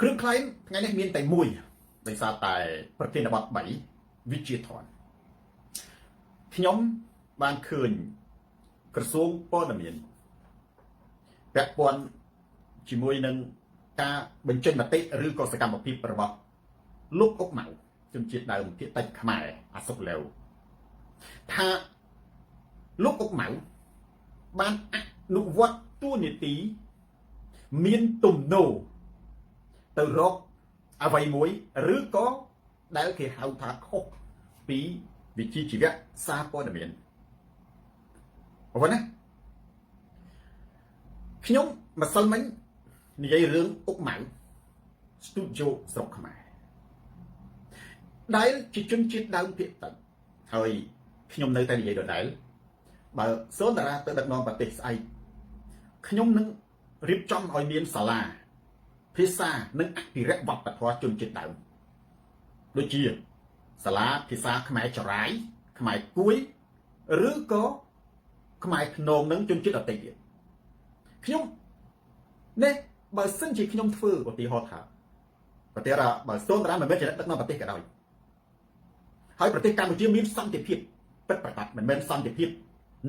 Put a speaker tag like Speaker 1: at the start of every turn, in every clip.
Speaker 1: គ្រឿងខ្លែងថ្ងៃនេះមានតែមួយដោយសារតែប្រធានបទ3វិជាធនខ្ញុំបានឃើញក្រសួងព័ត៌មានពាក់ព័ន្ធជាមួយនឹងការបញ្ចេញមតិឬក៏សកម្មភាពរបស់លោកអុកម៉ៅជនជាតិដើមភាគតិចខ្មែរអាសុកឡេវថាលោកអុកម៉ៅបានអនុវត្តតួនាទីមានទំនោរទៅរកអ្វីមួយឬក៏ដែលគេហៅថាខុសពីវិជ្ជាជីវៈសារព័ត៌មានអ្វីណាខ្ញុំម្សិលមិញនិយាយរឿងអុកម៉ៅស្ទូឌីយោស្រុកខ្មែរដែលជាជនជាតិដើមភាគតិចហើយខ្ញុំនៅតែនិយាយដដែលបើសូនតារាទៅដឹកនាំប្រទេសស្អែកខ្ញុំនឹងរៀបចំឲ្យមានសាលាភាសានិងអភិរក្សវប្បធម៌ជនជាតិដើមដូចជាសាលាភាសាខ្មែរចរាយខ្មែរគួយឬក៏ខ្មែរភ្នំនឹងជនជាតិដទៃទៀតខ្ញុំនេះបើសិនជាខ្ញុំធ្វើឧទាហរណ៍ថាប្រទេសបើសូនតារាមិនមែនជាដឹកនាំប្រទេសក៏ដោយហើយប្រទេសកម្ពុជាមានសន្តិភាពពិតប្រាកដមិនមែនសន្តិភាព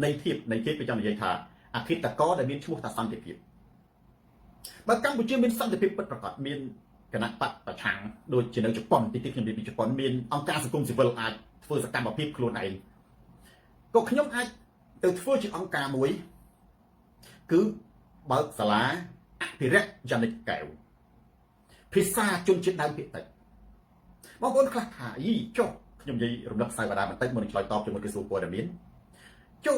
Speaker 1: នៃភាពគេចង់និយាយថាអធិតកោដែលមានឈ្មោះថាសន្តិភាពបើកម្ពុជាមានសន្តិភាពពិតប្រាកដមានគណៈបកប្រឆាំងដូចជានៅជប៉ុនទីខ្ញុំនិយាយពីជប៉ុនមានអង្គការសង្គមស៊ីវិលអាចធ្វើសកម្មភាពខ្លួនឯងក៏ខ្ញុំអាចទៅធ្វើជាអង្គការមួយគឺបើកសាលាអភិរក្សយ៉ាងនេះកែវភាសាជនជាតិដើមភាគតិចបងប្អូនខ្លះថាយីចុះខ្ញុំនិយាយរំលឹកសាយវតាបន្តិចមុននឹងឆ្លើយតបជាមួយក្រសួងព័ត៌មានចុះ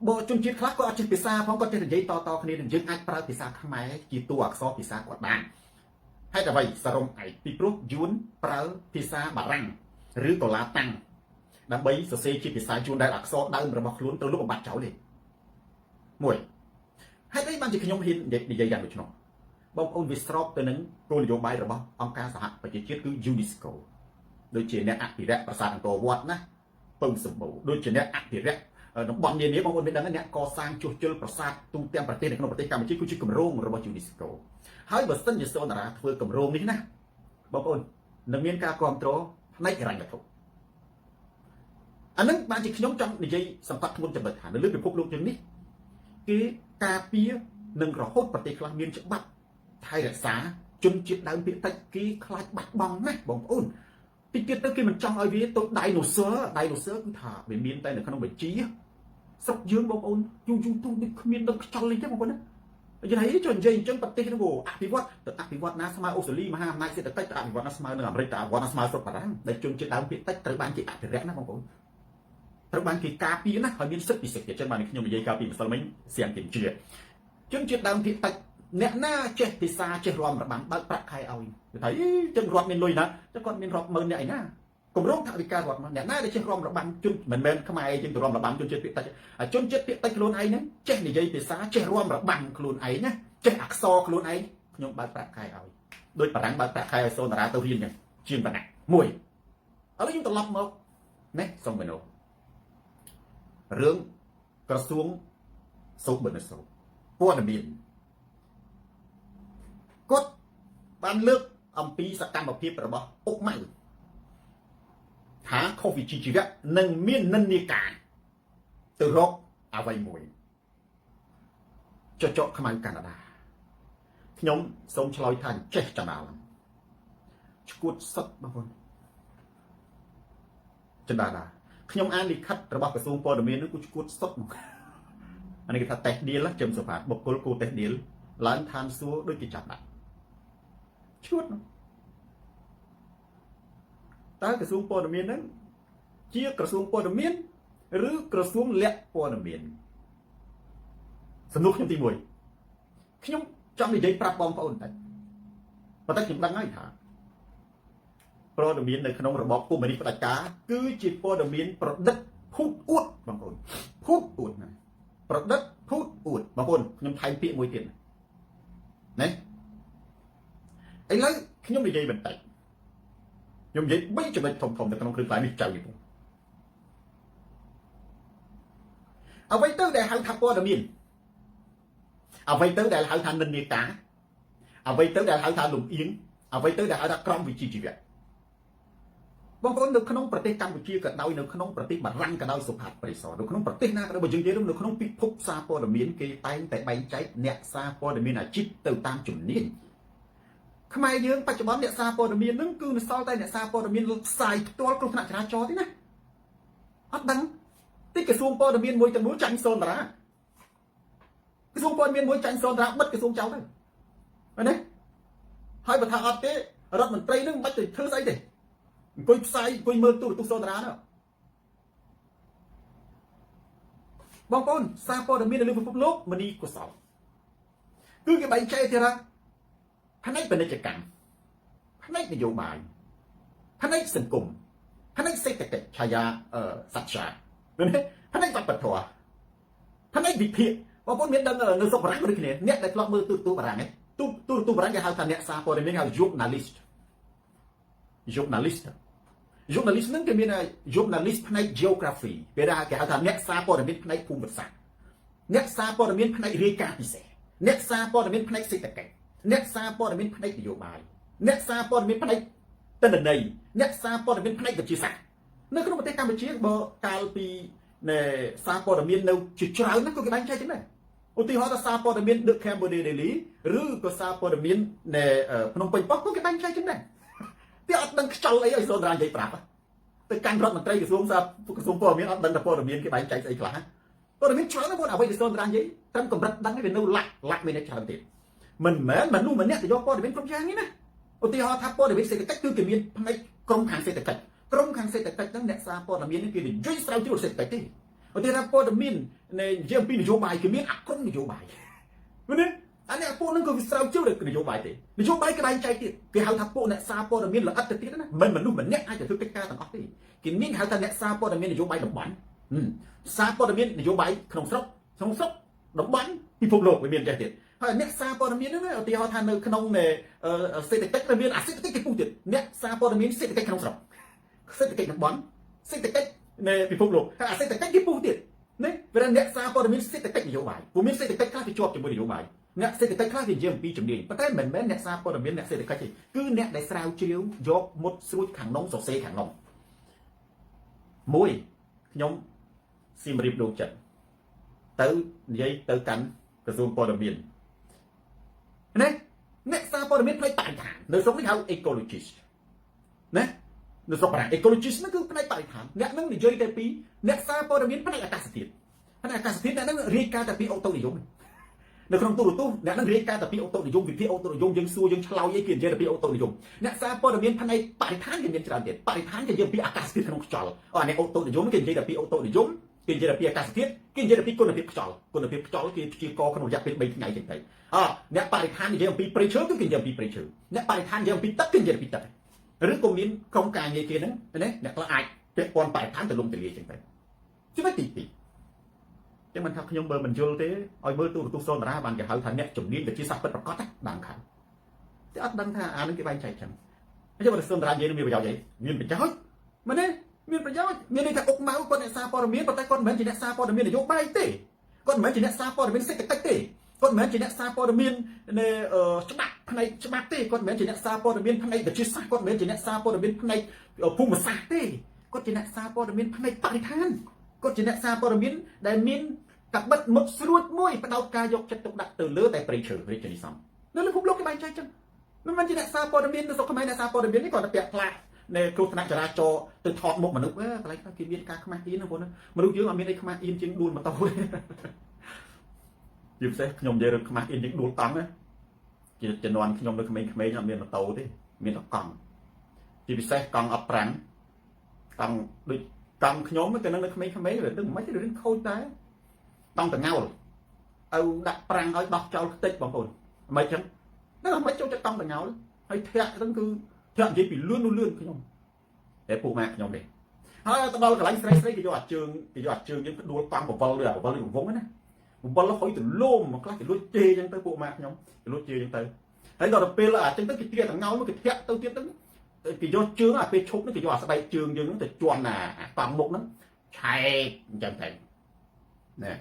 Speaker 1: បើជនជាតិខ្លះក៏អត់ចេះភាសាផងគាត់ចេះនិយាយតគ្នានឹងយើងអាចប្រើភាសាខ្មែរជាតួអក្សរភាសាគាត់បានហេតុអ្វីសរុបឯពីព្រោះយួនប្រើភាសាបារាំងឬក៏ឡាតាំងដើម្បីសរសេរជាភាសាយួនដែលអក្សរដើមរបស់ខ្លួនត្រូវលុបបំបាត់ចោលទេមួយហេតុអីបានជាខ្ញុំហ៊ាននិយាយយ៉ាងដូច្នោះបងប្អូនវាស្របទៅនឹងគោលនយោបាយរបស់អង្គការសហប្រជាជាតិគឺ UNESCO ដូចជាអ្នកអភិរក្សប្រាសាទអង្គរវត្តណាពៅសម្បូរដូចជាអ្នកអភិរក្សតំបន់នានាបងប្អូនមានដឹងអ្នកកសាងជួសជុលប្រាសាទទូទាំងប្រទេសនៅក្នុងប្រទេសកម្ពុជាគឺជាគម្រោងរបស់ UNESCO ហើយបើសិនជាសូនតារាធ្វើគម្រោងនេះណាបងប្អូននឹងមានការគ្រប់គ្រងផ្នែកហិរញ្ញវត្ថុអានឹងបានជាខ្ញុំចង់និយាយសង្កត់ធ្ងន់ចំណុចថានៅលើពិភពលោកយើងនេះគេការពារនិងរហូតប្រទេសខ្លះមានច្បាប់ថែរក្សាជនជាតិដើមភាគតិចគេខ្លាចបាត់បង់ណាបងប្អូនតិចទៀតទៅគេមិនចង់ឲ្យវាទៅដៃណូស័រគឺថាវាមានតែនៅក្នុងបញ្ជីស្រុកយើងបងប្អូនយូរទូដូចគ្មានដឹងខ្ចល់លេងទេបងប្អូនណានិយាយចុះនិយាយអញ្ចឹងប្រទេសនោះអភិវឌ្ឍទៅអភិវឌ្ឍណាស្មើអូស្ត្រាលីមហាអំណាចសេដ្ឋកិច្ចទៅអភិវឌ្ឍណាស្មើនៅអាមេរិកទៅអភិវឌ្ឍណាស្មើស្រុកបារាំងដែលជនជាតិដើមភាគតិចត្រូវបានគេអភិរក្សណាបងប្អូនត្រូវបានគេការពារណាហើយមានសិទ្ធិពិសេសទៀតចឹងបានខ្ញុំនិយាយកាលពីម្សិលមិញសៀងគិនជាជនជាតិដើមភាគតិចអ្នកណាចេះភាសាចេះរាំរបាំបើកប្រាក់ខែឲ្យគេថាចឹងរដ្ឋមានលុយណាចឹងគាត់មានរាប់ម៉ឺនអ្នកឯណាគម្រោងថវិការដ្ឋមកអ្នកណាដែលចេះរាំរបាំជនមិនមែនខ្មែរចឹងទៅរាំរបាំជនជាតិភាគតិចជនជាតិភាគតិចខ្លួនឯងហ្នឹងចេះនិយាយភាសាចេះរាំរបាំខ្លួនឯងណាចេះអក្សរខ្លួនឯងខ្ញុំបើកប្រាក់ខែឲ្យដោយបារាំងបើកប្រាក់ខែឲ្យសូនតារាទៅរៀនចឹងជាងប៉ុណ្ណាមួយឥឡូវខ្ញុំត្រឡប់មកនេះសុំមនុស្សរឿងក្រសួងសុខបណ្ឌិតសុខព័ត៌មានគាត់បានលើកអំពីសកម្មភាពរបស់អុកម៉ៅថាខុសវិជ្ជាជីវៈនិងមាននិន្នាការទៅរកអ្វីមួយចចកខ្មៅកាណាដាខ្ញុំសូមឆ្លើយថាចេះចំណាលឈួតសុតបងប្អូនចន្ទាដាខ្ញុំអានលិខិតរបស់ក្រសួងព័ត៌មាននោះគឺឈួតសុតមកអានេះគេថាតេស្តឌីលចំសុផាតបុគ្គលគូតេស្តឌីលឡើងឋានសួគ៌ដូចជាចាប់ដាក់ឈួតតើក្រសួងព័ត៌មានហ្នឹងជាក្រសួងព័ត៌មានឬក្រសួងលក្ខព័ត៌មានសំណួរខ្ញុំទី1ខ្ញុំចង់និយាយប្រាប់បងប្អូនតែប៉ុន្តែខ្ញុំដឹងហើយថាព័ត៌មាននៅក្នុងរបបកុម្មុយនីសផ្ដាច់ការគឺជាព័ត៌មានប្រឌិតភូតអួតបងប្អូនភូតអួតណាប្រឌិតភូតអួតបងប្អូនខ្ញុំថែមពាក្យមួយទៀតណាឥឡូវខ្ញុំនិយាយបន្តិចខ្ញុំនិយាយ3ចំណុចធំៗនៅក្នុងគ្រឿងផ្លែនេះចៅនេះអ្វីទៅដែលហៅថាព័ត៌មានអ្វីទៅដែលហៅថានិន្នាការអ្វីទៅដែលហៅថាលំអៀង អ្វីទៅដែលហៅថាក្រមវិជ្ជាជីវៈបងប្អូននៅក្នុងប្រទេសកម្ពុជាក៏ដោយនៅក្នុងប្រទេសបារាំងក៏ដោយសុផាតប្រិសរនៅក្នុងប្រទេសណាក៏ដោយបើយើងនិយាយនៅក្នុងពិភពសារព័ត៌មានគេតែងតែបែងចែកអ្នកសារព័ត៌មានអាជីពទៅតាមជំនាញខ្មែរយើងបច្ចុប្បន្នអ្នកសារព័ត៌មានហ្នឹងគឺនៅសល់តែអ្នកសារព័ត៌មានផ្សាយផ្ទាល់គ្រោះថ្នាក់ចរាចរណ៍ទេណាអត់ដឹងទីក្រសួងព័ត៌មានមួយទាំងមូលចាញ់សូនតារាក្រសួងព័ត៌មានមួយចាញ់សូនតារាបិទក្រសួងចោលទៅឃើញទេហើយបើថាអត់ទេរដ្ឋមន្ត្រីនឹងមិនបាច់ទៅធ្វើស្អីទេអង្គុយផ្សាយអង្គុយមើលទូរទស្សន៍សូនតារានោះបងប្អូនសារព័ត៌មាននៅលើពិភពលោកមនីកុសលគឺគេបែងចែកទៀតថាផ្នែកពាណិជ្ជកម្មផ្នែកនយោបាយផ្នែកសង្គមផ្នែកសេដ្ឋកិច្ចឆាយាសច្ចាមែនទេផ្នែកវប្បធម៌ផ្នែកវិភាគបងប្អូនមានដឹងនៅស្រុកបារាំងដូចគ្នាអ្នកដែលធ្លាប់មើលទូរទស្សន៍បារាំងទេទូរទស្សន៍បារាំងគេហៅថាអ្នកសារព័ត៌មានហៅ journalist ហ្នឹងគេមាន journalist ផ្នែក geography ពេលថាគេហៅថាអ្នកសារព័ត៌មានផ្នែកភូមិសាស្ត្រអ្នកសារព័ត៌មានផ្នែករាយការណ៍ពិសេសអ្នកសារព័ត៌មានផ្នែកសេដ្ឋកិច្ចអ្នកសារព័ត៌មានផ្នែកនយោបាយអ្នកសារព័ត៌មានផ្នែកទិន្នន័យអ្នកសារព័ត៌មានផ្នែកវិទ្យាសាស្ត្រនៅក្នុងប្រទេសកម្ពុជាបើកាលពីសារព័ត៌មាននៅជាច្រើនណាស់ក៏គេបែងចែកចឹងដែរឧទាហរណ៍ថាសារព័ត៌មាន The Cambodia Daily ឬក៏សារព័ត៌មាននៅភ្នំពេញប៉ុស្តិ៍ក៏គេបែងចែកចឹងដែរតែអត់ដឹងខ្ចល់អីឲ្យសូនតារានិយាយប្រាប់ទៅកាន់រដ្ឋមន្ត្រីក្រសួងព័ត៌មានអត់ដឹងថាព័ត៌មានគេបែងចែកស្អីខ្លះព័ត៌មានច្រើនណាស់បងអ្វីដែលសូនតារានិយាយត្រឹមកម្រិតដឹងឯងវានៅលាក់មានច្រើនទៀតមិនមែនមនុស្សម្នាក់ទៅយកព័ត៌មានគ្រប់យ៉ាងទេណាឧទាហរណ៍ថាព័ត៌មានសេដ្ឋកិច្ចគឺគេមានផ្នែកក្រុមខាងសេដ្ឋកិច្ចហ្នឹងអ្នកសារព័ត៌មាននេះគេនិយាយស្រាវជ្រាវសេដ្ឋកិច្ចទេឧទាហរណ៍ព័ត៌មាននៃនិយាយអំពីនយោបាយគឺមានអក្រុមនយោបាយមែនទេអានេះពួកហ្នឹងក៏វាស្រាវជ្រាវលើនយោបាយទេនយោបាយគេបែងចែកទៀតគេហៅថាពួកអ្នកសារព័ត៌មានល្អិតទៅទៀតណាមិនមនុស្សម្នាក់អាចទៅធ្វើកិច្ចការទាំងអស់ទេគេមានហៅថាអ្នកសារព័ត៌មាននយោបាយតំបន់សារព័ត៌មាននយោបាយក្នុងស្រុកតំបន់ពិភពលោកវាមានចេះទៀតហើយអ្នកសារព័ត៌មានហ្នឹងឧទាហរណ៍ថានៅក្នុងសេដ្ឋកិច្ចវាមានអាសេដ្ឋកិច្ចគេពុះទៀតអ្នកសារព័ត៌មានសេដ្ឋកិច្ចក្នុងស្រុកសេដ្ឋកិច្ចតំបន់សេដ្ឋកិច្ចនៃពិភពលោកហើយអាសេដ្ឋកិច្ចគេពុះទៀតណាព្រោះអ្នកសារព័ត៌មានសេដ្ឋកិច្ចនយោបាយព្រោះមានសេដ្ឋកិច្ចខ្លះវាជាប់ជាមួយនយោបាយអ្នកសេដ្ឋកិច្ចខ្លះវានិយាយអំពីជំនាញប៉ុន្តែមិនមែនអ្នកសារព័ត៌មានអ្នកសេដ្ឋកិច្ចទេគឺអ្នកដែលស្រាវជ្រាវយកមុតស្រួចខាងក្នុងសរសេរខាងក្នុងមួយខ្ញុំស៊ីមរៀបដួងចិត្តទៅនិយាយទៅកាន់ក្រសួងព័ត៌មានណាអ្នកសារព័ត៌មានផ្នែកបរិស្ថាននៅស្រុកនេះហៅ ecologist ណានៅស្រុកបារាំង ecologist ហ្នឹងគឺផ្នែកបរិស្ថានអ្នកហ្នឹងនិយាយតែពីអ្នកសារព័ត៌មានផ្នែកអាកាសធាតុអ្នកហ្នឹងរាយការណ៍តែពីអូតូនិយមនៅក្នុងទូរទស្សន៍អ្នកហ្នឹងរាយការណ៍តែពីអូតូនិយមវិភាគអូតូនិយមយើងសួរយើងឆ្លើយអីគេនិយាយតែពីអូតូនិយមអ្នកសារព័ត៌មានផ្នែកបរិស្ថានគេមានច្រើនទៀតបរិស្ថានគេនិយាយពីអាកាសធាតុក្នុងខ្យល់អានេះអូតូនិយមគេនិយាយតែពីអូតូនិយមគេនិយាយពីអាកាសធាតុគេនិយាយពីគុណភាពខ្យល់គេព្យាករក្នុងរយៈពេល3ថ្ងៃចឹងទៅអ្នកបរិស្ថាននិយាយអំពីព្រៃឈើគឺគេនិយាយអំពីព្រៃឈើអ្នកបរិស្ថាននិយាយអំពីទឹកគេនិយាយពីទឹកឬក៏មានក្រុមការងារគេហ្នឹងណាអ្នកខ្លះអាចពាក់ព័ន្ធបរិស្ថានទៅលំទលាចឹងទៅចំណុចទី2ចឹងមិនថាខ្ញុំបើមិនយល់ទេឲ្យមើលទូរទស្សន៍សូនតារាបានគេហៅថាអ្នកជំនាញវិទ្យាសាស្ត្រពិតប្រាកដបានខាងតែអត់ដឹងថាអានឹងគេបែងចែកចឹងអញ្ចឹងបើសូនតារានិយាយមានប្រយោជន៍អីមានប្រយោជន៍មែនទេមានប្រយោជន៍មានន័យថាអុកម៉ៅគាត់អ្នកសារព័ត៌មានប៉ុន្តែគាត់មិនមែនជាអ្នកសារព័ត៌មាននយោបាយទេគាត់មិនមែនជាអ្នកសារព័ត៌មានសេដ្ឋកិច្ចទេគាត់មិនមែនជាអ្នកសារព័ត៌មាននៃច្បាប់ផ្នែកច្បាប់ទេគាត់មិនមែនជាអ្នកសារព័ត៌មានផ្នែកវិទ្យាសាស្ត្រគាត់មិនមែនជាអ្នកសារព័ត៌មានផ្នែកភូមិសាស្ត្រទេគាត់ជាអ្នកសារព័ត៌មានផ្នែកបរិស្ថានគាត់ជាអ្នកសារព័ត៌មានដែលមានកាបិតមុខស្រួចមួយបដោតការយកចិត្តទុកដាក់ទៅលើតែព្រៃឈើរាជនីសំនៅលើពិភពលោកគេបែងចែកចឹងមិនមែនជាអ្នកសារព័ត៌មាននៅស្រុកខ្មែរអ្នកសារព័ត៌មាននេះគាត់តែពាក់ផ្លាកនៃគ្រោះថ្នាក់ចរាចរណ៍ទៅថតមុខមនុស្សកន្លែងខ្លះគេមានការខ្មាស់អៀនណាបងមនុស្សយើងអត់មានអីខ្មាស់អៀនជាងដួលម៉ូតូទេជាពិសេសខ្ញុំនិយាយរឿងខ្មាស់អៀនជាងដួលតង់ណាជាជំនាន់ខ្ញុំនៅក្មេងៗអត់មានម៉ូតូទេមានតែកង់ជាពិសេសកង់អត់ប្រាំងកង់ដូចកង់ខ្ញុំទៅនៅក្មេងៗវាដឹងមិនទេរឿងខូចតែតង់តងោលឲ្យដាក់ប្រាំងឲ្យដោះចោលខ្ទេចបងប្អូនមិនចឹងហ្នឹងមិនចូលចិត្តតង់តងោលហើយធាក់ហ្នឹងគឺធាក់និយាយពីលឿនខ្ញុំតែពូម៉ាក់ខ្ញុំទេហើយទៅដល់កន្លែងស្រីគេយកអាជើងយើងដួលតង់បវលឬអាបវលវងណាបវលហុយទៅលោមមកខ្លះគេលួចជេរចឹងទៅពួកម៉ាក់ខ្ញុំគេលួចជេរចឹងទៅហើយដល់ពេលអាចឹងទៅគេទាក់តងោលមកគេធាក់ទៅទៀតទៅគេយកជើងអាពេលឈប់ហ្នឹងគេយកអាស្បែកជើងយើងហ្នឹងទៅជន់អាតង់មុខហ្នឹងឆែកអញ្ចឹងទៅណែ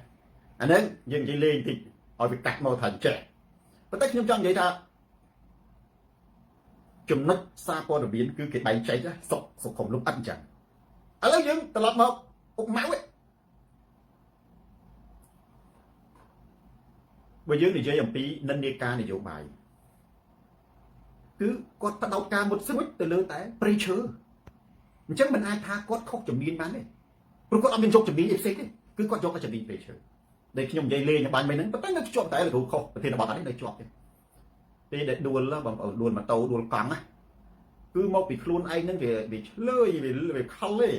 Speaker 1: អាហ្នឹងយើងនិយាយលេងតិចឲ្យវាកាត់មកថាចេះប៉ុន្តែខ្ញុំចង់និយាយថា ចំណុចសារព័ត៌មានគឺគេបែងចែកសុខុមលំអិតអញ្ចឹងឥឡូវយើងត្រឡប់មកអុកម៉ៅបើយើងនិយាយអំពីនិន្នាការនយោបាយគឺគាត់បដោតការមុតស្រួចទៅលើតែព្រៃឈើអញ្ចឹងមិនអាចថាគាត់ខុសជំនាញបានទេព្រោះគាត់អត់មានយកជំនាញផ្សេងទេគឺគាត់យកតែជំនាញព្រៃឈើដែលខ្ញុំនិយាយលេងបាញ់មិញហ្នឹងប៉ុន្តែនៅជាប់តែលោកខុសប្រធានបទនេះនៅជាប់ទេពេលដែលដួលបងប្អូនដួលម៉ូតូដួលកង់ណាគឺមកពីខ្លួនឯងហ្នឹងវាឆ្លើយវាខលទេ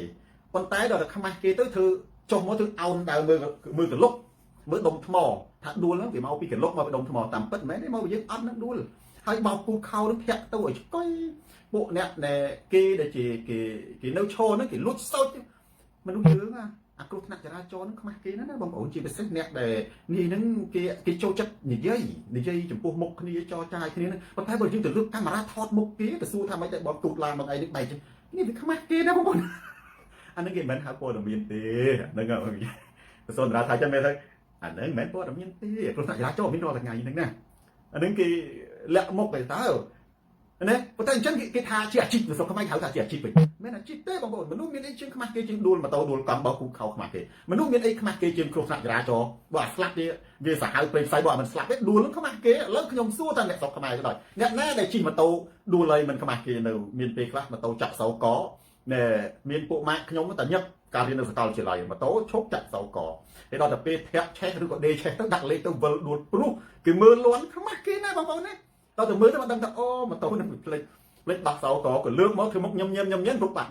Speaker 1: ប៉ុន្តែដល់តែខ្មាស់គេទៅធ្វើចុះមកធ្វើអោនដើមមើលកលុកមើលដុំថ្មថាដួលហ្នឹងវាមកពីកលុកមកពីដុំថ្មតាមពិតមែនទេមកពីយើងអត់នឹងដួលហើយបោកពូខោនឹងធាក់ទៅឲ្យឆ្កុយពួកអ្នកដែលគេដែលជាគេនៅឈរហ្នឹងគេលួចសោចមនុស្សយើងអាគ្រោះថ្នាក់ចរាចរណ៍ហ្នឹងខ្មាស់គេណាបងប្អូនជាពិសេសអ្នកដែលនេះហ្នឹងគេចូលចិត្តនិយាយចំពោះមុខគ្នាចរចាយគ្នាហ្នឹងប៉ុន្តែបើយើងទៅលើកកាមេរ៉ាថតមុខគេទៅសួរថាម៉េចតែបងទូតឡានមកអីនេះបែកនេះវាខ្មាស់គេណាបងប្អូនអាហ្នឹងគេមិនហៅព័ត៌មានទេហ្នឹងហើយសូនតារាថាចឹងមែនទេអាហ្នឹងមិនមែនព័ត៌មានទេគ្រោះថ្នាក់ចរាចរណ៍មានរាល់ថ្ងៃហ្នឹងណាអាហ្នឹងគេលាក់មុខទៅតើណាប៉ុន្តែអញ្ចឹងគេថាជាអាជីពនៅស្រុកខ្មែរហៅថាជាអាជីពវិញមិនអាជីពទេបងប្អូនមនុស្សមានអីជាងខ្មាស់គេជាងដួលម៉ូតូដួលកង់បោកគូខោខ្មាស់គេមនុស្សមានអីខ្មាស់គេជាងគ្រោះថ្នាក់ចរាចរណ៍បើអាស្លាប់វាសាហាវព្រៃផ្សៃបើមិនស្លាប់ទេដួលនឹងខ្មាស់គេឥឡូវខ្ញុំសួរថាអ្នកស្រុកខ្មែរទៅដល់អ្នកណាដែលជិះម៉ូតូដួលហើយមិនខ្មាស់គេនៅមានពេលខ្លះម៉ូតូចាក់សោកណែមានពួកម៉ាក់ខ្ញុំតែញឹកការរៀននៅសាកលវិទ្យាល័យម៉ូតូឈប់ចាក់សោកហើយដល់តែពេលធាក់ឆេះឬក៏ដេឆេះទៅដាក់លេខទៅវិលដួលព្រោះគេមើលលន់ខ្មាស់គេណាបងប្អូនណាដល់តែមើលទៅមិនដឹងថាអូម៉ូតូនឹងផ្លេចបាក់សោក៏លើកមកធ្វើមុខញញរត់បាត់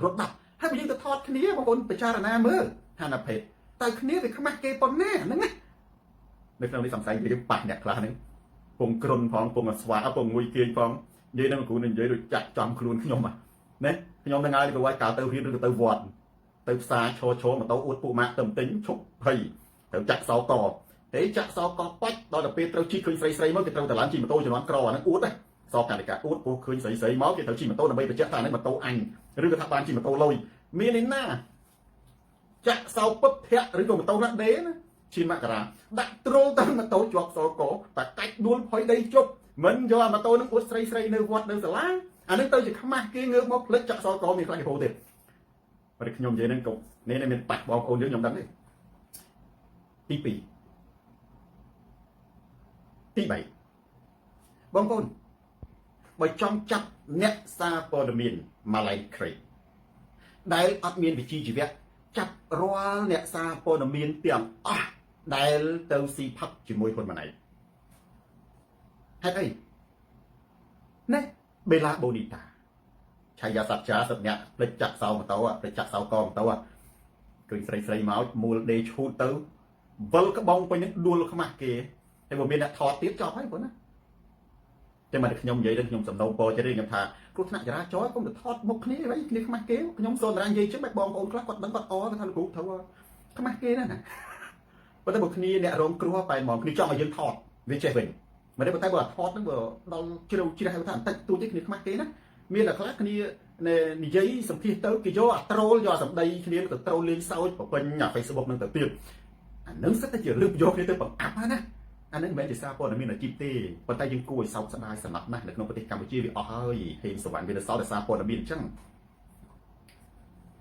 Speaker 1: ហើយបើយើងទៅថតគ្នាបងប្អូនពិចារណាមើលថាណាភេទតើគ្នាវាខ្មាស់គេប៉ុណ្ណាហ្នឹងណានៅក្នុងនេះសំស័យយើងប៉ះអ្នកខ្លះហ្នឹងពងគ្រុនផងពងស្វាពងងុយគៀងផងនិយាយនឹងគ្រូនិយាយដូចចាក់ចំខ្លួនខ្ញុំណាខ្ញុំនឹងឲ្យទៅវាយកាលទៅរៀនឬក៏ទៅវត្តទៅផ្សារឈរម៉ូតូអួតពួកម៉ាក់ទៅទិញឈប់ភ័យទៅចាក់សោកតែចាក់សោកបាច់ដល់ទៅពេលត្រូវជិះឃើញស្រីមកគេត្រូវតែឡើងជិះម៉ូតូជំនាន់ក្រអាហ្នឹងអួតណាសកានិកាអួតពោះឃើញស្រីមកគេត្រូវជិះម៉ូតូដើម្បីបញ្ជាក់ថានេះម៉ូតូអញឬក៏ថាបានជិះម៉ូតូលុយមានឯណាចាក់សោពឹបធាក់ឬក៏ម៉ូតូណាដេណាជិះមករាដាក់ទ្រុលទៅម៉ូតូជាប់សកតែកាច់ដួលផុយដីជប់មិនយកអាម៉ូតូនឹងអួតស្រីនៅវត្តនៅសាលាអានេះទៅជាខ្មាស់គេងើបមកផ្លិចចាក់សកមានខ្លាំងគេហូរទៀតបើខ្ញុំនិយាយហ្នឹងក៏នេះមានបាច់បងប្អូនយើងខ្ញុំដឹងទេទី2ទី3បងប្អូនបើចង់ចាប់អ្នកសារព័ត៌មានម៉ាឡៃក្រេដែលអត់មានវិជ្ជាជីវៈចាប់រាល់អ្នកសារព័ត៌មានទាំងអស់ដែលទៅស៊ីផឹកជាមួយហ៊ុនម៉ាណែតហេតុអីណែបេឡាបូនីតាឆាយាសច្ចាសត្វអ្នកផ្លេចចាក់សោម៉ូតូផ្លេចចាក់សោកម៉ូតូឃើញស្រីមកមូលដេឈូតទៅវិលក្បងពេញនឹងដួលខ្មាស់គេហើយបើមានអ្នកថតទៀតចប់ហើយបងណាតែមកខ្ញុំនិយាយដល់ខ្ញុំសំណូមពរចិត្តខ្ញុំថាគ្រោះថ្នាក់ចរាចរណ៍កុំទៅថតមុខគ្នាវិញគ្នាខ្មាស់គេខ្ញុំសូមតារានិយាយចឹងបែបបងប្អូនខ្លះគាត់ដឹងគាត់អគាត់ថាលោកគ្រូត្រូវខ្មាស់គេណាប៉ុន្តែបើគ្នាអ្នករងគ្រោះបែបហ្មងគ្នាចង់ឲ្យយើងថតវាចេះវិញមិនទេប៉ុន្តែបើថតហ្នឹងបើដល់ជ្រៅជ្រះថាបន្តិចតួចទេគ្នាខ្មាស់គេណាមានតែខ្លះគ្នានិយាយសម្ភាសទៅគេយកអាត្រូលយកសម្ដីគ្នាទៅត្រូលលេងសើចប្រពេញអា Facebook ហ្នឹងទៅទៀតអានឹងសិតតែជារឿងយកគ្នាទៅបង្អាប់ណាអានឹងមិនមែនជាសារព័ត៌មានអាជីពទេប៉ុន្តែយើងគួរឲ្យសោកស្ដាយសំណត់ណាស់នៅក្នុងប្រទេសកម្ពុជាវាអស់ហើយហេងសវណ្ណវានៅសល់តែសារព័ត៌មានអញ្ចឹង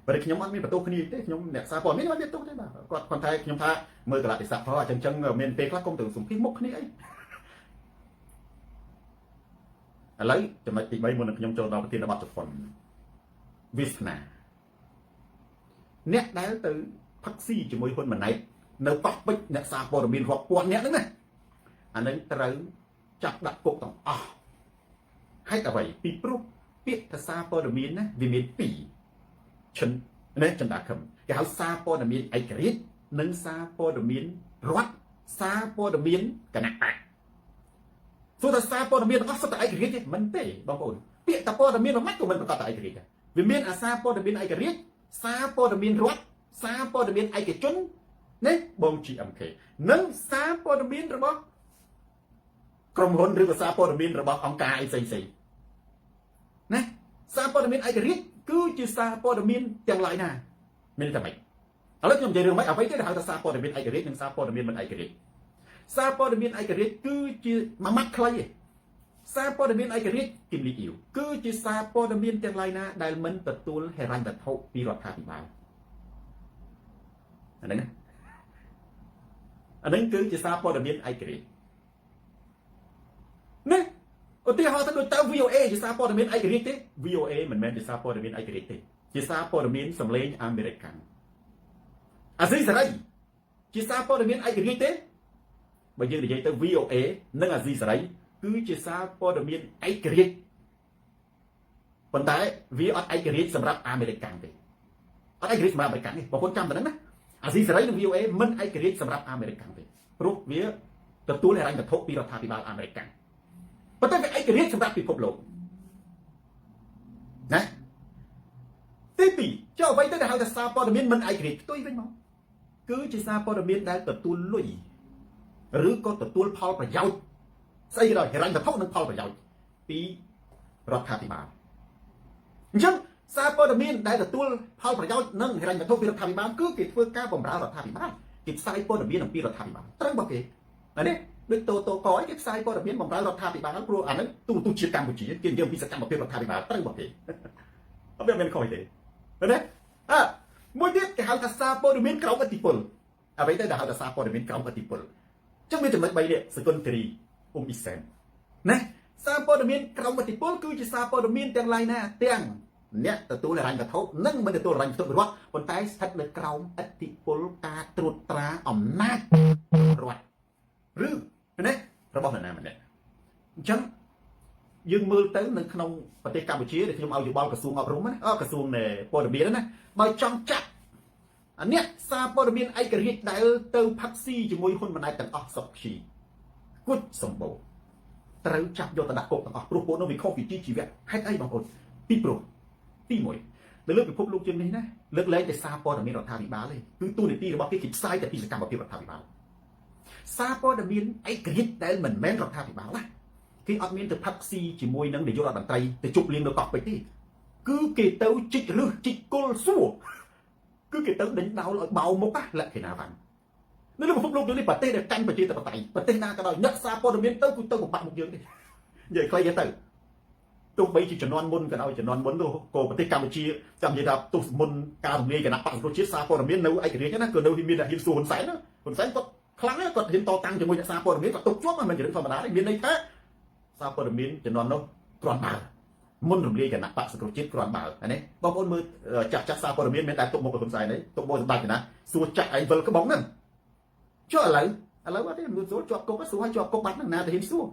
Speaker 1: បើខ្ញុំអត់មានបន្ទោសគ្នាទេខ្ញុំអ្នកសារព័ត៌មានអត់មានបន្ទោសទេបាទគាត់ប៉ុន្តែខ្ញុំថាមើលកលៈទេសៈផងអញ្ចឹងមានពេលខ្លះកុំទៅសម្ភាសមុខគ្នាអីឥឡូវចំណុចទី3មុននឹងខ្ញុំចូលដល់ប្រធានបទចុងវាសនាអ្នកដែលទៅផឹកស៊ីជាមួយហ៊ុនម៉ាណែតនៅប៉ះពេជ្រអ្នកសារព័ត៌មានរាប់ពាន់អ្នកហ្នឹងណាអានឹងត្រូវចាប់ដាក់គុកទាំងអស់ហេតុអ្វីពីព្រោះពាក្យថាសារព័ត៌មានណាវាមាន2ឈិនណាចន្ទាខឹមគេហៅសារព័ត៌មានឯករាជ្យនិងសារព័ត៌មានរដ្ឋសារព័ត៌មានគណៈបកព្រោះថាសារព័ត៌មានទាំងអស់សុទ្ធតែឯករាជ្យទេមិនទេបងប្អូនពាក្យថាព័ត៌មានមិនក៏មិនប្រកាសតែឯករាជ្យដែរវាមានអាសារព័ត៌មានឯករាជ្យសារព័ត៌មានរដ្ឋសារព័ត៌មានឯកជននេះបង GMK និងសារព័ត៌មានរបស់ក្រុមហ៊ុនឬក៏សារព័ត៌មានរបស់អង្គការអីផ្សេងណាសារព័ត៌មានឯករាជ្យគឺជាសារព័ត៌មានទាំងឡាយណាមានតែម៉េចឥឡូវខ្ញុំនិយាយរឿងម៉េចអ្វីគេហៅថាសារព័ត៌មានឯករាជ្យនិងសារព័ត៌មានមិនឯករាជ្យសារព័ត៌មានឯករាជ្យគឺជាមួយម៉ាត់ខ្លីឯង សារព័ត៌មានឯករាជ្យគីមលីអ៊ីវគឺជាសារព័ត៌មានទាំងឡាយណាដែលមិនទទួលហិរញ្ញវត្ថុពីរដ្ឋាភិបាលអាហ្នឹងគឺជាសារព័ត៌មានឯករាជ្យណាឧទាហរណ៍ទៅដូចទៅ VOA ជាសារព័ត៌មានឯករាជ្យទេ VOA មិនមែនជាសារព័ត៌មានឯករាជ្យទេជាសារព័ត៌មានសម្លេងអាមេរិកខាងអាស៊ីសេរីជាសារព័ត៌មានឯករាជ្យទេបើយើងនិយាយទៅ VOA និងអាស៊ីសេរីគឺជាសារព័ត៌មានឯករាជ្យប៉ុន្តែវាអត់ឯករាជ្យសម្រាប់អាមេរិកទេអត់ឯករាជ្យសម្រាប់អាមេរិកទេបងប្អូនចាំតែហ្នឹងណាអាស៊ីសេរីនិង VOA មិនឯករាជ្យសម្រាប់អាមេរិកទេព្រោះវាទទួលហិរញ្ញវត្ថុពីរដ្ឋាភិបាលអាមេរិកប៉ុន្តែវាឯករាជ្យសម្រាប់ពិភពលោកណាទី2ចុះអ្វីទៅដែលហៅថាសារព័ត៌មានមិនឯករាជ្យផ្ទុយវិញមកគឺជាសារព័ត៌មានដែលទទួលលុយឬក៏ទទួលផលប្រយោជន៍ស្អីក៏ដោយហិរញ្ញវត្ថុនិងផលប្រយោជន៍ពីរដ្ឋាភិបាលអញ្ចឹងសារព័ត៌មានដែលទទួលផលប្រយោជន៍និងហិរញ្ញវត្ថុពីរដ្ឋាភិបាលគឺគេធ្វើការបម្រើរដ្ឋាភិបាលគេផ្សាយព័ត៌មានអំពីរដ្ឋាភិបាលត្រូវរបស់គេណាដូចតកឲ្យគេផ្សាយព័ត៌មានបម្រើរដ្ឋាភិបាលព្រោះអាហ្នឹងទូរទស្សន៍ជាតិកម្ពុជាគេនិយាយពីសកម្មភាពរដ្ឋាភិបាលត្រូវរបស់គេអត់មានខុសទេណាមួយទៀតគេហៅថាសារព័ត៌មានក្រមឥទ្ធិពលអ្វីទៅដែលហៅថាសារព័ត៌មានក្រមឥទ្ធិពលចឹងមានចំណុច3នេះសកុនទ្រីអ៊ុំអ៊ីសែនណាសារព័ត៌មានក្រមឥទ្ធិពលគឺជាសារព័ត៌មានទាំងឡាយណាទាំងអ្នកទទួលហិរញ្ញវត្ថុនិងមិនទទួលហិរញ្ញវត្ថុពីរដ្ឋប៉ុន្តែស្ថិតនៅក្រោមឥទ្ធិពលការត្រួតត្រាអំណាចរដ្ឋឬណារបស់នរណាម្នាក់អញ្ចឹងយើងមើលទៅនៅក្នុងប្រទេសកម្ពុជាដែលខ្ញុំឲ្យយោបល់ក្រសួងអប់រំណាក្រសួងព័ត៌មានណាបើចង់ចាត់អានេះសារព័ត៌មានឯករាជ្យដែលទៅផាក់ស៊ីជាមួយហ៊ុនម៉ាណែតទាំងអស់សុខខ្ជីគួចសម្បូរត្រូវចាប់យកទៅដាក់គុកទាំងអស់ព្រោះពួកនោះវាខុសពីជីវៈហេតុអីបងប្អូនពីព្រោះទី1នៅលើពិភពលោកជាងនេះណាលើកលែងតែសារព័ត៌មានរដ្ឋាភិបាលទេគឺទូនីតិរបស់គេផ្សាយតែពីសកម្មភាពរដ្ឋាភិបាលសារព័ត៌មានឯករាជ្យដែលមិនមែនរដ្ឋាភិបាលណាគេអត់មានទៅផាក់ស៊ីជាមួយនឹងនាយករដ្ឋមន្ត្រីទៅជប់លៀងនៅកោះពេជ្រទេគឺគេទៅជីករឹសជីកគល់សួរគឺគេទៅដេញដោលឲ្យបោមុខលក្ខណៈវ៉ាន់នៅលើពិភពលោកនេះប្រទេសដែលកាន់ប្រជាធិបតេយ្យប្រទេសណាក៏ដោយអ្នកសារព័ត៌មានទៅគឺទៅបំផាក់មុខយើងទេនិយាយខ្លីទៅទោះបីជាជំនាន់មុនក៏ដោយជំនាន់មុននោះក៏ប្រទេសកម្ពុជាចាំនិយាយថាទោះមុនការរំលាយគណៈបក្សសង្គ្រោះជាតិសារព័ត៌មាននៅឯករាជ្យណាក៏នៅមានតែហ៊ានសួរហ៊ុនសែនណាហ៊ុនសែនគាត់ខ្លាំងណាស់គាត់ហ៊ានតតាំងជាមួយអ្នកសារព័ត៌មានគាត់ទុកជាប់មិនជារឿងធម្មតាទេមានន័យថាសារព័ត៌មានជំនាន់នោះគ្រាន់បើមុនរំលាយគណៈបក្សសង្គ្រោះជាតិគ្រាន់បើណាបងប្អូនមើលចាក់សារព័ត៌មានមានតែទុកមុខហ៊ុនសែនទេទុកមុខសម្ដេចណាសួរចាក់ឯងវិលក្បងហ្នឹងចុះឥឡូវអត់ទេមនុស្សសួរជាប់គុកសួរឲ្យជាប់គុកបាត់ហ្នឹងណាទៅហ៊ានសួរ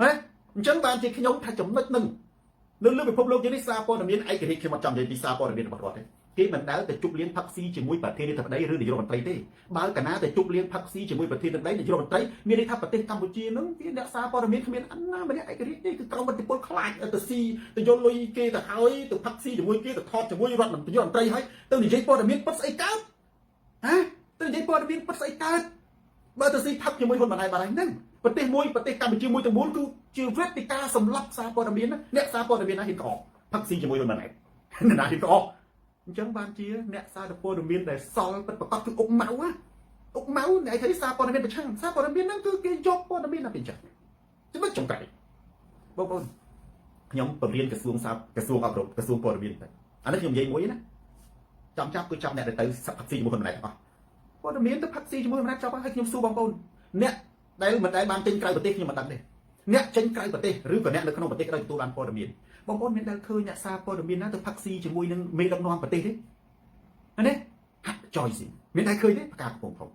Speaker 1: ណាអញ្ចឹងបានជាខ្ញុំថាចំណុចហ្នឹងនៅលើពិភពលោកនេះសារព័ត៌មានឯករាជ្យខ្ញុំអត់ចង់និយាយពីសារព័ត៌មានរបស់រដ្ឋទេគេមិនដែលទៅជប់លៀងផាក់ស៊ីជាមួយប្រធានាធិបតីឬនាយករដ្ឋមន្ត្រីទេបើកាលណាទៅជប់លៀងផាក់ស៊ីជាមួយប្រធានាធិបតីនាយករដ្ឋមន្ត្រីមានន័យថាប្រទេសកម្ពុជានឹងវាអ្នកសារព័ត៌មានគ្មានអណាម្នាក់ឯករាជ្យទេគឺក្រមឥទ្ធិពលខ្លាចទៅស៊ីទៅយកលុយគេទៅហើយទៅផាក់ស៊ីជាមួយគេទៅថតជាមួយរដ្ឋមន្ត្រីហើយទៅនិយាយព័ត៌មានពិតស្អីកើតទៅនិយាយព័ត៌មានពិតស្អីកើតបើទៅស៊ីផាក់ជាមួយហ៊ុនម៉ាណែតបាត់ហើយហ្នឹងប្រទេសកម្ពុជាមួយទាំងមូលគឺជាវេទិកាសម្រាប់សារព័ត៌មានអ្នកសារព័ត៌មានណាហ៊ានក្អកផាក់ស៊ីជាមួយហ៊ុនម៉ាណែតណាហ៊ានក្អកអញ្ចឹងបានជាអ្នកសារព័ត៌មានដែលសល់ពិតប្រាកដគឺអុកម៉ៅអ្នកthấyសារព័ត៌មានប្រឆាំងសារព័ត៌មានហ្នឹងគឺគេយកព័ត៌មានណាពីចឹងចំណុចចុងក្រោយបងប្អូនខ្ញុំពរៀនក្រសួងអប់រំក្រសួងព័ត៌មានទៅអានេះខ្ញុំនិយាយមួយណាចាំចាប់គឺចាប់អ្នកដែលទៅផាក់ស៊ីជាមួយហ៊ុនម៉ាណែតទាំងអស់ព័ត៌មានទៅផាក់ស៊ីជាមួយហ៊ុនម៉ាណែតចាប់ហើយខ្ញុំសួរបងប្អូនអ្នកដែលមិនដែលបានចេញក្រៅប្រទេសខ្ញុំមិនដឹងទេអ្នកចេញក្រៅប្រទេសឬក៏អ្នកនៅក្នុងប្រទេសក៏ទទួលបានព័ត៌មានបងប្អូនមានដែលឃើញអ្នកសារព័ត៌មានណាទៅផាក់ស៊ីជាមួយនឹងមេដឹកនាំប្រទេសទេណាហាក់ចយស៊ីមានដែលឃើញទេប្រកាសកំពុងផង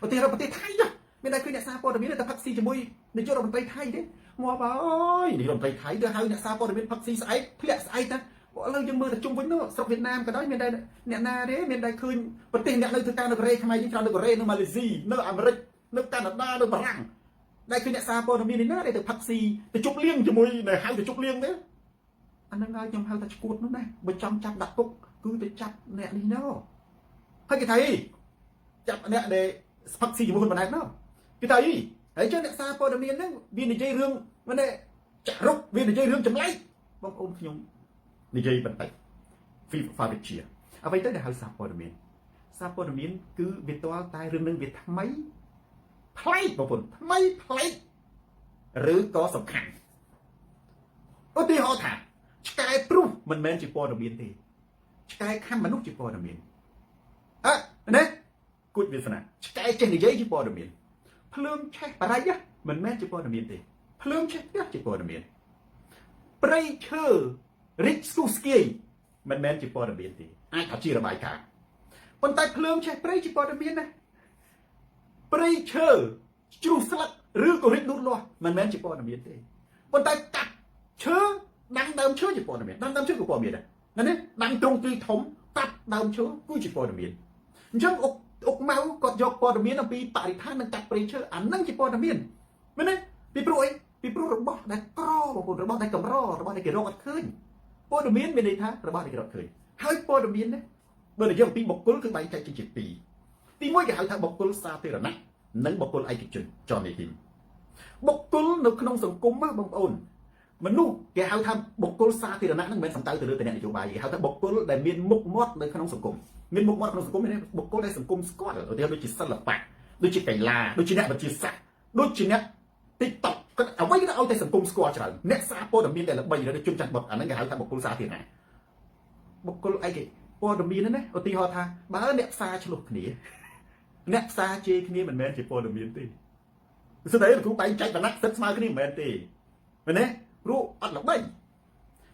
Speaker 1: ឧទាហរណ៍ប្រទេសថៃណាមានដែលឃើញអ្នកសារព័ត៌មានទៅផាក់ស៊ីជាមួយនាយករដ្ឋមន្ត្រីថៃទេមកបើអើយនាយករដ្ឋមន្ត្រីថៃទៅហៅអ្នកសារព័ត៌មានផាក់ស៊ីស្អែកធ្លាក់ស្អែកណាឥឡូវយើងមើលទៅជុំវិញនោះស្រុកវៀតណាមក៏ដោយមានដែលអ្នកណាទេមានដែលឃើញប្រទេសអ្នកនៅធ្វើការនៅកូរ៉េខ្មែរយើងច្រើននៅកូរ៉េនៅម៉ាឡេស៊ីនៅអាមេរិកនៅកាណាដានៅបារាំងដែលគឺអ្នកសារព័ត៌មាននេះណាដែលទៅផាក់ស៊ីទៅជប់លៀងជាមួយនៅហៅទៅជប់លៀងទេអានឹងហើយខ្ញុំហៅថាឈួតនោះណាបើចង់ចាប់ដាក់គុកគឺទៅចាប់អ្នកនេះណោហើយគេថាអីចាប់អ្នកដែលផាក់ស៊ីជាមួយហ៊ុនម៉ាណែតណោគេថាអីហើយចុះអ្នកសារព័ត៌មានហ្នឹងវានិយាយរឿងមិនទេចាក់រុកវានិយាយរឿងចម្លែកបងប្អូនខ្ញុំនិយាយបន្តិច Fabric ជាអ្វីទៅដែលហៅសារព័ត៌មានគឺវាទាល់តែរឿងនឹងវាថ្មីប្លែកបងប្អូនថ្មីប្លែកឬក៏សំខាន់ ឧទាហរណ៍ថាឆ្កែព្រុសមិនមែនជាព័ត៌មានទេឆ្កែខំមនុស្សជាព័ត៌មានណាគួចវាសនាឆ្កែចេះនិយាយជាព័ត៌មានភ្លើងឆេះបរិយមិនមែនជាព័ត៌មានទេភ្លើងឆេះផ្ទះជាព័ត៌មានព្រៃឈើរិចស្គុះស្គីមិនមែនជាព័ត៌មានទេអាចថាជារបាយការណ៍ប៉ុន្តែភ្លើងឆេះព្រៃជាព័ត៌មានណាព្រៃឈើជ្រុះស្លឹកឬក៏រិចលូតលាស់មិនមែនជាព័ត៌មានទេប៉ុន្តែកាត់ឈើដាំដើមឈើជាព័ត៌មានដាំដើមឈើក៏ព័ត៌មានដែរណាដាំទ្រង់ទ្រីធំកាត់ដើមឈើគឺជាព័ត៌មានអញ្ចឹងអុកម៉ៅគាត់យកព័ត៌មានអំពីបរិស្ថាននិងកាត់ព្រៃឈើអាហ្នឹងជាព័ត៌មានមែនទេពីព្រោះអីពីព្រោះរបស់ដែលក្របងប្អូនរបស់ដែលកម្ររបស់ដែលគេរកអត់ឃើញព័ត៌មានមានន័យថារបស់ដែលគេរកឃើញហើយព័ត៌មាននេះបើនិយាយអំពីបុគ្គលគឺបែងចែកជាពីរទីមួយគេហៅថាបុគ្គលសាធារណៈនិងបុគ្គលឯកជនចននេះទីបុគ្គលនៅក្នុងសង្គមបងប្អូនមនុស្សគេហៅថាបុគ្គលសាធារណៈហ្នឹងមិនមែនសំដៅទៅលើគណៈនយោបាយគេហៅថាបុគ្គលដែលមានមុខមាត់នៅក្នុងសង្គមមានមុខមាត់ក្នុងសង្គមមានបុគ្គលដែលសង្គមស្គាល់ឧទាហរណ៍ដូចជាសិល្បៈដូចជាកីឡាដូចជាអ្នកវិទ្យាសាស្ត្រដូចជាអ្នក TikTok គាត់អ្វីក៏ឲ្យតែសង្គមស្គាល់ច្រើនអ្នកសារព័ត៌មានដែលល្បីឬជនចាស់បុតអាហ្នឹងគេហៅថាបុគ្គលសាធារណៈបុគ្គលអីគេព័ត៌មានណាឧទាហរណ៍ថាបើអ្នកសារឆ្លោះគ្នាអ្នកសារជេរគ្នាមិនមែនជាព័ត៌មានទេស្ដីគ្រូបែងចែកបណ្ណៈសិទ្ធស្មើគ្នាមិនមែនទេមែនទេព្រោះអត់ល្បី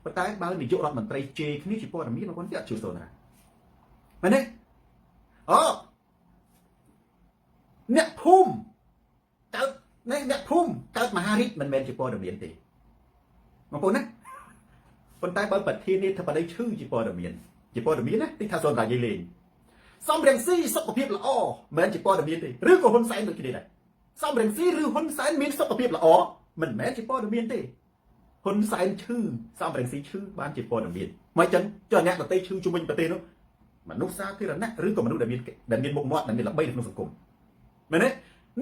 Speaker 1: ប៉ុន្តែបើនាយករដ្ឋមន្ត្រីជេរគ្នាជាព័ត៌មានបងប្អូនទៀតជឿសូនណាមែនទេអ្នកភូមិកើតអ្នកភូមិកើតមហារាជមិនមែនជាព័ត៌មានទេបងប្អូនណាប៉ុន្តែបើប្រធានាធិបតីឈឺជាព័ត៌មានណាទីថាសូនតែនិយាយលេងសំរងស៊ីសុខភាពល្អមិនមែនជាព័ត៌មានទេឬក៏ហ៊ុនសែនដូចគ្នាដែរសំរងស៊ីឬហ៊ុនសែនមានសុខភាពល្អមិនមែនជាព័ត៌មានទេហ៊ុនសែនឈឺសំរងស៊ីឈឺបានជាព័ត៌មានមកចឹងចុះអ្នកដទៃឈឺជុំវិញប្រទេសនោះមនុស្សសាធារណៈឬក៏មនុស្សដែលមានមុខមាត់ដែលមានល្បីនៅក្នុងសង្គមមែនទេ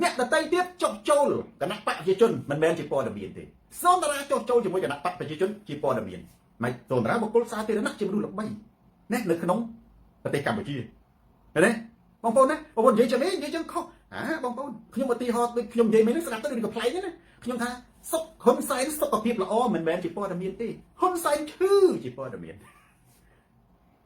Speaker 1: អ្នកដទៃទៀតចុះចូលគណៈបកប្រជាជនមិនមែនជាព័ត៌មានទេសូនតារាចុះចូលជាមួយគណៈបកប្រជាជនជាព័ត៌មានមិនសូនតារាបុគ្គលសាធារណៈជាមនុស្សល្បីណានៅក្នុងប្រទេសកម្ពុជាឃើញទេបងប្អូនណាបងប្អូននិយាយចឹងនិយាយចឹងខុសបងប្អូនខ្ញុំឧទាហរណ៍ដូចខ្ញុំនិយាយមិញហ្នឹងស្ដាប់ទៅដូចកំ pl ែងណាខ្ញុំថាហ៊ុនសែនសុខភាពល្អមិនមែនជាព័ត៌មានទេហ៊ុនសែនឈឺជាព័ត៌មាន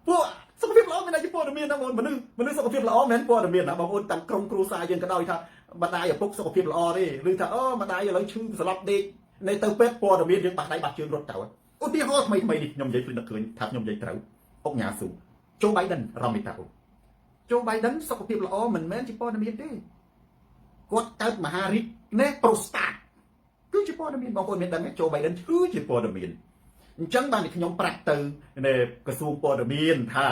Speaker 1: ពួកសុខភាពល្អមិនមែនជាព័ត៌មានណាបងប្អូនមនុស្សសុខភាពល្អមិនមែនព័ត៌មានណាបងប្អូនតាមក្រុមគ្រួសារយើងក៏ដោយថាម្ដាយឪពុកសុខភាពល្អទេឬថាម្ដាយឥឡូវឈឺស្លាប់ដេកនៅទៅពេទ្យព័ត៌មានយើងបាក់ដៃបាក់ជើងរត់ទៅឧទាហរណ៍ថ្មីនេះខ្ញុំនិយាយព្រឹកឃើញថាខ្ញុំនិយាយត្រូវអុកញ៉ាស៊ូโจ Biden រ៉ាមីតាโจ Biden សុខភាពល្អមិនមែនជាព័ត៌មានទេគាត់កើតមហារាជណែប្រូស្តាតគឺជាព័ត៌មានបងប្អូនមានដឹងទេโจ Biden គឺជាព័ត៌មានអញ្ចឹងបានខ្ញុំប្រាប់ទៅក្រសួងព័ត៌មានថា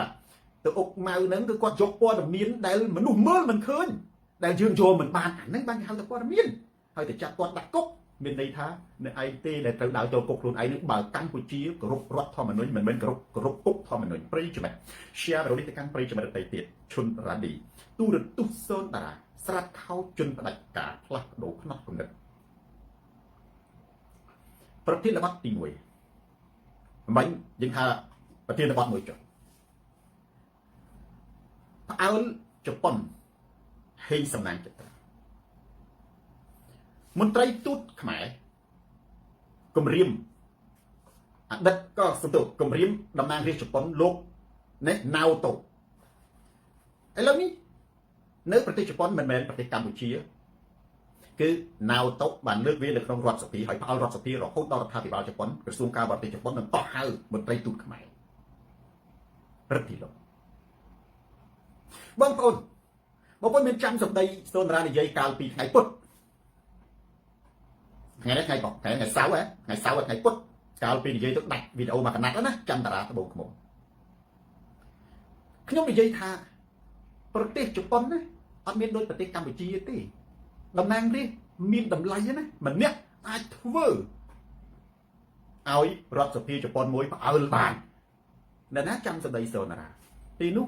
Speaker 1: ទៅអុកម៉ៅហ្នឹងគឺគាត់យកព័ត៌មានដែលមនុស្សមើលមិនឃើញដែលយើងយកមិនបានអាហ្នឹងបានគេហៅថាព័ត៌មានហើយទៅចាប់គាត់ដាក់គុកមានន័យថានៅឯទេដែលត្រូវដើរចូលគុកខ្លួនឯងនឹងបើកម្ពុជាគោរពរដ្ឋធម្មនុញ្ញមិនមែនគោរពគុកធម្មនុញ្ញប្រិយមិត្ត share រនេះទៅកាន់ប្រិយមិត្តដទៃទៀតឈុនរ៉ាឌីទូរទស្សន៍សូនតារាស្រាត់ខោជន់ផ្ដាច់ការផ្លាស់ប្ដូរផ្នត់គំនិតប្រធានបទទី1មិញយើងថាប្រធានបទមួយចុះផ្អើលជប៉ុនហេងសំណាងចិត្តមន្ត្រីទូតខ្មែរគម្រាមអតីតក៏សន្ទុះគម្រាមតំណាងរាជជប៉ុនលោកណេណៅតូឥឡូវនេះនៅប្រទេសជប៉ុនមិនមែនប្រទេសកម្ពុជាគឺណៅតូបានលើកវានៅក្នុងរដ្ឋសភាហើយផ្អើលរដ្ឋសភារហូតដល់រដ្ឋាភិបាលជប៉ុនក្រសួងការបរទេសជប៉ុននឹងតោះហៅមន្ត្រីទូតខ្មែរព្រឹទ្ធទីលោកបងប្អូនមានចាំសម្ដីសូនរានិយាយកាលពីថ្ងៃពុធថ្ងៃនេះថ្ងៃសៅរ៍ថ្ងៃសៅរ៍ថ្ងៃពុធកាលពីនិយាយទៅដាច់វីដេអូមួយកណាត់ណាចាំតារាត្បូងខ្មុំខ្ញុំនិយាយថាប្រទេសជប៉ុនណាអត់មានដូចប្រទេសកម្ពុជាទេតំណាងរាស្ត្រមានតម្លៃណាម្នាក់អាចធ្វើឲ្យរដ្ឋសភាជប៉ុនមួយផ្អើលបានអ្នកណាចាំសម្ដីសូនរាទីនោះ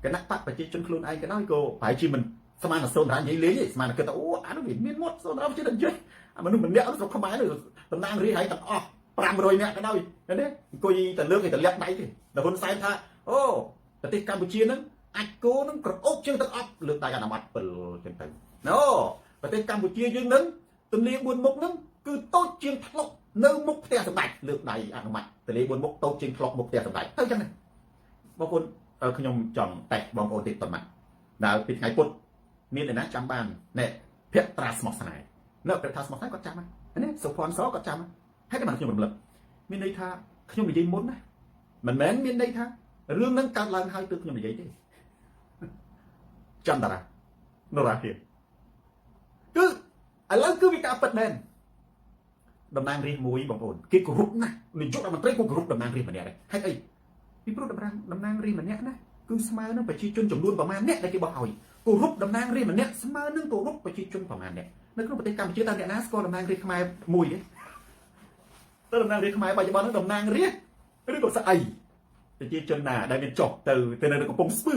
Speaker 1: គណៈបកប្រជាជនខ្លួនឯងក៏ដោយក៏ប្រហែលជាមិនស្មានសូនរានិយាយលេងទេស្មានគិតថាអានោះវាមានមាត់សូនរាជានិយាយមនុស្សម្នាក់ស្រុកខ្មែរនោះតំណាងរាស្ត្រឲ្យទាំងអស់500នាក់ក៏ដោយឃើញទេអង្គុយតែលើកឲ្យតែលាក់ដៃទេដល់ហ៊ុនសែនថាប្រទេសកម្ពុជានឹងអាចគោនឹងក្រអូបជើងទាំងអស់លើកដៃអនុម័ត7ចឹងទៅប្រទេសកម្ពុជាយើងនឹងទន្លេ4មុខនឹងគឺតូចជាងថ្លុក នៅមុខផ្ទះសម្ដេចលើកដៃអនុម័តទលេ4មុខតូចជាងធ្លុកមុខផ្ទះសម្ដេចទៅចឹងណាបងប្អូនខ្ញុំចង់តែបងប្អូនទៀតប៉ុន្មានដែលពីថ្ងៃពុធមានអ្នកណាចាំបានណែភក្ត្រាស្មោះស្នេហ៍នៅភក្ត្រាស្មោះស្នេហ៍គាត់ចាំហ្នឹងនេះសុភ័ណ្ឌសគាត់ចាំហើយតែបានខ្ញុំរំលឹកមានន័យថាខ្ញុំនិយាយមុនណាមិនមែនមានន័យថារឿងហ្នឹងកើតឡើងហើយទើបខ្ញុំនិយាយទេចាំតារានរ៉ាទៀតគឺឥឡូវគឺវាការពិតមែនតំណាងរាស្ត្រមួយបងប្អូនគេគោរពណាស់នាយករដ្ឋមន្ត្រីក៏គោរពតំណាងរាស្ត្រម្នាក់ដែរហេតុអីពីព្រោះតំណាងរាស្ត្រម្នាក់ណាគឺស្មើនឹងប្រជាជនចំនួនប្រមាណអ្នកដែលគេបោះឲ្យគោរពតំណាងរាស្ត្រម្នាក់ស្មើនឹងគោរពប្រជាជនប្រមាណអ្នកនៅក្នុងប្រទេសកម្ពុជាតើអ្នកណាស្គាល់តំណាងរាស្ត្រខ្មែរមួយទេតំណាងរាស្ត្រខ្មែរបច្ចុប្បន្នហ្នឹងតំណាងរាស្ត្រឬក៏ស្អីប្រជាជនណាដែលមានចុះទៅនៅកំពង់ស្ពឺ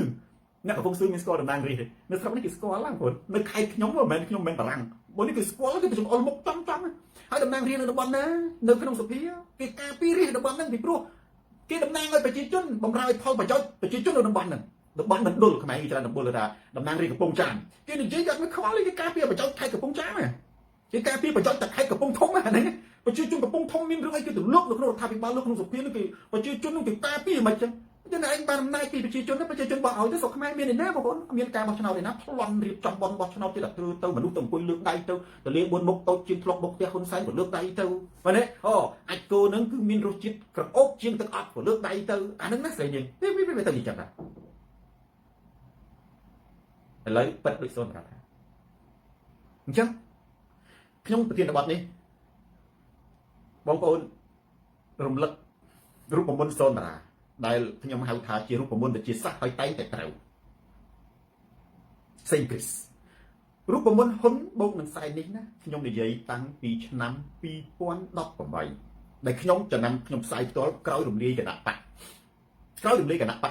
Speaker 1: អ្នកកំពុងស៊ឺមានស្គាល់តំណាងរាស្ត្រទេនៅស្រុកនេះគេស្គាល់ឡើងបងនៅខេត្តខ្ញុំមិនមែនខ្ញុំមិនបារាំងបងនេះគេស្គាល់គេប្រជុំអុលមុខចំហើយតំណាងរាស្ត្រនៅតំបន់ណានៅក្នុងសភាគេការពាររាស្ត្រតំបន់ហ្នឹងពីព្រោះគេតំណាងឲ្យប្រជាជនបំរើឲ្យផលប្រយោជន៍ប្រជាជននៅតំបន់ហ្នឹងតំបន់មិនដុលខ្មែរគេច្រើនតំបន់ថាតំណាងរាស្ត្រកំពង់ចាមគេនិយាយគាត់មិនខ្វល់គេការពារប្រយោជន៍ខេត្តកំពង់ចាមគេការពារប្រយោជន៍តែខេត្តកំពង់ធំហ្នឹងប្រជាជនកំពង់ធំមានរឿងអីគេទៅលុកនៅក្នុងរដ្ឋាភិបាលលុកក្នុងសភានឹងគេប្រជាជននឹងគេការពារមិនចឹងចឹងឯងបានអំណាចពីប្រជាជនប្រជាជនបោះឲ្យទៅស្រុកខ្មែរមានឯណាបងប្អូនមានការបោះឆ្នោតឯណាប្លន់រៀបចំបន់បោះឆ្នោតទៀតទៅមនុស្សទៅអង្គុយលើកដៃទៅទលា4មុខតូចជាងធ្លុកមុខផ្ទះហ៊ុនសែនក៏លើកដៃទៅបាទនេះអាចគោនឹងគឺមានរសជាតិក្រអូបជាងទឹកអត់ក៏លើកដៃទៅអានឹងណាស្រីយើងវាទៅនិយាយចឹងដែរឥឡូវប៉ិតដូចសូនប្រាប់ថាអញ្ចឹងខ្ញុំប្រធានបទនេះបងប្អូនរំលឹករូបមន្តសូនតារាដែលខ្ញុំហៅថាជារូបមន្តវិទ្យាសាស្ត្រហើយតែងតែត្រូវសេងគ្រីសរូបមន្តហ៊ុនបូកនឹងខ្សែនេះណាខ្ញុំនិយាយតាំងពីឆ្នាំ2018ដែលខ្ញុំចំណាំខ្ញុំផ្សាយផ្ទាល់ក្រោយរំលាយគណៈបក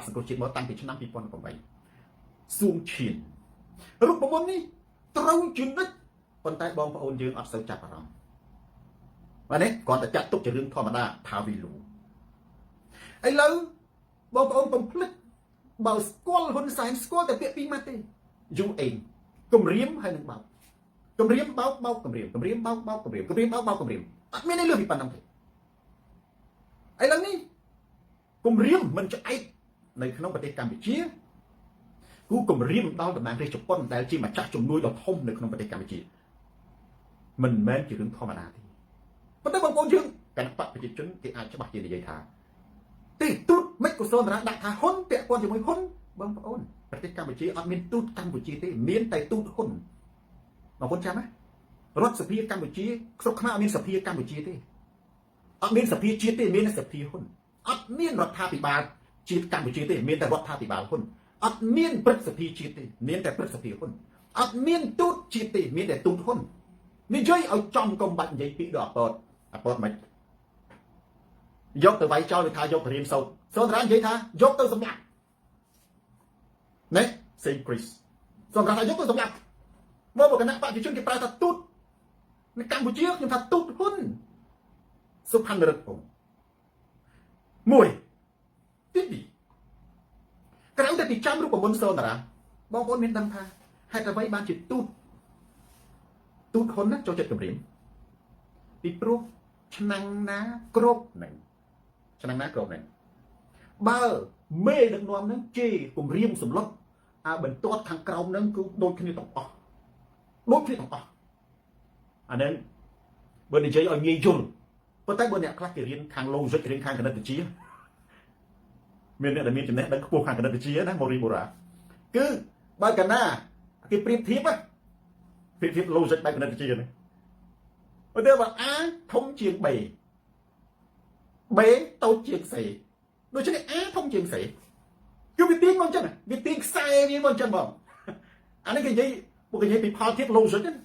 Speaker 1: សង្គ្រោះជាតិមកតាំងពីឆ្នាំ2018សួងឈៀនរូបមន្តនេះត្រូវជានិច្ចប៉ុន្តែបងប្អូនយើងអត់សូវចាប់អារម្មណ៍បាទនេះគាត់តែចាត់ទុកជារឿងធម្មតាថាវីលូឥឡូវបងប្អូនកុំភ្លេចបើស្គាល់ហ៊ុនសែនស្គាល់តែពាក្យពីរម៉ាត់ទេយូអេងគម្រាមហើយនឹងបោកគម្រាមបោកគម្រាមគម្រាមបោកគម្រាមគម្រាមបោកគម្រាមអត់មានអីលើពីប៉ុណ្ណឹងទេឥឡូវនេះគម្រាមមិនឆ្អែតនៅក្នុងប្រទេសកម្ពុជាគូគម្រាមដល់តំណាងរាស្ត្រជប៉ុនដែលជាម្ចាស់ជំនួយដ៏ធំនៅក្នុងប្រទេសកម្ពុជាមិនមែនជារឿងធម្មតាទេប៉ុន្តែបងប្អូនយើងគណៈបកប្រជាជនគេអាចច្បាស់ជានិយាយថាទីទូតមិនក៏សូនតារាដាក់ថាហ៊ុនពាក់ព័ន្ធជាមួយហ៊ុនបងប្អូនប្រទេសកម្ពុជាអត់មានទូតកម្ពុជាទេមានតែទូតហ៊ុនបងប្អូនចាំណារដ្ឋសភាកម្ពុជាស្រុកខ្មែរអត់មានសភាកម្ពុជាទេអត់មានសភាជាតិទេមានតែសភាហ៊ុនអត់មានរដ្ឋាភិបាលជាតិកម្ពុជាទេមានតែរដ្ឋាភិបាលហ៊ុនអត់មានព្រឹទ្ធសភាជាតិទេមានតែព្រឹទ្ធសភាហ៊ុនអត់មានទូតជាតិទេមានតែទូតហ៊ុននិយាយឲ្យចំកុំបាច់និយាយពីដល់អពតមិនយកទៅវាយចោលវាថាយកទៅរៀនសូត្រនិយាយថាយកទៅសម្លាប់ណែសេងគ្រីសសម្រាប់ថាយកទៅសម្លាប់មកគណៈបព្វជិជនគេប្រើថាទូតនៅកម្ពុជាខ្ញុំថាទូតហ៊ុនសុផាន់រិទ្ធមួយទី2ក្រៅតែពីចាំរូបមន្តសូនតារាបងប្អូនមានដឹងថាហេតុអ្វីបានជាទូតហ៊ុនណាចូលចិត្តគម្រាមពីព្រោះឆ្នាំងណាគ្រប់នឹងបើមេដឹកនាំនឹងជេរគម្រាមសម្លុតបន្ទាត់ខាងក្រោមនឹងគឺដូចគ្នាទាំងអស់អានឹងបើនិយាយឲ្យងាយយល់ប៉ុន្តែបើអ្នកខ្លះគេរៀនខាង logic រៀនខាងគណិតវិទ្យាមានអ្នកដែលមានចំណេះដឹងខ្ពស់ខាងគណិតវិទ្យាណាម៉ូរីបូរ៉ាគឺបើកាលណាគេប្រៀបធៀប logic បែបគណិតវិទ្យានេះបើទៅបើ A ធំជាង B តូចជាង C ដូច្នេះ A ធំជាង C គឺវាទាញមកអញ្ចឹងវាទាញខ្សែវាមកអញ្ចឹងបងអានេះគេនិយាយពួកគេនិយាយពីផលធៀប logic ហ្នឹង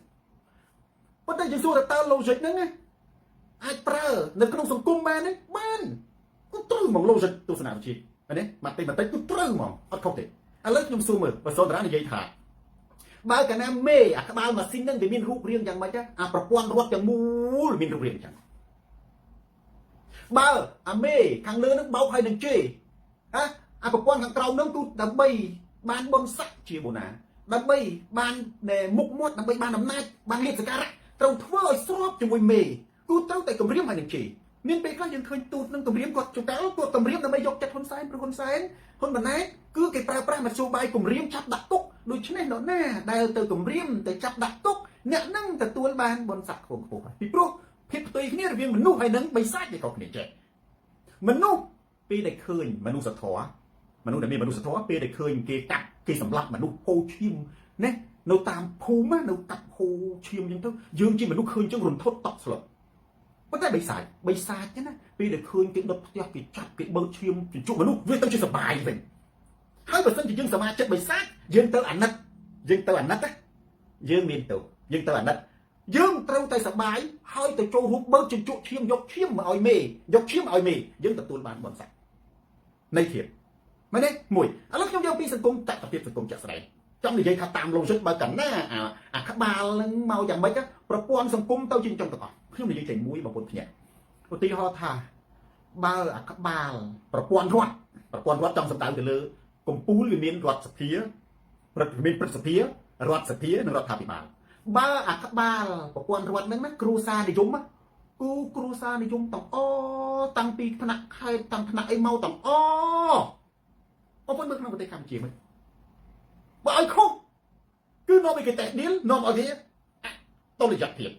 Speaker 1: ប៉ុន្តែយើងសួរថាតើ logic ហ្នឹងអាចប្រើនៅក្នុងសង្គមបានទេបានគឺត្រូវហ្មង logic ទស្សនវិជ្ជាណាម៉ាតិគឺត្រូវហ្មងអត់ខុសទេឥឡូវខ្ញុំសួរមើលបើសូនតារានិយាយថាបើកាលណាមេអាក្បាលម៉ាស៊ីនហ្នឹងវាមានរូបរាងយ៉ាងម៉េចអាប្រព័ន្ធរត់ទាំងមូលមានរូបរាងអញ្ចឹងបើអាមេខាងលើហ្នឹងបោកឲ្យនឹងជេអាប្រព័ន្ធខាងក្រោមហ្នឹងគឺដើម្បីបានបុណ្យស័ក្តិជាបូណាដើម្បីបានមុខមាត់ដើម្បីបានអំណាចបានលៀបសក្ការៈត្រូវធ្វើឲ្យស្របជាមួយមេ គូត្រូវតែគម្រាមឲ្យនឹងជីមានពេលខ្លះយើងឃើញទូតនឹងគម្រាមគាត់ជួនកាលគាត់គម្រាមដើម្បីយកចិត្តហ៊ុនសែនព្រោះហ៊ុនសែនហ៊ុនម៉ាណែតគឺគេប្រើប្រាស់មធ្យោបាយគម្រាមចាប់ដាក់គុកដូច្នេះនរណាដែលទៅគម្រាមទៅចាប់ដាក់គុកអ្នកនឹងទទួលបានបុណ្យស័ក្តិខ្ពស់ហើយពីព្រោះភាពផ្ទុយគ្នារវាងមនុស្សហើយនឹងបិសាចវាក៏គ្នាចេះមនុស្សពេលដែលឃើញមនុស្សធម៌មនុស្សដែលមានមនុស្សធម៌ពេលដែលឃើញគេកាប់គេសម្លាប់មនុស្សហូរឈាមណានៅតាមភូមិនៅកាប់ហូរឈាមអញ្ចឹងទៅយើងជាមនុស្សឃើញអញ្ចឹងរន្ធត់តក់ស្លុតប៉ុន្តែបិសាចទេណាពេលដែលឃើញគេដុតផ្ទះគេចាប់គេបើកឈាមជញ្ជក់មនុស្សវាទៅជាសបាយវិញហើយបើសិនជាយើងសមាជិកបិសាចយើងទៅអាណិតណាយើងមានទៅយើងទៅអាណិតយើងត្រូវតែសបាយហើយទៅចូលរូបបើកជញ្ជក់ឈាមយកឈាមមកឲ្យមេយើងទទួលបានបុណ្យស័ក្តិនៃធៀបមែនទេមួយឥឡូវខ្ញុំយកពីសង្គមតថភាពសង្គមចាក់ស្ដែងចង់និយាយថាតាមលងចិត្តបើកណ្ណាអាក្បាលនឹងមកយ៉ាងម៉េចប្រព័ន្ធសង្គមទៅជាអញ្ចឹងទាំងអស់ខ្ញុំនិយាយតែមួយបងប្អូនភ្នាក់ឧទាហរណ៍ថាបើអាក្បាលប្រព័ន្ធរដ្ឋចង់សម្ដៅទៅលើកម្ពុជាវាមានរដ្ឋសភាមានព្រឹទ្ធសភារដ្ឋសភានិងរដ្ឋាភិបាលបើអាក្បាលប្រព័ន្ធរដ្ឋហ្នឹងណាគ្រូសានិយមគឺគ្រូសានិយមទាំងអតាំងពីថ្នាក់ខេត្តតាំងថ្នាក់អីមកទាំងអបងប្អូនមើលក្នុងប្រទេសកម្ពុជាមើលបើឲ្យខុសគឺនាំឲ្យគេតេះឌីលនាំឲ្យគេអតុល្យភាព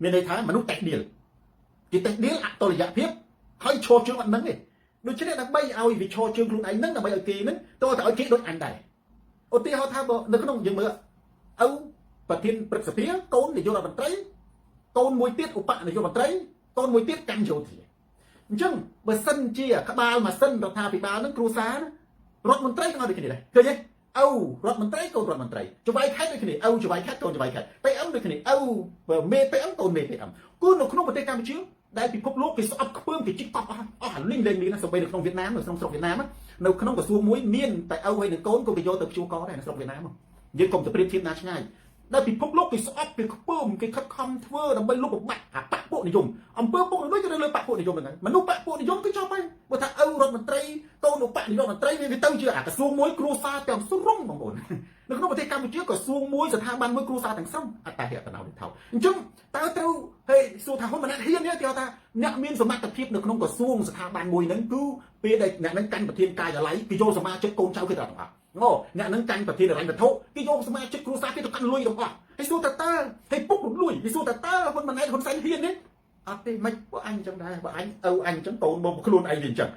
Speaker 1: មានន័យថាមនុស្សតេះឌីលគេតេះឌីលអតុល្យភាពហើយឈរជើងអត់ហ្នឹងទេដូច្នេះដើម្បីឲ្យវាឈរជើងខ្លួនឯងហ្នឹងដើម្បីឲ្យគេហ្នឹងតើឲ្យគេដូចអញដែរឧទាហរណ៍ថាបើនៅក្នុងយើងមើលឪប្រធានព្រឹទ្ធសភាកូននាយករដ្ឋមន្ត្រីកូនមួយទៀតឧបនាយករដ្ឋមន្ត្រីកូនមួយទៀតកម្មយោធាអញ្ចឹងបើសិនជាក្បាលម៉ាស៊ីនរដ្ឋាភិបាលហ្នឹងគ្រូសារដ្ឋមន្ត្រីក៏ដូចគ្នាដែរឃើញទេឪរដ្ឋមន្ត្រីកូនរដ្ឋមន្ត្រីចវាយខេត្តដូចគ្នាឪចវាយខេត្តកូនចវាយខេត្តPMដូចគ្នាឪមេPMកូនមេ PM គឺនៅក្នុងប្រទេសកម្ពុជាដែលពិភពលោកគេស្អប់ខ្ពើមគេជីកតប់អស់អាលីងលេងណាសូម្បីនៅក្នុងវៀតណាមនៅក្នុងស្រុកវៀតណាមនៅក្នុងក្រសួងមួយមានតែឪហើយនឹងកូនក៏គេយកទៅព្យួរកដែរនៅស្រុកវៀតណាមយើងកុំទៅប្រៀបធៀបណាឆ្ងាយដែលពិភពលោកគេស្អប់គេខ្ពើមគេខិតខំធ្វើដើម្បីលុបបំបាត់អាបកពួកនិយមអំពើពុករលួយទៅលើបកពួកនិយមហ្នឹងមនុស្សបកពួកនិយមគឺចប់ហើយបើថាឪរដ្ឋមន្ត្រីកូនឧបនាយករដ្ឋមន្ត្រីវាទៅជាអាក្រសួងមួយគ្រួសារទាំងស្រុងបងប្អូននៅក្នុងប្រទេសកម្ពុជាក្រសួងមួយស្ថាប័នមួយគ្រួសារទាំងស្រុងអត្តហេតុណោនេះថោអញ្ចឹងតើត្រូវហេសួរថាហ៊ុនម៉ាណែតហ៊ានទេគេថាអ្នកមានសមត្ថភាពនៅក្នុងក្រសួងស្ថាប័នមួយហ្នឹងគឺពេលដែលអ្នកហ្នឹងកាន់ប្រធានការិយាល័យគេយកសមាជិកកូនចៅគេទៅទាំងអស់អ្នកនឹងកាន់ប្រធានរញ្ញវត្ថុគេយកសមាជិកគ្រួសារគេទៅកាន់លុយទាំងអស់ហើយសួរតើហើយពុករំលួយគេសួរតើហ៊ុនម៉ាណែតហ៊ុនសែនហ៊ានទេអត់ទេមិនបើអញអញ្ចឹងដែរបើអញឪអញអញ្ចឹងកូនមកខ្លួនឯងវាអញ្ចឹង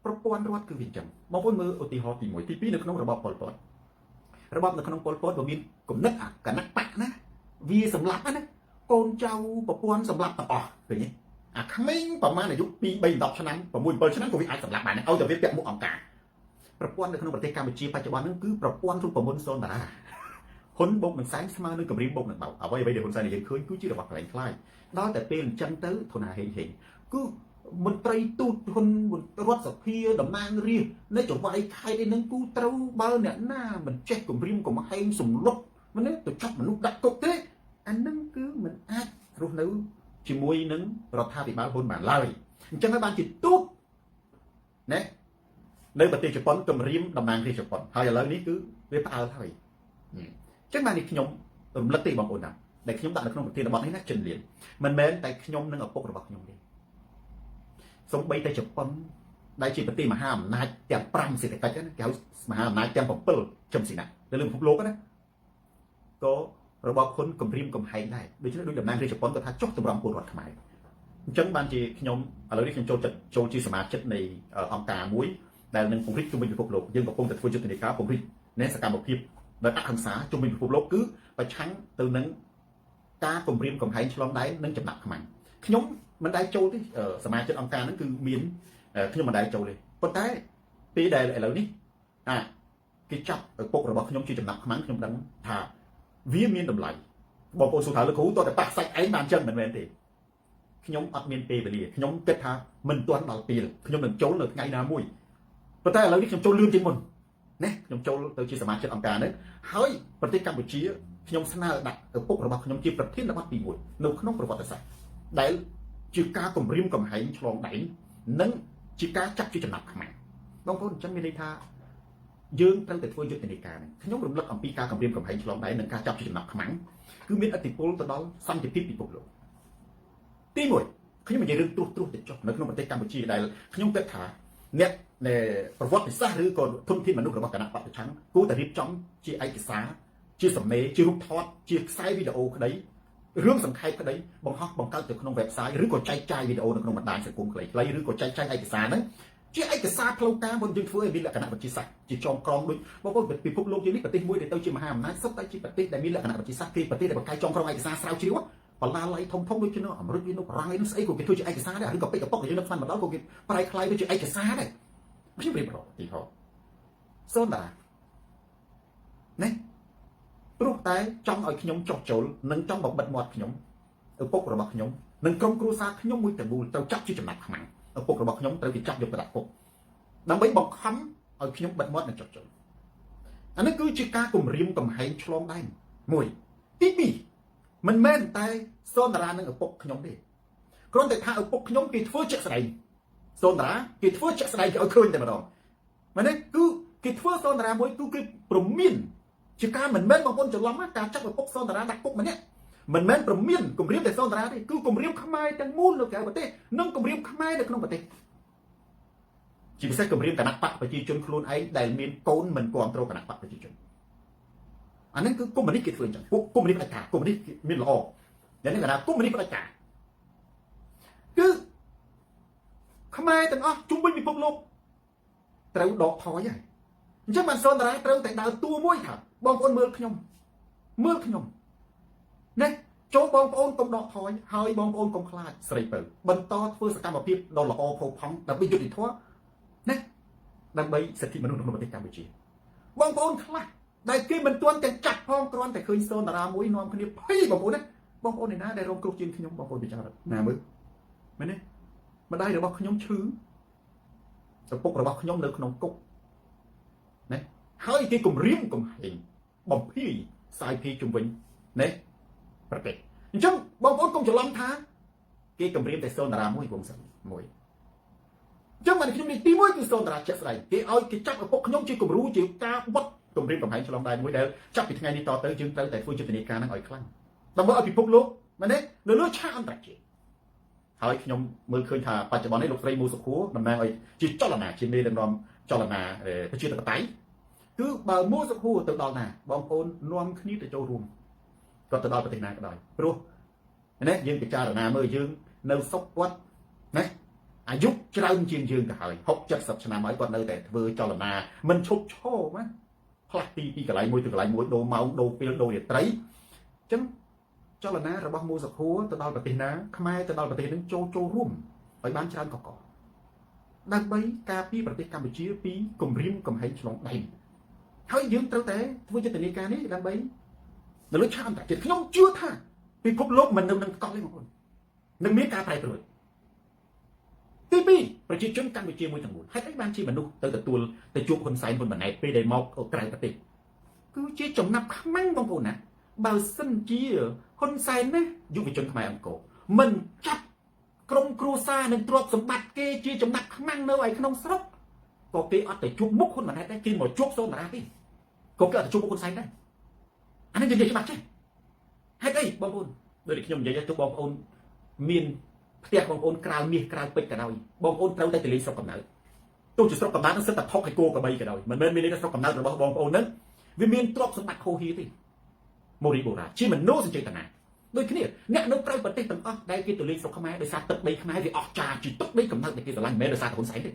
Speaker 1: ប្រព័ន្ធរដ្ឋគឺវាអញ្ចឹងបងប្អូនមើលឧទាហរណ៍ទី1ទី2នៅក្នុងរបបប៉ុលពតរបបនៅក្នុងប៉ុលពតវាមានគំនិតគណៈបកណាវាសម្លាប់ណាកូនចៅប្រព័ន្ធសម្លាប់ទាំងអស់ឃើញទេអាក្មេងប្រហែលអាយុ2 3 10ឆ្នាំ6 7ឆ្នាំក៏វាអាចសម្លាប់បានដែរឲ្យតែវាពាក់មុខអង្គការប្រព័ន្ធនៅក្នុងប្រទេសកម្ពុជាបច្ចុប្បន្នហ្នឹងគឺប្រព័ន្ធរូបមន្តសូនតារាហ៊ុនបុកនឹងសែងស្មើនឹងកម្រិតបុកនឹងបោកអ្វីដែលហ៊ុនសែននិយាយឃើញគឺជារបស់កន្លែងខ្លាយដល់តែពេលអញ្ចឹងទៅធនាហេងគឺមន្ត្រីទូតហ៊ុនរដ្ឋសភាតំណាងរាស្ត្រនៅចង្វាយខេត្តឯហ្នឹងគឺត្រូវបើអ្នកណាមិនចេះគម្រាមកំហែងសម្លុតមិនទេទៅចាប់មនុស្សដាក់គុកទេអាហ្នឹងគឺមិនអាចរស់នៅជាមួយនឹងរដ្ឋាភិបាលហ៊ុនបានឡើយអញ្ចឹងហើយបានជាទូតណានៅប្រទេសជប៉ុនគម្រាមតំណាងរាស្ត្រជប៉ុនហើយឥឡូវនេះគឺវាផ្អើលហើយអញ្ចឹងបាននេះខ្ញុំរំលឹកទេបងប្អូនណាដែលខ្ញុំដាក់នៅក្នុងប្រធានបទនេះណាចិនលៀនមិនមែនតែខ្ញុំនិងឪពុករបស់ខ្ញុំទេសូម្បីតែជប៉ុនដែលជាប្រទេសមហាអំណាចទាំង5សេដ្ឋកិច្ចណាគេហៅមហាអំណាចទាំង7ចំស៊ីណានៅលើពិភពលោកណាក៏របបហ៊ុនគម្រាមកំហែងដែរដូច្នេះដូចតំណាងរាស្ត្រជប៉ុនក៏ថាចុះតម្រង់ពលរដ្ឋខ្មែរអញ្ចឹងបានជាខ្ញុំឥឡូវនេះខ្ញុំចូលជាសមាជិកនៃអង្គការមួយដែលនឹងពង្រីកជុំវិញពិភពលោកយើងកំពុងតែធ្វើយុទ្ធនាការពង្រីកនៃសកម្មភាពដោយអហិង្សាជុំវិញពិភពលោកគឺប្រឆាំងទៅនឹងការគម្រាមកំហែងឆ្លងដែននិងចំណាប់ខ្មាំងខ្ញុំមិនដែលចូលទេសមាជិកអង្គការហ្នឹងគឺមានខ្ញុំមិនដែលចូលទេប៉ុន្តែពេលដែលឥឡូវនេះគេចាប់ឪពុករបស់ខ្ញុំជាចំណាប់ខ្មាំងខ្ញុំដឹងថាវាមានតម្លៃបងប្អូនសួរថាលោកគ្រូតើតែប៉ះសាច់ឯងបានចឹងមិនមែនទេខ្ញុំអត់មានពេលវេលាខ្ញុំគិតថាមិនទាន់ដល់ពេលខ្ញុំនឹងចូលនៅថ្ងៃណាមួយប៉ុន្តែឥឡូវនេះខ្ញុំចូលលឿនជាងមុនណាខ្ញុំចូលទៅជាសមាជិកអង្គការនេះហើយប្រទេសកម្ពុជាខ្ញុំស្នើដាក់ឪពុករបស់ខ្ញុំជាប្រធានបទទី1នៅក្នុងប្រវត្តិសាស្ត្រដែលជាការគម្រាមកំហែងឆ្លងដែននិងជាការចាប់ជាចំណាប់ខ្មាំងបងប្អូនអញ្ចឹងមានន័យថាយើងត្រូវតែធ្វើយុទ្ធនាការនេះខ្ញុំរំលឹកអំពីការគម្រាមកំហែងឆ្លងដែននិងការចាប់ជាចំណាប់ខ្មាំងគឺមានឥទ្ធិពលទៅដល់សន្តិភាពពិភពលោកទី ខ្ញុំនិយាយរឿងត្រួសទៅចុះនៅក្នុងប្រទេសកម្ពុជាដែលខ្ញុំគិតថាអ្នកប្រវត្តិសាស្ត្រឬក៏ធនធានមនុស្សរបស់គណៈបព្វប្រឆាំងគួរតែរៀបចំជាឯកសារជាសំណេរជារូបថតជាខ្សែវីដេអូក្តីរឿងសង្ខេបក្តីបង្ហោះបង្កើតទៅក្នុង website ឬក៏ចែកចាយវីដេអូនៅក្នុងបណ្ដាញសង្គមខ្លីៗឬក៏ចែកចាយឯកសារហ្នឹងជាឯកសារផ្លូវការមុនយើងធ្វើឲ្យមានលក្ខណៈវិទ្យាសាស្ត្រជាចងក្រងដូចបងប្អូនពិភពលោកយើងនេះប្រទេសមួយដែលទៅជាមហាអំណាចសុទ្ធតែជាប្រទេសដែលមានលក្ខណៈវិទ្យាសាស្ត្រគេប្រទេសដែលបង្កើតចងក្រងឯកសារស្រាវជ្រាវបលាល័យធំដូចជានៅអាមេរិកនៅបារាំងឯនោះស្អីក៏គេធ្វើជាឯកសារដែរឬក៏ពេកកប៉ុកយើងនៅផ្នែកម្ដងក៏គេប្រែក្លាយទៅជាឯកសារដែរខ្ញុំប្រៀបប្រទីហោសូនតាណាព្រោះតែចង់ឲ្យខ្ញុំចោះចូលនិងចង់បបិទមាត់ខ្ញុំឪពុករបស់ខ្ញុំនិងក្រុមគ្រួសារខ្ញុំមួយទាំងមូលត្រូវចាប់ជាចំណាប់ខ្មាំងឪពុករបស់ខ្ញុំត្រូវគេចាប់យកទៅដាក់គុកដើម្បីបង្ខំឲ្យខ្ញុំបិទមាត់និងចោះចូលអានេះគឺជាការគំរាមកំហែងឆ្លងដែនមួយទី2មិនមែនតែសូនតារានិងឪពុកខ្ញុំទេគ្រាន់តែថាឪពុកខ្ញុំគេធ្វើជាក់ស្ដែងសូនតារាគេធ្វើជាក់ស្ដែងគេឲ្យឃើញតែម្ដងមែនទេគឺគេធ្វើសូនតារាមួយគឺគេព្រមានជាការមិនមែនបងប្អូនច្រឡំការចាប់ឪពុកសូនតារាដាក់គុកម្នាក់មិនមែនព្រមានគម្រាមតែសូនតារាទេគឺគម្រាមខ្មែរទាំងមូលនៅក្រៅប្រទេសនិងគម្រាមខ្មែរនៅក្នុងប្រទេសជាពិសេសគម្រាមគណៈបកប្រជាជនខ្លួនឯងដែលមានកូនមិនគ្រប់គ្រងគណៈបកប្រជាជនអានេះគឺកុម្មុយនីសគេធ្វើអញ្ចឹងពួកកុម្មុយនីសផ្ដាច់ការកុម្មុយនីសមានល្អយ៉ាងនេះគេថាកុម្មុយនីសផ្ដាច់ការគឺខ្មែរទាំងអស់ជុំវិញពិភពលោកត្រូវដកថយហើយអញ្ចឹងបានសូនតារាត្រូវតែដើរតួមួយថាបងប្អូនមើលខ្ញុំណាចូលបងប្អូនកុំដកថយហើយបងប្អូនកុំខ្លាចស្រីពៅបន្តធ្វើសកម្មភាពដ៏ល្អផូរផង់ដើម្បីយុត្តិធម៌ណាដើម្បីសិទ្ធិមនុស្សក្នុងប្រទេសកម្ពុជាបងប្អូនខ្លះដែលគេមិនទាន់ទាំងចាត់ផងគ្រាន់តែឃើញសូនតារាមួយនាំគ្នាភ័យបងប្អូនណាបងប្អូនឯណាដែលរងគ្រោះជាងខ្ញុំបងប្អូនពិចារណាមើលមែនទេម្ដាយរបស់ខ្ញុំឈឺឪពុករបស់ខ្ញុំនៅក្នុងគុកណាហើយគេគំរាមកំហែងបំភាយសាយភាយជំវិញណាប្រទេសអញ្ចឹងបងប្អូនកុំច្រឡំថាគេគំរាមតែសូនតារាមួយបងសិនមួយអញ្ចឹងបានខ្ញុំនិយាយទី1គឺសូនតារាជាក់ស្ដែងគេឲ្យគេចាប់ឪពុកខ្ញុំជាគំរូជាការបត់គំរាមកំហែងឆ្លងដែនមួយដែលចាប់ពីថ្ងៃនេះតទៅយើងត្រូវតែធ្វើយុទ្ធនាការហ្នឹងឲ្យខ្លាំងដើម្បីឲ្យពិភពលោកមែនទេនៅលើឆាកអន្តរជាតិហើយខ្ញុំមើលឃើញថាបច្ចុប្បន្ននេះលោកស្រីមូសុខួរតំណាងឲ្យជាចលនាជាមេដឹកនាំចលនាប្រជាធិបតេយ្យគឺបើមូសុខួរទៅដល់ណាបងប្អូននាំគ្នាទៅចូលរួមគាត់ទៅដល់ប្រទេសណាក៏ដោយព្រោះណាយើងពិចារណាមើលយើងនៅសុខគាត់ណាអាយុច្រើនជាងយើងទៅហើយ60-70ឆ្នាំហើយគាត់នៅតែធ្វើចលនាមិនឈប់ឈរណាផ្លាស់ទីពីកន្លែងមួយទៅកន្លែងមួយដូរម៉ោងដូរពេលដូររាត្រីអញ្ចឹងចលនារបស់មូសុខួរទៅដល់ប្រទេសណាខ្មែរទៅដល់ប្រទេសនឹងចូលរួមឲ្យបានច្រើនកកដើម្បីការពារប្រទេសកម្ពុជាពីគំរាមកំហែងឆ្លងដែនហើយយើងត្រូវតែធ្វើយុទ្ធនាការនេះដើម្បីនៅលើឆាកអន្តរជាតិខ្ញុំជឿថាពិភពលោកមិននៅនឹងកង់ទេបងប្អូននឹងមានការប្រែប្រួលទី2ប្រជាជនកម្ពុជាមួយទាំងមូលហេតុអីបានជាមនុស្សទៅទទួលទៅជួបហ៊ុនសែនហ៊ុនម៉ាណែតពេលដែលមកក្រៅប្រទេសគឺជាចំណាប់ខ្មាំងបងប្អូនណាបើសិនជាហ៊ុនសែនណាយុវជនខ្មែរអង្គរមិនចាប់ក្រុមគ្រួសារនិងទ្រព្យសម្បត្តិគេជាចំណាប់ខ្មាំងនៅឯក្នុងស្រុកក៏គេអត់ទៅជួបមុខហ៊ុនម៉ាណែតដែរគេមកជួបសូនតារាទេក៏គេអត់ទៅជួបមុខហ៊ុនសែនដែរអានេះនិយាយច្បាស់ចេះហេតុអីបងប្អូនដូចខ្ញុំនិយាយទៅបងប្អូនមានផ្ទះបងប្អូនក្រៅមាសក្រៅពេជ្រក៏ដោយបងប្អូនត្រូវតែទៅលេងស្រុកកំណើតទោះជាស្រុកកំណើតនឹងសិតតែផុកឲ្យគោក្របីក៏ដោយមិនមែនមានន័យថាស្រុកកំណើតរបស់បងប្អូនហ្នឹងវាមានទ្រព្យសម្បត្តិហូរហៀទេមូរីបូរ៉ាជាមនោសញ្ចេតនាដូចគ្នាអ្នកនៅក្រៅប្រទេសទាំងអស់ដែលគេទៅលេងស្រុកខ្មែរដោយសារទឹកដីខ្មែរវាអស់ចាជាទឹកដីកំណើតដែលគេស្រឡាញ់មិនមែនដោយសារហ៊ុនសែនទេ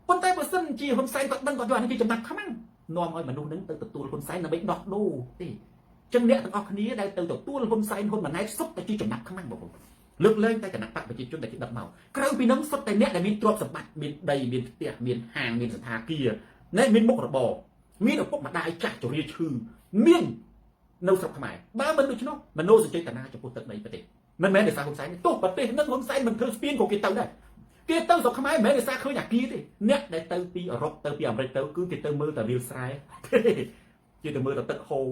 Speaker 1: ប៉ុន្តែបើសិនជាហ៊ុនសែនគាត់ដឹងគាត់យកអានេះគេចំណាប់ខ្មាំងនាំឲ្យមនុស្សនឹងទៅទទួលហ៊ុនសែនដើម្បីដោះដូរទេចឹងអ្នកទាំងអស់គ្នាដែលទៅទទួលហ៊ុនសែនហ៊ុនម៉ាណែតសុទ្ធតែជាចំណាប់ខ្មាំងបងប្អូនលើកលែងតែគណៈបកប្រជាជនដែលគេដឹកមកក្រៅពីនោះសុទ្ធតែអ្នកដែលមានទ្រព្យសម្បត្តិមានដីមានផ្ទះមានហាងមានសណ្ឋាគារណែមានមុខរបរមានឪពុកម្ដាយចាស់ជរាឈឺមាននៅស្រុកខ្មែរបើមិនដូច្នោះមនោសញ្ចេតនាចំពោះទឹកដីប្រទេសមិនមែនដោយសារហ៊ុនសែនទេទោះប្រទេសនឹងហ៊ុនសែនមិនធ្វើស្ពានក៏គេទៅដែរគេទៅស្រុកខ្មែរមិនមែនដោយសារឃើញអាគារទេអ្នកដែលទៅពីអឺរ៉ុបទៅពីអាមេរិកទៅគឺគេទៅមើលតែវាលស្រែគេទៅមើលតែទឹកហូរ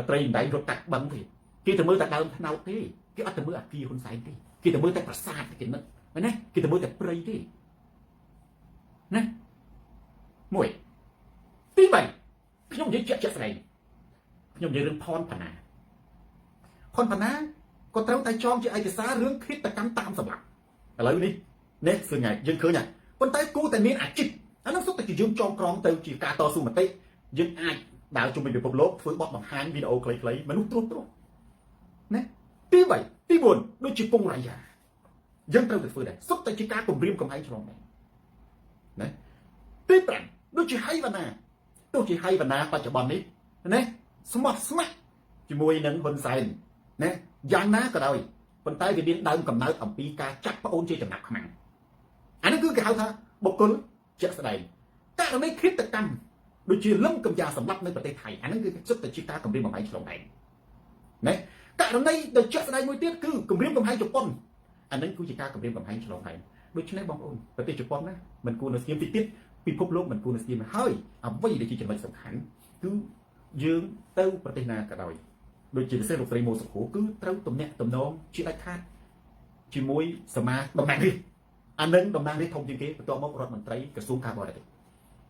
Speaker 1: ត្រីម្ដែងរត់តាក់បឹងទេគេទៅមើលតែដើមត្នោតទេគេអត់ទៅមើលអាគារហ៊ុនសែនទេគេទៅមើលតែប្រាសាទគេនឹកមែនទេគេទៅមើលតែព្រៃទេណាមួយទី3ខ្ញុំនិយាយជាក់ស្ដែងខ្ញុំនិយាយរឿងផនបណ្ណាក៏ត្រូវតែចងជាឯកសាររឿងឃាតកម្មតាមសម្លាប់ ឥឡូវនេះនេះគឺថ្ងៃយើងឃើញហើយប៉ុន្តែគួរតែមានអាជីពអានោះសុទ្ធតែជាយើងចងក្រងទៅជាការតស៊ូមតិយើងអាចដើរជុំវិញពិភពលោកធ្វើបទបង្ហាញវីដេអូខ្លីៗមនុស្សត្រួសណាទី3ទី4ដូចជាពងរាយាយើងត្រូវតែធ្វើដែរសុទ្ធតែជាការគម្រាមកំហែងឆ្លងដែរណាទី5ដូចជាហៃវណ្ណាទោះជាហៃវណ្ណាបច្ចុប្បន្ននេះណាស្មោះស្ម័គ្រជាមួយនឹងហ៊ុនសែនណាយ៉ាងណាក៏ដោយប៉ុន្តែវាមានដើមកំណើតអំពីការចាក់ប្អូនជាចំណាប់ខ្មាំងអានេះគឺគេហៅថាបុគ្គលជាក់ស្ដែងករណីឃាតកម្មដូចជាលំកំយ៉ាសម្លាប់នៅប្រទេសថៃអានេះគឺសុទ្ធតែជាការគម្រាមកំហែងឆ្លងដែនណាករណីដែលជាក់ស្ដែងមួយទៀតគឺគម្រាមកំហែងជប៉ុនអានេះគឺជាការគម្រាមកំហែងឆ្លងដែនដូច្នេះបងប្អូនប្រទេសជប៉ុនណាមិនគួរនៅស្ងៀមតិចទៀតពិភពលោកមិនគួរនៅស្ងៀមហើយអ្វីដែលជាចំណុចសំខាន់គឺយើងទៅប្រទេសណាក៏ដោយដូចជាពិសេសលោកស្រីម៉ូសុខូគឺត្រូវទំនាក់ទំនងជាដាច់ខាតជាមួយសមាតំណាងរាស្ត្រអានឹងតំណាងរាស្ត្រធំជាងគេបន្ទាប់មករដ្ឋមន្ត្រីក្រសួងការបរទេស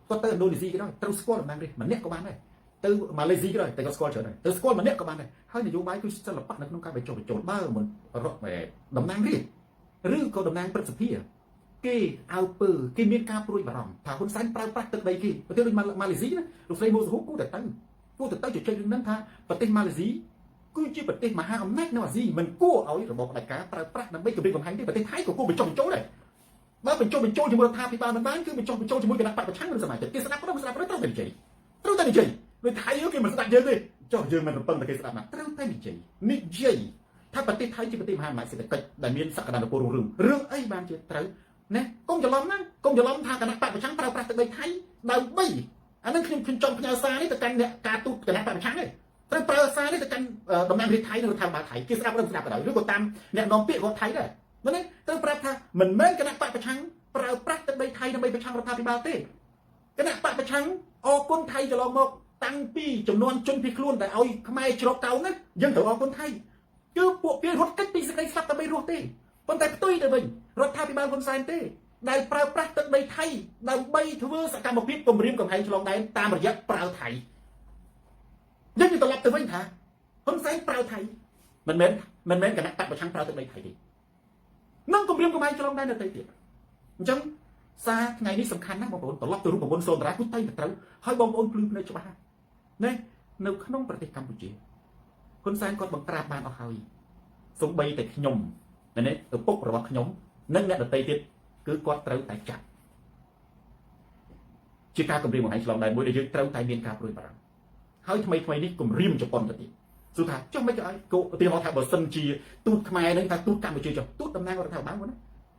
Speaker 1: គាត់ទៅឥណ្ឌូនេស៊ីក៏ដោយត្រូវស្គាល់តំណាងរាស្ត្រម្នាក់ក៏បានដែរទៅម៉ាឡេស៊ីក៏ដោយតែគាត់ស្គាល់ច្រើនដែរទៅស្គាល់ម្នាក់ក៏បានដែរហើយនយោបាយគឺសិល្បៈនៅក្នុងការបញ្ចុះបញ្ចូលបើមិនរដ្ឋតំណាងរាស្ត្រឬក៏តំណាងព្រឹទ្ធសភាគេអើពើគេមានការព្រួយបារម្ភថាហ៊ុនសែនប្រើប្រាស់ទឹកដីគេប្រទេសដូចម៉ាឡេស៊ីណាលោកស្រីម៉ូសុខូគួរតែទៅជជែករឿងហ្នឹងថាប្រទេសម៉ាឡេស៊ីគឺជាប្រទេសមហាអំណាចនៅអាស៊ីមិនគួរឲ្យរបបផ្ដាច់ការប្រើប្រាស់ដើម្បីគម្រាមកំហែងទេប្រទេសថៃក៏គួរបញ្ចុះបញ្ចូលដែរបើបញ្ចុះបញ្ចូលជាមួយរដ្ឋាភិបាលមិនបានគឺបញ្ចុះបញ្ចូលជាមួយគណៈបកប្រឆាំងនិងសមាជិកគេស្ដាប់ត្រូវត្រូវតែនិយាយត្រូវតែនិយាយដូចថៃគេមិនស្ដាប់យើងទេចុះយើងមិនរំពឹងតែគេស្ដាប់ណាត្រូវតែនិយាយថាប្រទេសថៃជាប្រទេសមហាអំណាចសេដ្ឋកិច្ចដែលមានសក្តានុពលរុងរឿងអីបានជាត្រូវណាកុំច្រឡំណាកុំច្រឡំថាគណៈបកប្រឆាំងប្រើប្រាស់ទឹកដីថៃដើម្បីអានឹងខ្ញុំចង់ផ្ញើសារនេះទៅកាន់អ្នកការទូតគណៈបកប្រឆាំងទេត្រូវប្រើសារនេះទៅកាន់តំណាងរាស្ត្រថៃនិងរដ្ឋាភិបាលថៃគេស្ដាប់ឬមិនស្ដាប់ក៏ដោយឬក៏តាមអ្នកនាំពាក្យរដ្ឋថៃដែរមែនទេត្រូវប្រាប់ថាមិនមែនគណៈបកប្រឆាំងប្រើប្រាស់ទឹកដីថៃដើម្បីប្រឆាំងរដ្ឋាភិបាលទេគណៈបកប្រឆាំងអរគុណថៃកន្លងមកតាំងពីចំនួនជនភៀសខ្លួនដែលឲ្យខ្មែរជ្រកកោនណាយើងត្រូវអរគុណថៃគឺពួកគេរត់កិច្ចពីសេចក្តីស្លាប់ដើម្បីរស់ទេប៉ុន្តែផ្ទុយទៅវិញរដ្ឋាភិបាលហ៊ុនសែនទេដែលប្រើប្រាស់ទឹកដីថៃដើម្បីធ្វើសកម្មភាពគម្រាមកំហែងឆ្លងដែនតាមរយៈប្រើថៃយើងត្រឡប់ទៅវិញថាហ៊ុនសែនប្រើថៃមិនមែនគណៈបកប្រឆាំងប្រើទឹកដីថៃទេនឹងគម្រាមកំហែងឆ្លងដែននៅទីទៀតអញ្ចឹងសារថ្ងៃនេះសំខាន់ណាស់បងប្អូនត្រឡប់ទៅរូបមន្តសូនតារាគឺតែងតែត្រូវហើយបងប្អូនភ្លឺភ្នែកច្បាស់ណានៅក្នុងប្រទេសកម្ពុជាហ៊ុនសែនគាត់បង្ក្រាបបានអស់ហើយសូម្បីតែខ្ញុំណាឪពុករបស់ខ្ញុំនិងអ្នកដទៃទៀតគឺគាត់ត្រូវតែចាត់ជាការគម្រាមកំហែងឆ្លងដែនមួយដែលយើងត្រូវតែមានការព្រួយបារម្ភហើយថ្មីនេះគម្រាមជប៉ុនទៅទៀតសួរថាចុះមិនក៏ឲ្យគោឧទាហរណ៍ថាបើសិនជាទូតខ្មែរនឹងថាទូតកម្ពុជាចុះទូតតំណាងរដ្ឋាភិបាលណា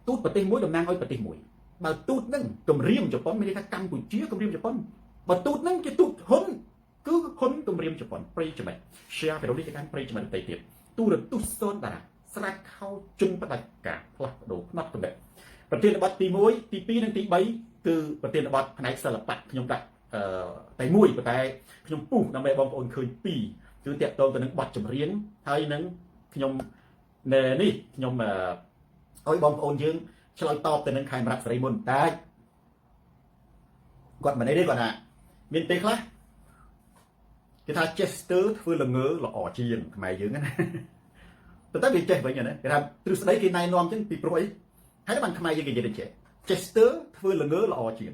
Speaker 1: ទូតប្រទេសមួយតំណាងឲ្យប្រទេសមួយបើទូតនឹងគម្រាមជប៉ុនមានន័យថាកម្ពុជាគម្រាមជប៉ុនបើទូតនឹងជាទូតហ៊ុនគឺហ៊ុនគម្រាមជប៉ុនប្រិយចំណេះ share វីដេអូនេះទៅកាន់ប្រិយចំណេះទៅទៀតទូរទស្សន៍សូនតារាស្រាច់ខោជន់ផ្ដាច់ការផ្លាស់ប្ដូរផ្នត់គំនិតប្រធានបទទី1ទី2និងទី3គឺប្រធានបទផ្នែកសិល្បៈខ្ញុំដាក់តែមួយប៉ុន្តែខ្ញុំពុះដើម្បីបងប្អូនឃើញ2គឺតាក់ទងទៅនឹងបទចម្រៀងហើយនឹងខ្ញុំនេះខ្ញុំឲ្យបងប្អូនយើងឆ្លើយតបទៅនឹងខេមរៈសេរីមុនតែគាត់មិនទេគាត់ថាមានពេលខ្លះគេថា Chester ធ្វើល្ងើល្អជាងខ្មែរយើងណាតែវាចេះវិញណាគេថាទ្រឹស្ដីគេណែនាំអញ្ចឹងពីព្រោះអីហើយបានខ្មែរយើងគេនិយាយចេះ Chester ធ្វើល្ងើល្អជាង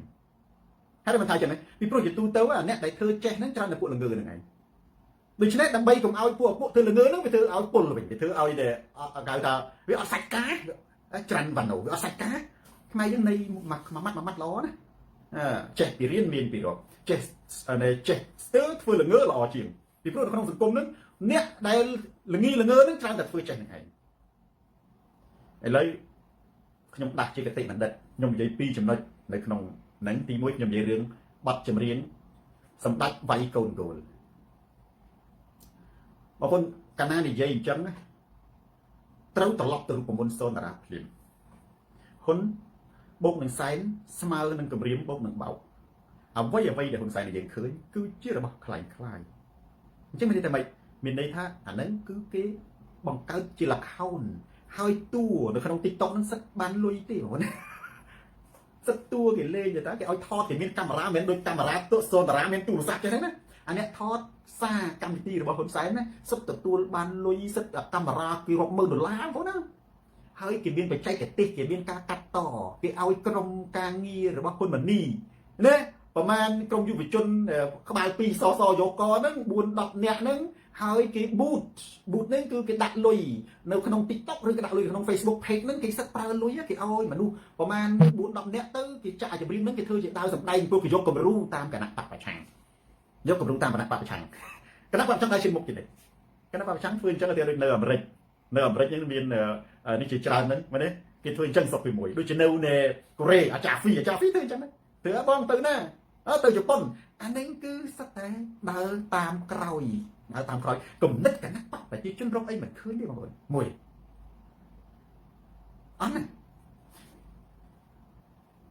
Speaker 1: ហើយមិនថាចឹងពីព្រោះជាទូទៅអ្នកដែលធ្វើចេះហ្នឹងច្រើនតែពួកល្ងើហ្នឹងឯងដូច្នេះដើម្បីកុំឲ្យពួកធ្វើល្ងើហ្នឹងវាធ្វើឲ្យពុលវិញវាធ្វើឲ្យតែគេថាវាអត់សាច់ការច្រាន់វ៉ាណូវាអត់សាច់ការខ្មែរយើងនៃមួយម៉ាត់ល្អណាចេះពីរៀនមានពីរកចេះស្ទើរធ្វើល្ងើល្អជាងពីព្រោះនៅក្នុងសង្គមហ្នឹងអ្នកដែលល្ងើហ្នឹងច្រើនតែធ្វើចេះហ្នឹងឯងឥឡូវខ្ញុំដាស់ជាគតិបណ្ឌិតខ្ញុំនិយាយ2ចំណុចនៅក្នុងហ្នឹងទី1ខ្ញុំនិយាយរឿងបទចម្រៀងសម្ដេចវាយកូនគោលបងប្អូនកាលណានិយាយអញ្ចឹងត្រូវត្រឡប់ទៅរូបមន្តសូនតារាភ្លាមហ៊ុនបូកនឹងសែនស្មើនឹងគម្រាមបូកនឹងបោកអ្វីដែលហ៊ុនសែនយើងឃើញគឺជារបស់คล้ายអញ្ចឹងមានន័យថាម៉េចមានន័យថាអាហ្នឹងគឺគេបង្កើតជាល្ខោនហើយតួនៅក្នុង TikTok ហ្នឹងសិតបានលុយទេបងប្អូនសិតតួគេលេងទៅគេឲ្យថតគេមានកាមេរ៉ាមិនដូចកាមេរ៉ាទូសូនតារាមានទូរស័ព្ទចឹងណាអានេះថតសារកម្មវិធីរបស់ហ៊ុនសែនណាសិតទទួលបានលុយសិតកាមេរ៉ាគេរាប់ម៉ឺនដុល្លារបងប្អូនណា ហើយគេមានបច្ចេកទេសគេមានការកាត់តគេឲ្យក្រុមការងាររបស់ហ៊ុនម៉ាណីណាប្រហែលក្រុមយុវជនក្បាល2សសយកកហ្នឹង4-10នាក់ហ្នឹងហើយគេប៊ូតហ្នឹងគឺគេដាក់លុយនៅក្នុង TikTok ឬគេដាក់លុយក្នុង Facebook page ហ្នឹងគេសិតប្រើលុយគេឲ្យមនុស្សប្រហែល4-10នាក់ទៅគេចាក់ចម្រៀងហ្នឹងគេធ្វើជាដើរសម្ដែងព្រោះគេយកគំរូតាមគណៈបកប្រឆាំងយកគំរូតាមគណៈបកប្រឆាំងគណៈបកប្រឆាំងដើរជិះមុខទៀតគណៈបកប្រឆាំងធ្វើអញ្ចឹងទៅនៅអាមេរិកហ្នឹងមាននេះជាច្រើនហ្នឹងមែនទេគេធ្វើអញ្ចឹងសុខពីមួយដូចជានៅកូរ៉េអាចាហ្វីធ្វើអញ្ចឹងទៅបងទៅណាទៅជប៉ុនអានេះគឺសិតតែដើរតាមក្រោយគំនិតគណៈបកប្រជាជនរកអីមិនឃើញទេបងប្អូនមួយអត់ណា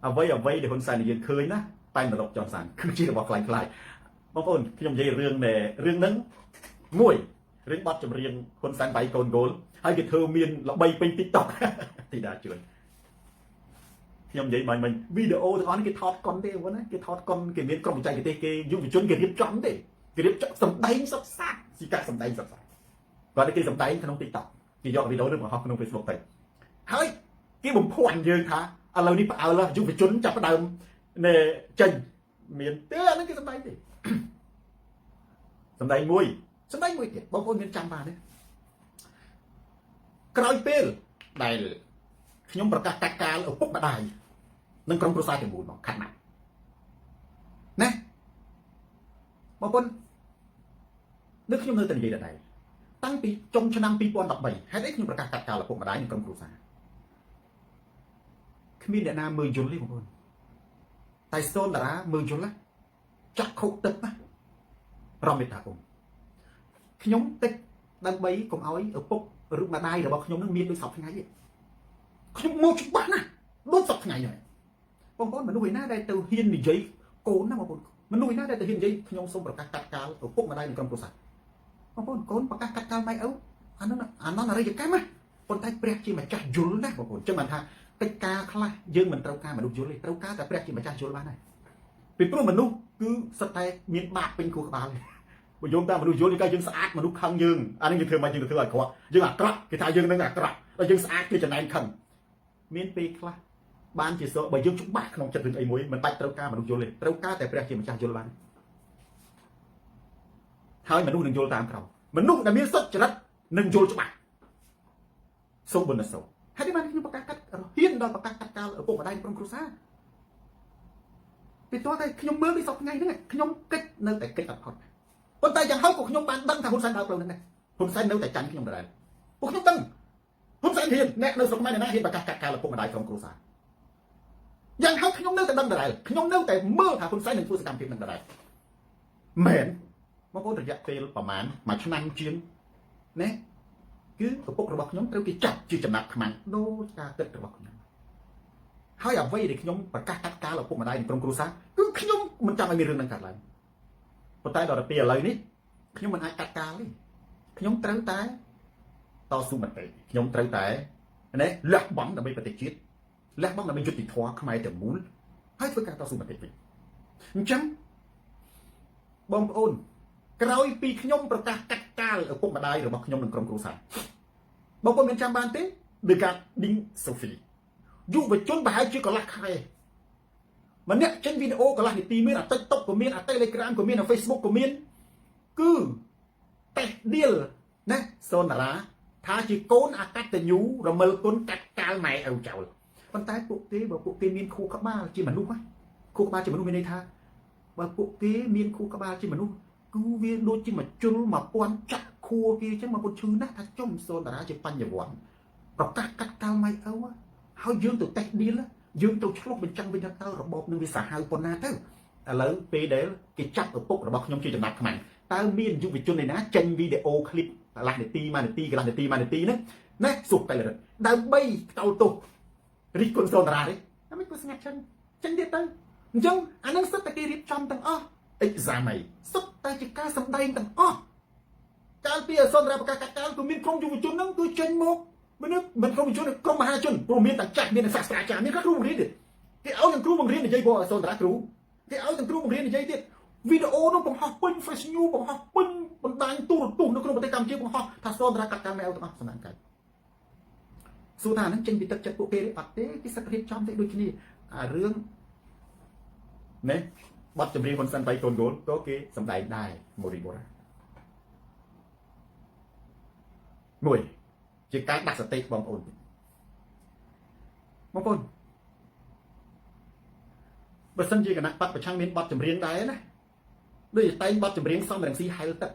Speaker 1: អ្វីដែលហ៊ុនសែននិយាយឃើញណាតែនរកចនសានគឺជារបស់ខ្លាំងខ្លាយបងប្អូនខ្ញុំនិយាយរឿងហ្នឹងមួយរឿងបទចម្រៀងហ៊ុនសែនបាយកូនគោលហើយគេធ្វើមានល្បីពេញ TikTok ទីដាជួនខ្ញុំនិយាយបាញ់វីដេអូទាំងអស់នេះគេថតកុនទេបងប្អូនណាគេថតកុនគេមានក្រុមបច្ចេកទេសគេយុវជនគេរៀបចំទេគេរៀបចំសម្ដែងសុខសាស្ត្រស៊ីកាសម្ដែងសុខសាស្ត្រគាត់គេសម្ដែងក្នុង TikTok គេយកវីដេអូនេះមកហោះក្នុង Facebook ទៅហើយគេបំភ័ន្តយើងថាឥឡូវនេះផ្អើលយុវជនចាប់ផ្ដើមចេញមានទេអានេះគេសម្ដែងទេសម្ដែងមួយទៀតបងប្អូនមានចាំបានទេក្រោយពេលដែលខ្ញុំប្រកាសកាត់កាលឪពុកម្ដាយនិងក្រុមគ្រួសារទាំងមូលមកខាត់ណាស់ណាបងប្អូននៅខ្ញុំនៅតែនិយាយដែរតាំងពីចុងឆ្នាំ2013ហេតុអីខ្ញុំប្រកាសកាត់កាលឪពុកម្ដាយនិងក្រុមគ្រួសារគ្មានអ្នកណាមើលយល់ទេបងប្អូនតែសូនតារាមើលយល់ណាចាក់ខុសទឹកណារំមេតាអ៊ំខ្ញុំតិចដើម្បីកុំឲ្យឪពុករម្ដាយរបស់ខ្ញុំនឹងមានដូចសពថ្ងៃទេខ្ញុំមកច្បាស់ណាស់ដូចសពថ្ងៃហ្នឹងបងប្អូនមនុស្សឯណាដែលទៅហ៊ាននិយាយកូនណាបងប្អូនមនុស្សឯណាដែលទៅហ៊ាននិយាយខ្ញុំសូមប្រកាសកាត់កាលឪពុកម្ដាយនិងក្រុមគ្រួសារបងប្អូនកូនប្រកាសកាត់កាលម៉ែឪអានោះអរិយកម្មណាប៉ុន្តែព្រះជាម្ចាស់យល់ណាបងប្អូនចឹងបានថាកិច្ចការខ្លះយើងមិនត្រូវការមនុស្សយល់ទេត្រូវការតែព្រះជាម្ចាស់យល់បានហើយពីព្រោះមនុស្សគឺសិតតែមានបាបពេញខួរក្បាលបើយោងតាមមនុស្សយល់នេះគេយើងស្អាតមនុស្សខឹងយើងអានេះយើងធ្វើមកយើងទៅធ្វើឲ្យក្រក់យើងអាក្រក់គេថាយើងនឹងអាក្រក់ដល់យើងស្អាតគេចំណែនខឹងមានពេលខ្លះបានជាសោបើយើងច្បាស់ក្នុងចិត្តរឿងអីមួយមិនបាច់ត្រូវការមនុស្សយល់ទេត្រូវការតែព្រះជាម្ចាស់យល់បានហើយមនុស្សនឹងយល់តាមក្រោយមនុស្សដែលមានសុចរិតនឹងយល់ច្បាស់សូមបុណ្យសូមហើយបានខ្ញុំប្រកាសកាត់ហ៊ានដល់ប្រកាសកាត់កាលឪពុកម្ដាយក្រុមគ្រួសារពីតោះតែខ្ញុំមើលពីសពថ្ងៃហ្នឹងខ្ញុំគិតនៅតែគិតអត់ផុតប៉ុន្តែយ៉ាងហោចក៏ខ្ញុំបានដឹងថាហ៊ុនសែនដើរផ្លូវហ្នឹងដែរហ៊ុនសែននៅតែចាញ់ខ្ញុំដដែលពួកខ្ញុំដឹងហ៊ុនសែនហ៊ានអ្នកនៅស្រុកខ្មែរណាហ៊ានប្រកាសកាត់កាលឪពុកម្ដាយក្រុមគ្រួសារយ៉ាងហោចខ្ញុំនៅតែដឹងដដែលខ្ញុំនៅតែមើលថាហ៊ុនសែននឹងធ្វើសកម្មភាពនឹងដដែលមែនបងប្អូនរយៈពេលប្រហែលមួយឆ្នាំជាងណាគឺឪពុករបស់ខ្ញុំត្រូវគេចាប់ជាចំណាប់ខ្មាំងដូចការគិតរបស់ខ្ញុំហើយអ្វីដែលខ្ញុំប្រកាសកាត់កាលឪពុកម្ដាយនិងក្រុមគ្រួសារគឺខ្ញុំមិនចាំឲ្យមានរឿងនឹងកើតឡើងប៉ុន្តែដល់ពេលឥឡូវនេះខ្ញុំមិនអាចកាត់កាលទេខ្ញុំត្រូវតែតស៊ូមតិខ្ញុំត្រូវតែណាលះបង់ដើម្បីប្រទេសជាតិលះបង់ដើម្បីយុត្តិធម៌ខ្មែរទាំងមូលហើយធ្វើការតស៊ូមតិវិញអញ្ចឹងបងប្អូនក្រោយពីខ្ញុំប្រកាសកាត់កាលឪពុកម្ដាយរបស់ខ្ញុំនិងក្រុមគ្រួសារបងប្អូនមានចាំបានទេដោយការឌីងសូហ្វីយុវជនប្រហែលជាកន្លះខែម្នាក់ចេញវីដេអូកន្លះនាទីមានអា TikTok ក៏មានអា Telegram ក៏មានអា Facebook ក៏មានគឺតេះឌៀលណាសូនតារាថាជាកូនអកតញ្ញូរមិលគុណកាត់កាលម៉ែឪចោលប៉ុន្តែពួកគេបើពួកគេមានខួរក្បាលជាមនុស្សខួរក្បាលជាមនុស្សមានន័យថាបើពួកគេមានខួរក្បាលជាមនុស្សគឺវាដូចជាមួយជុល1000ចាក់ខួរគេអញ្ចឹងមកពុតឈឺណាស់ថាចំសូនតារាជាបញ្ញវន្តប្រកាសកាត់កាលម៉ែឪហើយយើងទៅតេះឌីលយើងទៅឆ្លុះបញ្ចាំងវិញថាតើរបបនឹងវាសាហាវប៉ុណ្ណាទៅឥឡូវពេលដែលគេចាប់ឪពុករបស់ខ្ញុំជាចំណាប់ខ្មាំងតើមានយុវជនឯណាចេញវីដេអូឃ្លីបកន្លះនាទី1នាទីកន្លះនាទី1នាទីហ្នឹងណាសុខតែលរឹកដើម្បីតោទោសរិះគន់សូនតារាទេតែមិនគួរស្ងាត់ចេញទៀតទៅអញ្ចឹងអានឹងសិតតែគេរៀបចំទាំងអស់អេក្សាមៃសុទ្ធតែជាការសម្ដែងទាំងអស់កាលពីអសូនតារាប្រកាសកាត់កាលគឺមានក្រុមយុវជនហ្នឹងគឺចេញមកមិនក្រុមយុវជនក្រុមមហាជនព្រោះមានតែចាស់មានតែសាស្ត្រាចារ្យមានគ្រូបង្រៀនទៀតគេឲ្យទាំងគ្រូបង្រៀននិយាយបងអសូនតារាគ្រូគេឲ្យទាំងគ្រូបង្រៀននិយាយទៀតវីដេអូនោះបង្ហោះពេញ Facebook បង្ហោះពេញបណ្ដាញទូរទស្សន៍នៅក្នុងប្រទេសកម្ពុជាបង្ហោះថាសូនតារាកាត់កាលម៉ែឪទាំងអស់សំណាងកាយ សួរថាហ្នឹងចេញពីទឹកចិត្តពួកគេទេអត់ទេគេសឹករៀបចំតែដូចគ្នាអារឿងណែបទចម្រៀងហ៊ុនសែនបៃកូនគោលក៏គេសម្ដែងដែរមួយរីបុរមួយជាការដាក់សតិបងប្អូនបើសិនជាគណៈបកប្រឆាំងមានបទចម្រៀងដែរណាដូចតែងបទចម្រៀងសំរងស៊ីហែលទឹក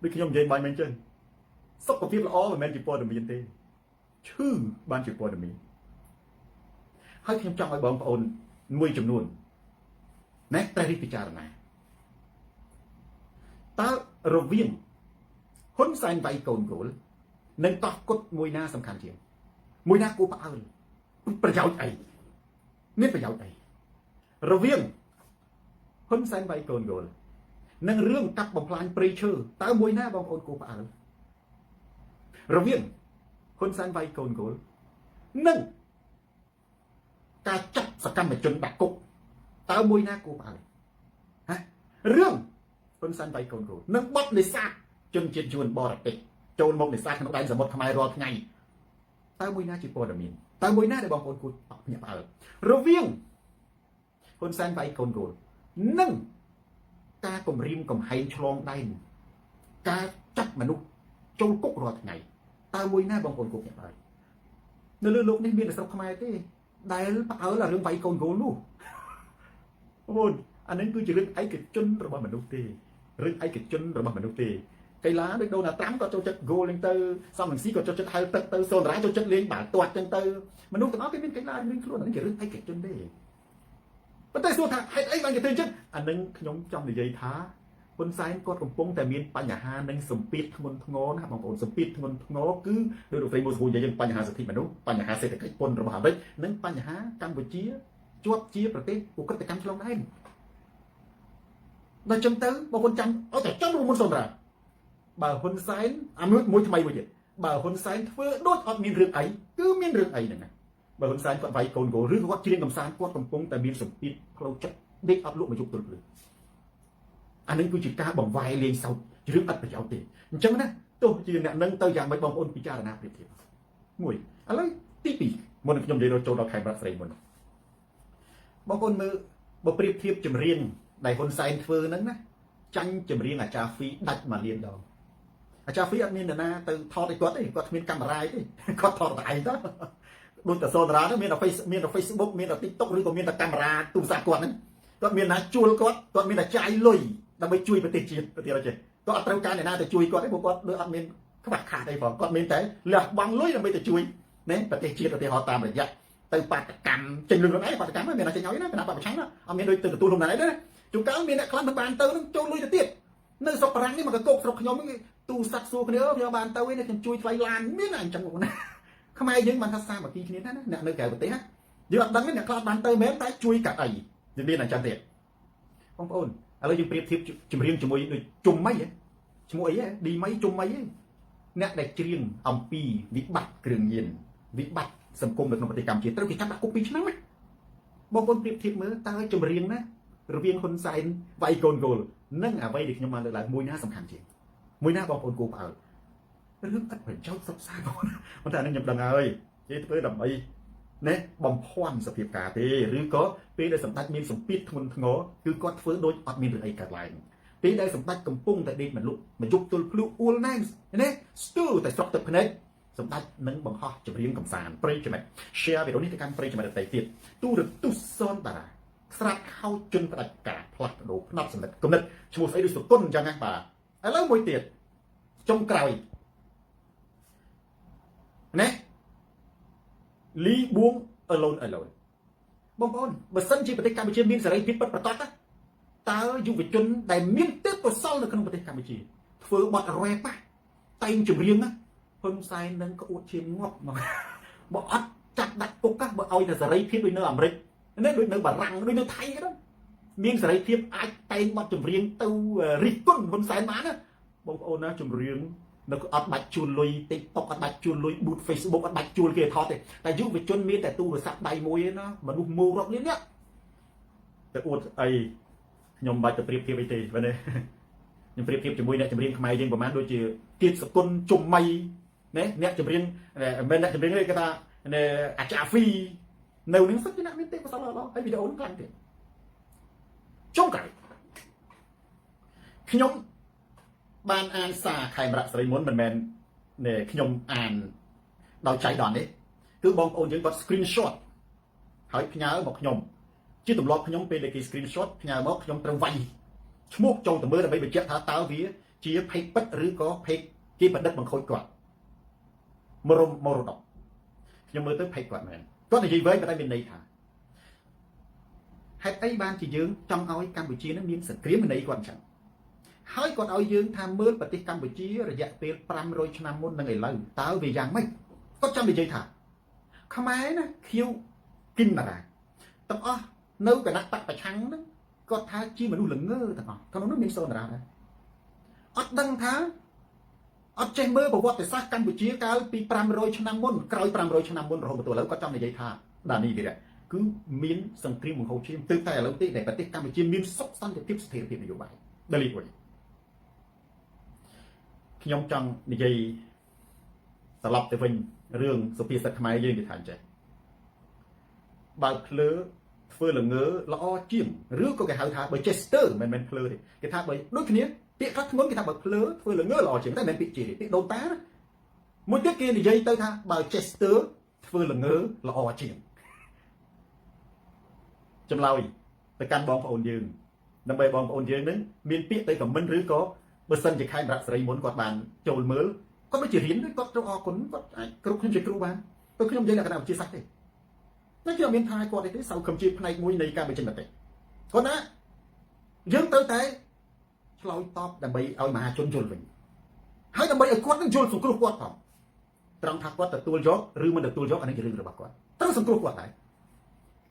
Speaker 1: ដូចខ្ញុំនិយាយបាញ់មិនចឹងសុខភាពល្អមិនមែនជាព័ត៌មានទេឈឺបានជាព័ត៌មានហើយខ្ញុំចង់ឲ្យបងប្អូនមួយចំនួនណែតែរិះពិចារណាតើរវាងហ៊ុនសែនវាយកូនគោលនិងតោះគុតមួយណាសំខាន់ជាងមួយណាគួរផ្អើលប្រយោជន៍អីមានប្រយោជន៍អីរវាងហ៊ុនសែនវាយកូនគោលនិងរឿងកាប់បំផ្លាញព្រៃឈើតើមួយណាបងប្អូនគួរផ្អើលរវាងហ៊ុនសែនវាយកូនគោលនិងការចាប់សកម្មជនដាក់គុកតើមួយណាគួរផ្អើលហ៎រឿងហ៊ុនសែនវាយកូនគោលនិងបទនេសាទជនជាតិយួនបរទេសចូលមកនេសាទក្នុងដែនសមុទ្រខ្មែររាល់ថ្ងៃតើមួយណាជាព័ត៌មានតើមួយណាដែលបងប្អូនគួរភ្ញាក់ផ្អើលរវាងហ៊ុនសែនវាយកូនគោលនិងការគំរាមកំហែងឆ្លងដែនការចាប់មនុស្សចូលគុករាល់ថ្ងៃតើមួយណាបងប្អូនគួរភ្ញាក់ផ្អើលនៅលើលោកនេះមានតែស្រុកខ្មែរទេដែលផ្អើលរឿងវាយកូនគោលនោះបងអានេះគឺជារឿងឯកជនរបស់មនុស្សទេរឿងឯកជនរបស់មនុស្សទេកីឡាដូចដូណាត្រាំក៏ចូលចិត្តហ្គោលហ្នឹងទៅសំរងស៊ីក៏ចូលចិត្តហែលទឹកទៅសូនរ៉ាចូលចិត្តលេងបាល់ទាត់ចឹងទៅមនុស្សទាំងអស់គេមានកីឡារៀងខ្លួនអានេះជារឿងឯកជនទេប៉ុន្តែសួរថាហេតុអីបានគេធ្វើចឹងអានឹងខ្ញុំចង់និយាយថាហ៊ុនសែនគាត់កំពុងតែមានបញ្ហានឹងសម្ពាធធ្ងន់ធ្ងរណាបងប្អូនសម្ពាធធ្ងន់ធ្ងរគឺដោយលោកស្រីមួយស្រួលនិយាយយើងបញ្ហាសិទ្ធិមនុស្សបញ្ហាសេដ្ឋកិច្ចពន្ធរបស់អាមេរិកនិងបញ្ហាកម្ពុជាជាប់ជាប្រទេសឧក្រិដ្ឋកម្មឆ្លងដែនដល់ចឹងទៅបងប្អូនចាំអត់តែចាំមុនសូនរ៉ាបើហ៊ុនសែនអាមួយថ្មីមួយទៀតបើហ៊ុនសែនធ្វើដូចអត់មានរឿងអីគឺមានរឿងអីហ្នឹងណាបើហ៊ុនសែនគាត់វាយកូនគោលឬគាត់ច្រៀងកំសាន្តគាត់កំពុងតែមានសម្ពាធផ្លូវចិត្តដេកអត់លក់មកយប់ទល់ព្រលឹមអានេះគឺជាការបង្វែរលេងសើចរឿងអត់ប្រយោជន៍ទេអញ្ចឹងណាទោះជាអ្នកនឹងទៅយ៉ាងម៉េចបងប្អូនពិចារណាប្រៀបធៀបមួយឥឡូវទី2មុនខ្ញុំនិយាយចូលដល់ខេមរៈស្រីមុនបងប្អូនមើលបើប្រៀបធៀបចម្រៀងដែលហ៊ុនសែនធ្វើហ្នឹងណាចាញ់ចម្រៀងអាចារ្យហ្វីដាច់មួយលានដងអាចារ្យហ្វីអត់មាននរណាទៅថតឲ្យគាត់ទេគាត់គ្មានកាមេរ៉ាទេគាត់ថតតែឯងទៅដូចតែសូនរាហ្នឹងមានតែ Facebook មានតែ TikTok ឬក៏មានតែកាមេរ៉ាទូរស័ព្ទគាត់ហ្នឹងគាត់មានណាជួលគាត់មានតែចាយលុយដើម្បីជួយប្រទេសជាតិប្រទេសអីចេះគាត់អត់ត្រូវការអ្នកណាទៅជួយគាត់ទេព្រោះគាត់ដូចអត់មានខ្វះខាតអីផងគាត់មានតែលះបង់លុយដើម្បីទៅជួយណាប្រទេសជាតិឧទាហរណ៍តាមរយៈទៅបាតកម្មចេញលុយខ្លួនឯងបាតកម្មមានតែចេញឲ្យណាគណៈបព្វឆាំងណាអត់មានដូចទៅទទួលខ្លួនឯងទេណាជួនកាលមានអ្នកខ្លះទៅបានទៅនឹងចូលលុយទៅទៀតនៅស្រុកបារាំងនេះមកកោកស្រុកខ្ញុំនេះទូរស័ព្ទសួរគ្នាខ្ញុំបានទៅឯនេះខ្ញុំជួយថ្លៃឡានមានអញ្ចឹងណាខ្មែរយើងបានថាសាមគ្គីគ្នាណាអ្នកនៅក្រៅប្រទេសណាយើងអត់ដឹងទេអ្នកខ្លះបានទៅមែនតែជួយកាត់អីវាមានអញ្ចឹងទៀតបងប្អូនឥឡូវយើងប្រៀបធៀបចម្រៀងជាមួយដូចជុំម៉ៃឈ្មោះអីឌីម៉ៃជុំម៉ៃអ្នកដែលច្រៀងអំពីវិបត្តិគ្រឿងញៀនវិបត្តិសង្គមនៅក្នុងប្រទេសកម្ពុជាត្រូវគេចាប់ដាក់គុក2ឆ្នាំណាបងប្អូនប្រៀបធៀបមើលតើចម្រៀងណារវាងហ៊ុនសែនវាយកូនគោលនិងអ្វីដែលខ្ញុំបានលើកឡើងមួយណាសំខាន់ជាងមួយណាបងប្អូនគួរផ្អើលរឿងអត់ប្រយោជន៍សុខសាន្តបងប៉ុន្តែអានេះខ្ញុំដឹងហើយគេធ្វើដើម្បីណែបំភាន់សភាពការទេឬក៏ពេលដែលសម្ដេចមានសម្ពាធធ្ងន់ធ្ងរគឺគាត់ធ្វើដូចអត់មានរឿងអីកើតឡើងពេលដែលសម្ដេចកំពុងតែដេកមិនលក់មកយប់ទល់ភ្លុះអួលណែណាស្ទូតែស្រុកទឹកភ្នែកសម្ដេចនឹងបង្ហោះចម្រៀងកំសាន្តព្រៃចំណេះ share វីដេអូនេះទៅកាន់ព្រៃចំណេះដទៃទៀតទូរទស្សន៍សនតារាស្រាប់ខោជន់ផ្ដាច់ការផ្លាស់ប្ដូរផ្នត់សម្ដេចគំនិតឈ្មោះស្អីដូចសុគន្ធអញ្ចឹងណាបាទឥឡូវមួយទៀតចុងក្រោយណាលីបួង alone បងប្អូនបើសិនជាប្រទេសកម្ពុជាមានសេរីភាពពិតប្រាកដតើយុវជនដែលមានទេពកោសល្យនៅក្នុងប្រទេសកម្ពុជាធ្វើបទរ៉េបតែងចម្រៀងណាហ៊ុនសែននឹងក្អួតឈាមងាប់មកបើអត់ចាត់ដាក់គុកបើឲ្យតែសេរីភាពដូចនៅអាមេរិកនេះដូចនៅបារាំងដូចនៅថៃហ្នឹងមានសេរីភាពអាចតែងបទចម្រៀងទៅរិះគន់ហ៊ុនសែនបានណាបងប្អូនណាចម្រៀងនៅអត់បាច់ជួលលុយ TikTok អត់បាច់ជួលលុយ boot Facebook អត់បាច់ជួលគេថតទេតែយុវជនមានតែទូរស័ព្ទដៃមួយឯណាមនុស្សមូរាប់លាននេះទៅអួតអីខ្ញុំបាច់ទៅប្រៀបធៀបអីទេបាទខ្ញុំប្រៀបធៀបជាមួយអ្នកចម្រៀងខ្មែរយើងប្រហែលដូចជាគៀតសគុណជុំម៉ៃ អ្នកចម្រៀងមិនអ្នកចម្រៀងទេគេថាអាចាហ្វីនៅនឹងសិតជាអ្នកមានទេពកោសល្យល្អហើយវីដេអូនឹងខ្លាំងទៀតចុងក្រោយខ្ញុំបានអានសារខេមរៈសិរីមុនមិនមែនខ្ញុំអានដោយចៃដន្យទេគឺបងប្អូនយើងគាត់ screenshot ហើយផ្ញើមកខ្ញុំជាទម្លាប់ខ្ញុំពេលដែលគេ screenshot ផ្ញើមកខ្ញុំត្រូវវាយឈ្មោះចូលទៅមើលដើម្បីបញ្ជាក់ថាតើវាជា page ពិតឬក៏ page គេប្រឌិតបង្ខូចគាត់មរតកខ្ញុំមើលទៅ page គាត់មែនគាត់និយាយវែងតែមានន័យថាហេតុអីបានជាយើងចង់ឲ្យកម្ពុជានឹងមានសង្គ្រាមន័យគាត់អញ្ចឹងហើយគាត់ឲ្យយើងថាមើលប្រទេសកម្ពុជារយៈពេល500ឆ្នាំមុននឹងឥឡូវតើវាយ៉ាងម៉េចគាត់ចង់និយាយថាខ្មែរណាខៀវគិនតារាទាំងអស់នៅគណៈបកប្រឆាំងហ្នឹងគាត់ថាជាមនុស្សល្ងើទាំងអស់ក្នុងនោះមានសូនតារាដែរអត់ដឹងថាអត់ចេះមើលប្រវត្តិសាស្ត្រកម្ពុជាកាលពី500ឆ្នាំមុនក្រោយ500ឆ្នាំមុនរហូតដល់ឥឡូវគាត់ចង់និយាយថាដានីវីរៈគឺមានសង្គ្រាមបង្ហូរឈាមទើបតែឥឡូវទេដែលប្រទេសកម្ពុជាមានសុខសន្តិភាពស្ថិរភាពនយោបាយដល់នេះខ្ញុំចង់និយាយត្រឡប់ទៅវិញរឿងសុភាសិតខ្មែរយើងនិយាយថាអញ្ចឹងបើភ្លើធ្វើល្ងើល្អជាងឬក៏គេហៅថាបើចេះស្ទើមិនមែនភ្លើទេគេថាបើដូចគ្នាពាក្យខ្លះធ្ងន់គេថាបើភ្លើធ្វើល្ងើល្អជាងតែមិនមែនពាក្យជាពាក្យដូនតាមួយទៀតគេនិយាយទៅថាបើចេះស្ទើធ្វើល្ងើល្អជាងចម្លើយទៅកាន់បងប្អូនយើងដើម្បីបងប្អូនយើងនឹងមានពាក្យទៅខមមិនឬក៏បើសិនជាខេមរៈសិរីមុនគាត់បានចូលមើលគាត់មិនជារៀនទេគាត់ត្រូវអរគុណគាត់អាចគ្រប់ខ្ញុំជាគ្រូបានទៅខ្ញុំនិយាយលក្ខណៈវិទ្យាសាស្ត្រទេតែខ្ញុំមានថាគាត់ទេសៅខំជាផ្នែកមួយនៃការបញ្ចេញមតិគាត់ណាយើងត្រូវតែឆ្លើយតបដើម្បីឲ្យមហាជនយល់វិញហើយដើម្បីឲ្យគាត់នឹងយល់សង្គ្រោះគាត់ផងត្រង់ថាគាត់ទទួលយកឬមិនទទួលយកអានេះជារឿងរបស់គាត់ត្រូវសង្គ្រោះគាត់ដែរ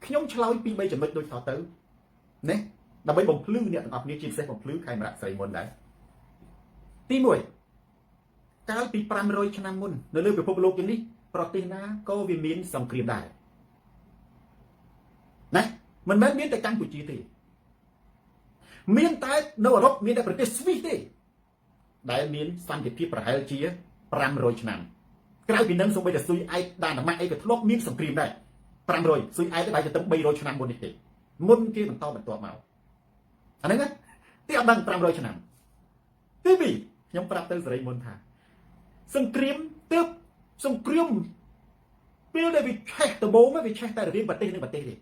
Speaker 1: ខ្ញុំឆ្លើយពី3ចំណុចដូចតទៅណាដើម្បីបំភ្លឺអ្នកទាំងអស់គ្នាជាពិសេសបំភ្លឺខេមរៈសិរីមុនដែរទី1កាលពី500ឆ្នាំមុននៅលើពិភពលោកយើងនេះប្រទេសណាក៏វាមានសង្គ្រាមដែរណាមិនមែនមានតែកម្ពុជាទេមានតែនៅអឺរ៉ុបមានតែប្រទេសស្វីសទេដែលមានសន្តិភាពប្រហែលជា500ឆ្នាំក្រៅពីនឹងសូម្បីតែស៊ុយអែកដាណាម៉ាក់អីក៏ធ្លាប់មានសង្គ្រាមដែរ500ស៊ុយអែកទៅបែរទៅ300ឆ្នាំមុននេះទេមុនគេបន្តមកអាហ្នឹងណាទីអត់ដឹង500ឆ្នាំទី2ខ្ញុំប្រាប់ទៅសេរីមុនថាសង្គ្រាមទើបសង្គ្រាមពេលដែលវាឆេះដំបូងវាឆេះតែរវាងប្រទេសនិងប្រទេសទេ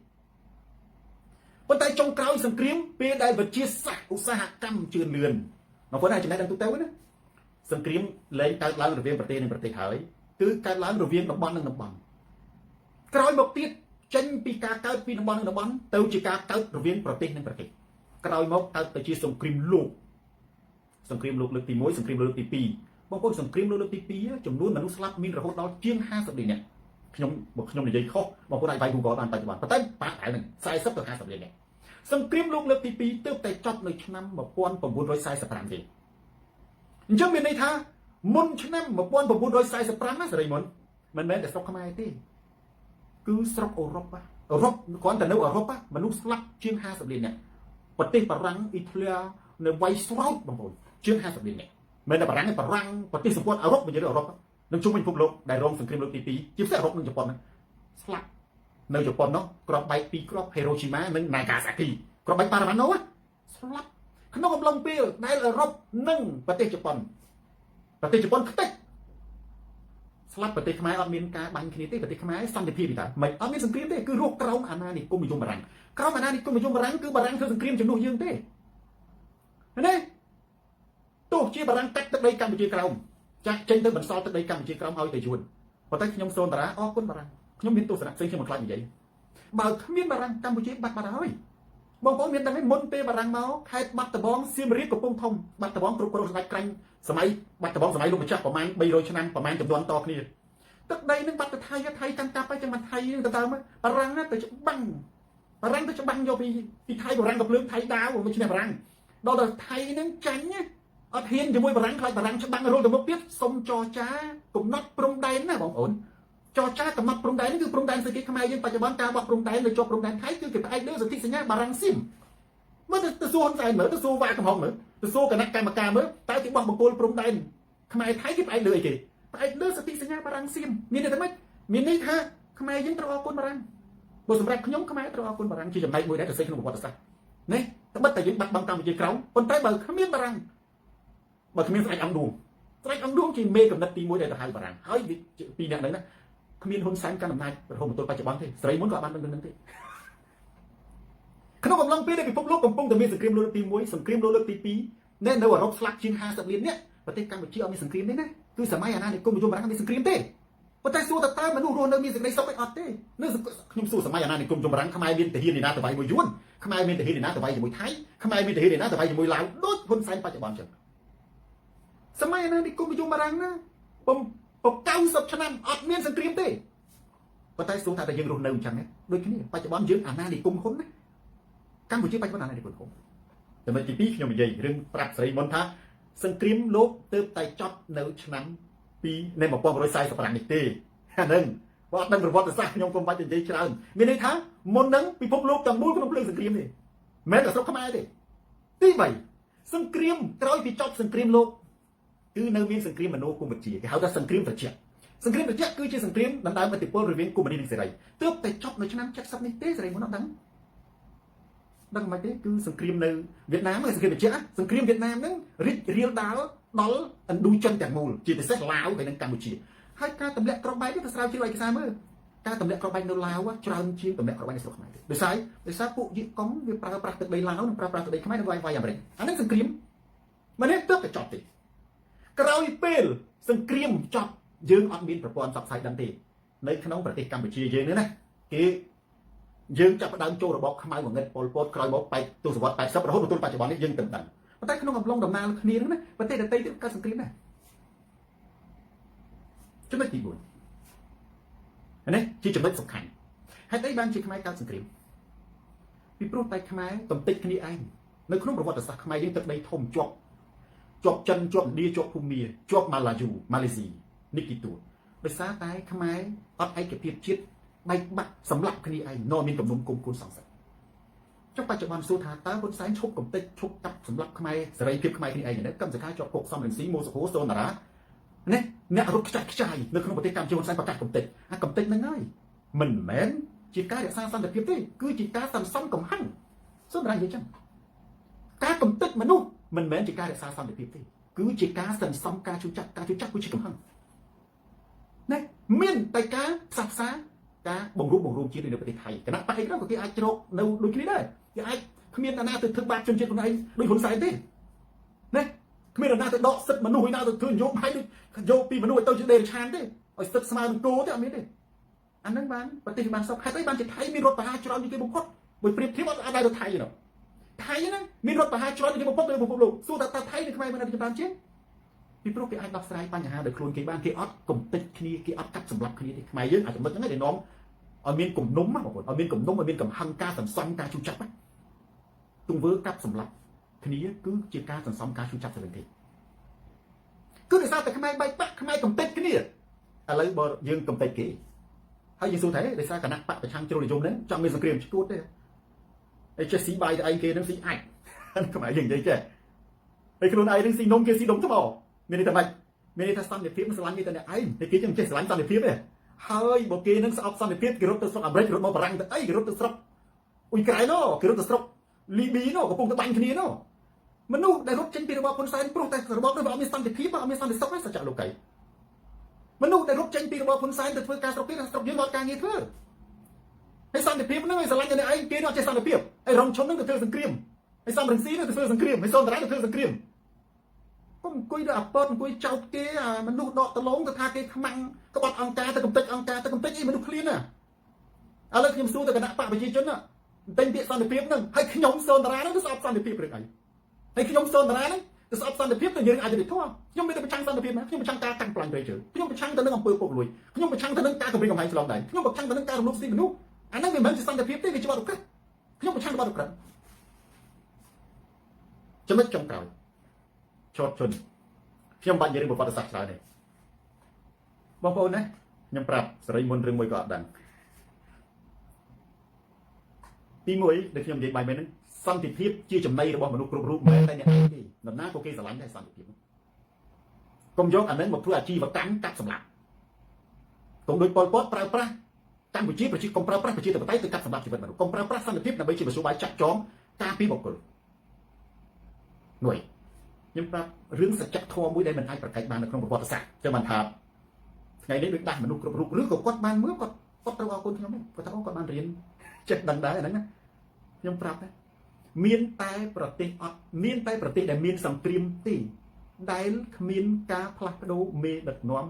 Speaker 1: ប៉ុន្តែចុងក្រោយសង្គ្រាមពេលដែលវិទ្យាសាស្ត្រឧស្សាហកម្មជឿនលឿនបងប្អូនអាចចំណេះដឹងទូទៅណាសង្គ្រាមលែងកើតឡើងរវាងប្រទេសនិងប្រទេសហើយគឺកើតឡើងរវាងតំបន់និងតំបន់ក្រោយមកទៀតចេញពីការកើតពីតំបន់និងតំបន់ទៅជាការកើតរវាងប្រទេសនិងប្រទេសក្រោយមកកើតទៅជាសង្គ្រាមលោកលើកទី1សង្គ្រាមលោកលើកទី2បងប្អូនសង្គ្រាមលោកលើកទី2ចំនួនមនុស្សស្លាប់មានរហូតដល់ជាង50លាននាក់ខ្ញុំនិយាយខុសបងប្អូនអាចវាយ Google បានបច្ចុប្បន្នប៉ុន្តែប៉ាតែនឹង40ទៅ50លាននាក់សង្គ្រាមលោកលើកទី2ទើបតែចប់នៅឆ្នាំ1945ទេអញ្ចឹងមានន័យថាមុនឆ្នាំ1945ណាសេរីមុនមិនមែនតែស្រុកខ្មែរទេគឺស្រុកអឺរ៉ុបគ្រាន់តែនៅអឺរ៉ុបមនុស្សស្លាប់ជាង50លាននាក់ប្រទេសបារាំងអ៊ីតាលីនៅវាយស្រោចបងប្អូនជាង50លាននាក់មិនតែបារាំងប្រទេសសម្ព័ន្ធអឺរ៉ុបវិញអឺរ៉ុបនឹងជុំវិញពិភពលោកដែលរងសង្គ្រាមលោកទី2ជាពិសេសអឺរ៉ុបនិងជប៉ុនស្លាប់នៅជប៉ុននោះគ្រាប់បែក2គ្រាប់ហេរ៉ូស៊ីម៉ានិងណាហ្គាសាគីគ្រាប់បែកប៉ារ៉ាម៉ាណូស្លាប់ក្នុងអំឡុងពេលដែលអឺរ៉ុបនិងប្រទេសជប៉ុនខ្ទេចស្លាប់ប្រទេសខ្មែរអត់មានការបាញ់គ្នាទេប្រទេសខ្មែរសន្តិភាពទេមិនអត់មានសង្គ្រាមទេគឺរស់ក្រោមអាណានិគមនិយមបារាំងក្រោមអាណានិគមនិយមបារាំងគឺបារាំងធ្វើសង្គ្រាមជំនួសយើងទេណាទោះជាបារាំងកាត់ទឹកដីកម្ពុជាក្រោមចាក់ចេញទៅបន្សល់ទឹកដីកម្ពុជាក្រោមឲ្យទៅយួនប៉ុន្តែខ្ញុំសូនតារាអរគុណបារាំងខ្ញុំមានទស្សនៈផ្សេងខ្ញុំមិនខ្លាចនិយាយបើគ្មានបារាំងកម្ពុជាបាត់ហើយបងប្អូនមានដឹងទេមុនពេលបារាំងមកខេត្តបាត់ដំបងសៀមរាបកំពង់ធំបាត់ដំបងគ្រប់គ្រងសម្ដេចក្រាញ់សម័យបាត់ដំបងសម័យលោកម្ចាស់ប្រហែល300ឆ្នាំប្រហែលចំនួនតគ្នាទឹកដីនឹងបាត់ទៅថៃកាន់កាប់ហើយចឹងមកថៃនឹងទៅតាមបារាំងទៅច្បាំងយកពីថៃបារាំងក៏ភ្លើងថៃដាវមួយឈ្នះបារាំងដល់ទៅថៃនឹងចាញ់អត់ហ៊ានជាមួយបារាំងខ្លាចបារាំងច្បាំងរលទៅមុខទៀតសុំចរចាកំណត់ព្រំដែនណាបងប្អូនចរចាកំណត់ព្រំដែននេះគឺព្រំដែនសេដ្ឋកិច្ចខ្មែរយើងបច្ចុប្បន្នការបោះព្រំដែននៅជាប់ព្រំដែនថៃគឺគេផ្អែកលើសន្ធិសញ្ញាបារាំងសៀមមើលទៅសួរហ៊ុនសែនមើលទៅសួរវ៉ាកំហុងមើលទៅសួរគណៈកម្មការមើលតើគេបោះបង្គោលព្រំដែនខ្មែរថៃគេផ្អែកលើអីគេ tại đưa sự thị sinh nhà bà răng xiêm miền này thấy miền này ha không ai dính trâu con bà răng bộ sầm rạch nhóm không ai trâu con bà răng chỉ chậm này mùi đấy là xây không một vật này ta bắt tay dính bắt băng tam chỉ kéo con tay bờ không biết bà răng bờ không biết phải ông đuông chỉ mê cầm đất tí mùi đấy là hai bà răng hơi bị pi nặng đấy nè không biết hôn sáng căn làm này hôm tôi phải chụp băng thế sấy muốn gọi ban bên bên thếขนมกำลังปีได้ไปพบโลกกำปงแต่มีสังครีมโลตีมวยสังครีมโลตีปีแน่นอนว่ารบสลักชิง50 เหรียญเนี่ยประเทศกัมพูชีเอามีสังครีมได้นะคือสมัยนั้นเนี่ยกรมประชาสังมีสังครีมเต้ประเทศสู้แต่ตายมันดูโรนมีสังครีมซับไปอัดเต้เนื่องขนมสู้สมัยนั้นเนี่ยกรมประชาขมายมีแต่เฮียนี่นะแต่ใบมวยยวนขมายมีแต่เฮียนี่นะแต่ใบมวยไทยขมายมีแต่เฮียนี่นะแต่ใบมวยลาวโดนคนไซน์ปัจจุบันจังสมัยนั้นเนี่ยกรมประชานะผม90 ឆ្នាំអត់មានសង្គ្រាមទេប៉ុន្តែសួរថាតែយើងរស់នៅអញ្ចឹងដូចគ្នាបច្ចុប្បន្នយើងអាណានិគមហ៊ុនណាកម្ពុជាបច្ចុប្បន្នអាណានិគមហ៊ុនចំណុចទី2ខ្ញុំនិយាយរឿងប្រាប់ស្រីមុនថាសង្គ្រាមលោកទើបតែចប់នៅឆ្នាំ1945នេះទេអានឹងបើអត់ដឹងប្រវត្តិសាស្ត្រខ្ញុំកុំបាច់និយាយច្រើនមានន័យថាមុននឹងពិភពលោកទាំងមូលក្នុងភ្លើងសង្គ្រាមទេមិនមែនតែស្រុកខ្មែរទេទី3សង្គ្រាមក្រោយពីចប់សង្គ្រាមលោកគឺនៅមានសង្គ្រាមមនោគមវិជ្ជាគេហៅថាសង្គ្រាមត្រជាក់សង្គ្រាមត្រជាក់គឺជាសង្គ្រាមដណ្ដើមឥទ្ធិពលរវាងកុម្មុយនីសនិងសេរីទើបតែចប់នៅឆ្នាំ70នេះទេសេរីមុនអត់ដឹងមិនទេគឺសង្គ្រាមនៅវៀតណាមគឺសង្គ្រាមត្រជាក់សង្គ្រាមវៀតណាមហ្នឹងរីករាលដាលដល់ឥណ្ឌូចិនទាំងមូលជាពិសេសឡាវហើយនិងកម្ពុជាហើយការទម្លាក់គ្រាប់បែកនេះទៅស្រាវជ្រាវឯកសារមើលការទម្លាក់គ្រាប់បែកនៅឡាវច្រើនជាងទម្លាក់គ្រាប់បែកនៅស្រុកខ្មែរទេដោយសារពួកយៀកុងវាប្រើប្រាស់ទឹកដីឡាវនិងប្រើប្រាស់ទឹកដីខ្មែរនៅវាយអាមេរិកអានេះសង្គ្រាមមិនទេទើបតែចប់ទេក្រោយពេលសង្គ្រាមចប់យើងអត់មានប្រព័ន្ធផ្សព្វផ្សាយដឹងទេនៅក្នុងប្រទេសកម្ពុជាយើងនេះណាគេយើងចាប់ផ្ដើមចូលរបបខ្មៅងងឹតប៉ុលពតក្រោយមកទសវត្សរ៍80រហូតដល់បច្ចុប្បន្ននេះយើងទៅដឹងប៉ុន្តែក្នុងអំឡុងដំណើរគ្នាហ្នឹងណាប្រទេសដទៃទៀតកើតសង្គ្រាមដែរចំណុចទី4នេះជាចំណុចសំខាន់ហេតុអីបានជាខ្មែរកើតសង្គ្រាមពីព្រោះតែខ្មែរកំទេចគ្នាឯងនៅក្នុងប្រវត្តិសាស្ត្រខ្មែរយើងទឹកដីធំជាប់ចិនជាប់ឥណ្ឌាជាប់ភូមាជាប់ម៉ាឡេស៊ីនេះគីទួដោយសារតែខ្មែរអត់ឯកភាពជាតិបែកបាក់សម្លាប់គ្នាឯងនាំមានគំនុំគុំគួនសង្ស័យចុះបច្ចុប្បន្នសួរថាតើហ៊ុនសែនឈប់កំទេចឈប់កាប់សម្លាប់ខ្មែរសេរីភាពខ្មែរគ្នាឯងនេះកម្មសខាជាប់គុកសំរងស៊ីម៉ូសុខូសូណារ៉ានេះអ្នករត់ខ្ចាយនៅក្នុងប្រទេសកម្ពុជាហ៊ុនសែនប្រកាសកំទេចអាកំទេចហ្នឹងហើយមិនមែនជាការរក្សាសន្តិភាពទេគឺជាការសន្សំកំហឹងសូមរាយនិយាយចឹងការកំទេចមនុស្សមិនមែនជាការរក្សាសន្តិភាពទេគឺជាការសន្សំការជួចចាក់គឺជាកំហឹងណាមានតែការផ្សះផ្សាការបង្រួមជាតិនៅប្រទេសថៃគណៈបកឯកក៏គេអាចជ្រកនៅដូចគ្នាដែរគេអាចគ្មានអាណាទៅធ្វើបាបជនជាតិខ្លួនឯងដូចហ៊ុនសែនទេណាគ្មានអាណាទៅដកសិទ្ធិមនុស្សឲ្យណាទៅធ្វើនយោបាយដូចយកពីមនុស្សឲ្យទៅជាដេរឆានទេឲ្យសិទ្ធិស្មើនឹងគោទេអត់មានទេអាហ្នឹងបានប្រទេសបានសុខហេតុអីបានជាថៃមានរដ្ឋបហាច្រើនជាងគេបំផុតបើប្រៀបធៀបអត់ដែរទៅថៃទេថៃហ្នឹងមានរដ្ឋបហាច្រើនជាងគេបំផុតនៅពិភពលោកសួរថាថៃនិងខ្មែរមានអីចម្រើនជាងពីព្រោះគេអាចដោះស្រាយបញ្ហាដោយខ្លួនគេបានគេអត់កំទេចគ្នាគេអត់កាត់សម្លាប់គ្នាទេខ្មែរយើងអាចចំណុចហ្នឹងឯងដែលនាំឲ្យមានគំនុំបងប្អូនឲ្យមានគំនុំឲ្យមានកំហឹងការសន្សំការជួចចាប់ទង្វើកាប់សម្លាប់គ្នាគឺជាការសន្សំការជួចចាប់ទៅវិញទេគឺដោយសារតែខ្មែរបែកបាក់ខ្មែរកំទេចគ្នាឥឡូវបើយើងកំទេចគេហើយយើងសួរថាដោយសារគណៈបកប្រឆាំងជ្រុលនិយមហ្នឹងចង់មានសង្គ្រាមឈួតទេហើយចេះស៊ីបាយទៅឯងគេនឹងស៊ីអាចខ្មែរយើងនិយាយចេះហើយខ្លួនឯងនឹងស៊ីនំគេស៊ីដុំថ្មមានន័យថាម៉េចមានន័យថាសន្តិភាពមិនស្រឡាញ់គេតែអ្នកឯងតែគេចឹងចេះស្រឡាញ់សន្តិភាពទេហើយបើគេនឹងស្អប់សន្តិភាពគេរត់ទៅស្រុកអាមេរិករត់មកបារាំងទៅអីគេរត់ទៅស្រុកអ៊ុយក្រែននោះគេរត់ទៅស្រុកលីប៊ីនោះកំពុងតែបាញ់គ្នានោះមនុស្សដែលរត់ចេញពីរបបហ៊ុនសែនព្រោះតែរបបនោះវាអត់មានសន្តិភាពអត់មានសន្តិសុខទេសច្ចៈលោកីមនុស្សដែលរត់ចេញពីរបបហ៊ុនសែនទៅធ្វើការស្រុកគេស្រុកយើងអត់ការងារធ្វើហើយសន្តិភាពហ្នឹងឲ្យស្រឡាញ់តែអ្នកឯងគេអត់ចេះសន្តិភាពហើយរំឈុនហ្នឹងទៅធ្វើសង្គ្រាមហើយសំរងស៊ីហ្នឹងទៅធ្វើសង្គ្រាមហើយសុនតារាទៅធ្វើសង្គ្រាមកុំអង្គុយដល់អាពតអង្គុយចោតគេអាមនុស្សដកដលងទៅថាគេខ្មាំងក្បត់អង្គការទៅកំទេចអង្គការទៅកំទេចអីមនុស្សឃ្លានណាឥឡូវខ្ញុំសួរទៅគណៈបកប្រជាជនណាតែពាក្យសន្តិភាពហ្នឹងហើយខ្ញុំសុនតារាហ្នឹងទៅស្អប់សន្តិភាពព្រឹកអីហើយខ្ញុំសុនតារាហ្នឹងទៅស្អប់សន្តិភាពទៅយើងអាចទៅធំខ្ញុំមានតែប្រឆាំងសន្តិភាពណាខ្ញុំប្រឆាំងការកាំងប្លាញ់ប្រៃជើខ្ញុំប្រឆាំងទៅនឹងអំពើពុករលួយខ្ញុំប្រឆាំងទៅនឹងការគម្រាមកំហែងឆ្លងដែនខ្ញុំប្រឆាំងទៅនឹងការរំលោភសិទ្ធិមនុស្សអាហ្នឹងវាមិនមែនជាសន្តិភាពទេវាជាបទឧក្រិដ្ឋខ្ញុំប្រឆាំងបទឧក្រិដ្ឋចំណុចចុងក្រោយឈតជន់ខ្ញុំបាច់និយាយរឿងប្រវត្តិសាស្ត្រច្រើនទេបងប្អូនណាខ្ញុំប្រាប់សេរីមុនរឿងមួយក៏អត់ដឹងទី1ដែលខ្ញុំនិយាយបាយមែនហ្នឹងសន្តិភាពជាចំណៃរបស់មនុស្សគ្រប់រូបមិនតែអ្នកឯងទេនរណាក៏គេស្រឡាញ់ដែរសន្តិភាពក កុំយកអានឹងមកធ្វើអាជីវកម្មកាប់សម្លាប់កុំដូចពលពតប្រើប្រាស់កម្ពុជាប្រជាកុំប្រើប្រាស់ប្រជាធិបតេយ្យទៅកាប់សម្លាប់ជីវិតមនុស្សកុំប្រើប្រាស់សន្តិភាពដើម្បីជាមធ្យោបាយចាក់ចងការពីបុគ្គលមួយខ្ញុំប្រាប់រឿងសច្ចធម៌មួយដែលមិនអាចប្រកែកបាននៅក្នុងប្រវត្តិសាស្ត្រចាំបានថាថ្ងៃនេះដូចដាស់មនុស្សគ្រប់រូបឬក៏គាត់បានមើលគាត់ត្រូវអរគុណខ្ញុំទេគាត់ថាគាត់បានរៀនចេះដឹងដែរហ្នឹងណាខ្ញុំប្រាប់ដែរមានតែប្រទេសអត់មានតែប្រទេសដែលមានសង្គ្រាមទេដែលគ្មានការផ្លាស់ប្ដូរមេដឹកនាំ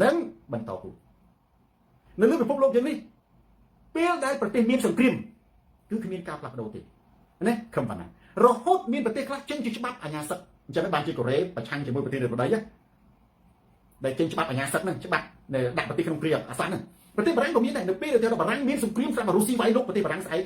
Speaker 1: និងបន្តពូនៅលើពិភពលោកយ៉ាងនេះពេលដែលប្រទេសមានសង្គ្រាមគឺគ្មានការផ្លាស់ប្ដូរទេណាខំប៉ុណ្ណារហូតមានប្រទេសខ្លះចេញជាច្បាប់អាញាសិទ្ធិអញ្ចឹងបានជាកូរ៉េប្រឆាំងជាមួយប្រទេសនៅប្រដីដែលចេញច្បាប់អាញាសិទ្ធិហ្នឹងច្បាប់ដែលដាក់ប្រទេសក្នុងគ្រាអាសន្នហ្នឹងប្រទេសបារាំងក៏មានដែរនៅពេលដែលបារាំងមានសង្គ្រាមស្រាប់រុស្ស៊ីវាយលុកប្រទេសបារាំងស្អែក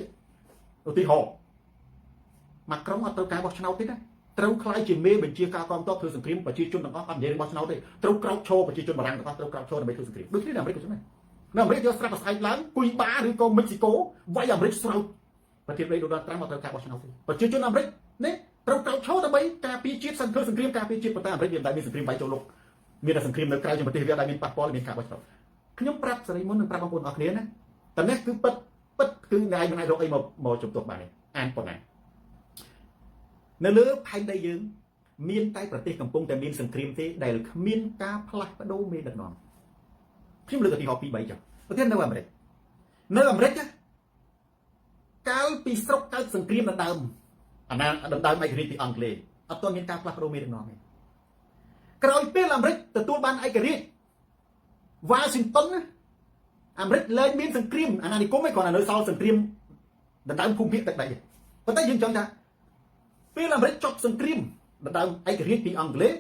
Speaker 1: ឧទាហរណ៍ម៉ាក្រុងអត់ត្រូវការបោះឆ្នោតទេណាត្រូវខ្លាយជាមេបញ្ជាការកងទ័ពធ្វើសង្គ្រាមប្រជាជនទាំងអស់អត់និយាយបោះឆ្នោតទេត្រូវក្រោកឈរប្រជាជនបារាំងទាំងអស់ត្រូវក្រោកឈរដើម្បីធ្វើសង្គ្រាមដូចគ្នានៅអាមេរិកក៏ចឹងដែរនៅអាមេរិកយកស្រាប់ស្អែកឡើងគួយបាឬក៏មិចស៊ីកូវាយអាមេរិកស្រោចប្រធានាធិបតីដូណាល់ត្រាំអត់ត្រូវការបោះឆ្នោតទេប្រជាជនអាមេរិកនេះត្រូវក្រោកឈរដើម្បីការពារជាតិសង្គ្រាមការពារជាតិប៉ុន្តែអាមេរិកវាមិនដែលមានសង្គ្រាមវាយចូលលោកមានតែសង្គ្រាមនៅក្រៅជាប្រទេសវាដែលមានប៉ះពាល់មានការបោះឆ្នោតខ្ញុំប្រាប់សេរីមុននឹងប្រាប់បងប្អូនអរគ្នាណាតែនេះគឺពិតគឺថ្ងៃមិនអាចរកអីមកជំទាស់បានទេអានប៉ុណ្ណានៅលើផែនដីយើងមានតែប្រទេសកំពុងតែមានសង្គ្រាមទេដែលគ្មានការផ្លាស់ប្ដូរមេដឹកនាំខ្ញុំលើកឧទាហរណ៍2 3ចុះប្រទេសនៅអាមេរិកកាលពីស្រុកកើតសង្គ្រាមដណ្ដើមអាណាដណ្ដើមឯករាជ្យពីអង់គ្លេសអត់ទាន់មានការផ្លាស់ប្ដូរមេដឹកនាំទេក្រោយពេលអាមេរិកទទួលបានឯករាជ្យវ៉ាស៊ីនតោនអាមេរិកលែងមានសង្គ្រាមអាណានិគមឯងគ្រាន់តែនៅសល់សង្គ្រាមដណ្ដើមភូមិភាគទឹកដីប៉ុន្តែយើងចង់ថាពេលអាមេរិកចប់សង្គ្រាមដណ្ដើមឯករាជ្យពីអង់គ្លេស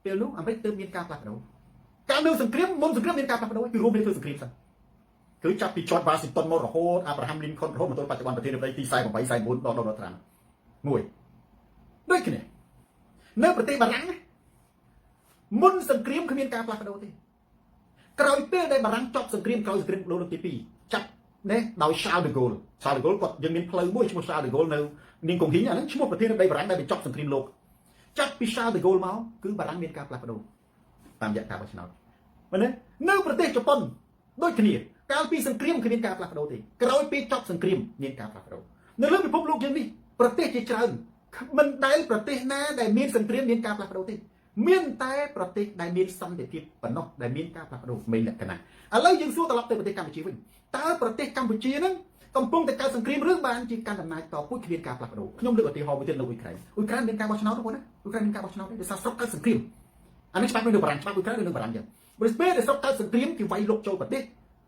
Speaker 1: ពេលនោះអាមេរិកទើបមានការផ្លាស់ប្ដូរការនៅសង្គ្រាមមុនសង្គ្រាមមានការផ្លាស់ប្ដូរគឺរួមមានធ្វើសង្គ្រាមសិនគឺចាប់ពីចតវ៉ាស៊ីនតោនមករហូតអាប់រ៉ាហាំលីនខុនរហូតមកដល់បច្ចុប្បន្នប្រធានាធិបតីទី48 49ដល់ដូណាល់ត្រាំមួយដូចគ្នានៅប្រទេសបារាំងមុនសង្គ្រាមគ្មានការផ្លាស់ប្ដូរទេក្រោយពេលដែលបារាំងចប់សង្គ្រាមក្រោយសង្គ្រាមលោកទី2ចាប់នេះដោយ Charles de Gaulle គាត់យើងមានផ្លូវមួយឈ្មោះ Charles de Gaulle នៅនាងកុងហ៊ីងអាហ្នឹងឈ្មោះប្រធានាធិបតីបារាំងដែលបញ្ចប់សង្គ្រាមលោកចាប់ពី Charles de Gaulle មកគឺបារាំងមានការផ្លាស់ប្ដូរតាមរយៈការបោះឆ្នោតមែនទេនៅប្រទេសជប៉ុនដូចគ្នាកាលពីសង្គ្រាមគ្មានការផ្លាស់ប្ដូរទេក្រោយពេលចប់សង្គ្រាមមានការផ្លាស់ប្ដូរនៅលើពិភពលោកយើងនេះប្រទេសជាច្រើនមិនដែលប្រទេសណាដែលមានសង្គ្រាមមានការផ្លាស់ប្ដូរទេមានតែប្រទេសដែលមានសន្តិភាពប៉ុណ្ណោះដែលមានការផ្លាស់ប្ដូរមានលក្ខណៈឥឡូវយើងសួរត្រឡប់ទៅប្រទេសកម្ពុជាវិញតើប្រទេសកម្ពុជាហ្នឹងកំពុងតែកើតសង្គ្រាមឬបានជាកាន់អំណាចតពុជគ្មានការផ្លាស់ប្ដូរខ្ញុំលើកឧទាហរណ៍មួយទៀតនៅអ៊ុយក្រែនមានការបោះឆ្នោតទេបងណាអ៊ុយក្រែនមានការបោះឆ្នោតទេដោយសារស្រុកកើតសង្គ្រាមអានេះច្បាប់នៅបារាំងច្បាប់អ៊ុយក្រែននៅបារាំងចឹងព្រោះពេលដែលស្រុកកើតសង្គ្រាមគេវាយលុកចូលប្រទេស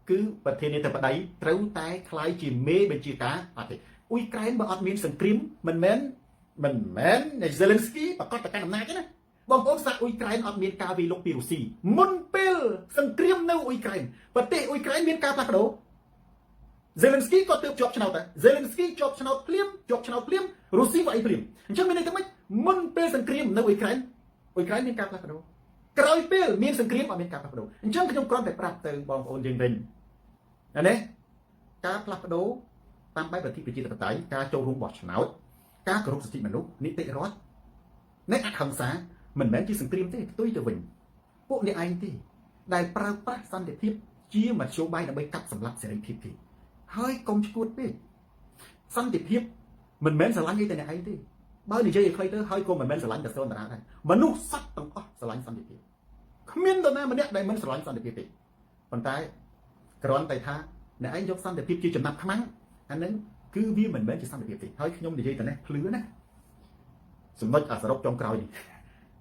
Speaker 1: គឺប្រធានាធិបតីត្រូវតែខ្លាយជាមេបញ្ជាការអត់ទេអ៊ុយក្រែនបើអត់មានសង្គ្រាមមិនមែនZelensky ប្រកាសទៅកាន់អំណាចទេណាបងប្អូនសាកអ៊ុយក្រែនអត់មានការវាយលុកពីរុស្ស៊ីមុនពេលសង្គ្រាមនៅអ៊ុយក្រែនប្រទេសអ៊ុយក្រែនមានការផ្លាស់ប្ដូរ Zelensky ក៏ទើបជាប់ឆ្នោតដែរ Zelensky ជាប់ឆ្នោតភ្លាមរុស្ស៊ីវាយភ្លាមអញ្ចឹងមានន័យថាម៉េចមុនពេលសង្គ្រាមនៅអ៊ុយក្រែនមានការផ្លាស់ប្ដូរក្រោយពេលមានសង្គ្រាមអត់មានការផ្លាស់ប្ដូរអញ្ចឹងខ្ញុំគ្រាន់តែប្រាប់ទៅបងប្អូនយើងវិញណាការផ្លាស់ប្ដូរតាមបែបលទ្ធិប្រជាធិបតេយ្យការចូលរួមបោះឆ្នោតការគោរពសិទ្ធិមនុស្សនីតិរដ្ឋនៃអហិង្សាមិនមែនជាសង្គ្រាមទេផ្ទុយទៅវិញពួកអ្នកឯងទេដែលប្រើប្រាស់សន្តិភាពជាមធ្យោបាយដើម្បីកាប់សម្លាប់សេរីភាពទេហើយកុំឈួតពេកសន្តិភាពមិនមែនស្រឡាញ់តែអ្នកឯងទេបើនិយាយឲ្យខ្លីទៅហើយក៏មិនមែនស្រឡាញ់តែសូនតារាដែរមនុស្សសត្វទាំងអស់ស្រឡាញ់សន្តិភាពគ្មាននរណាម្នាក់ដែលមិនស្រឡាញ់សន្តិភាពទេប៉ុន្តែគ្រាន់តែថាអ្នកឯងយកសន្តិភាពជាចំណាប់ខ្មាំងអានឹងគឺវាមិនមែនជាសន្តិភាពទេហើយខ្ញុំនិយាយតែនេះភ្លឺណាចំណុចអាសរុបចុងក្រោយនេះ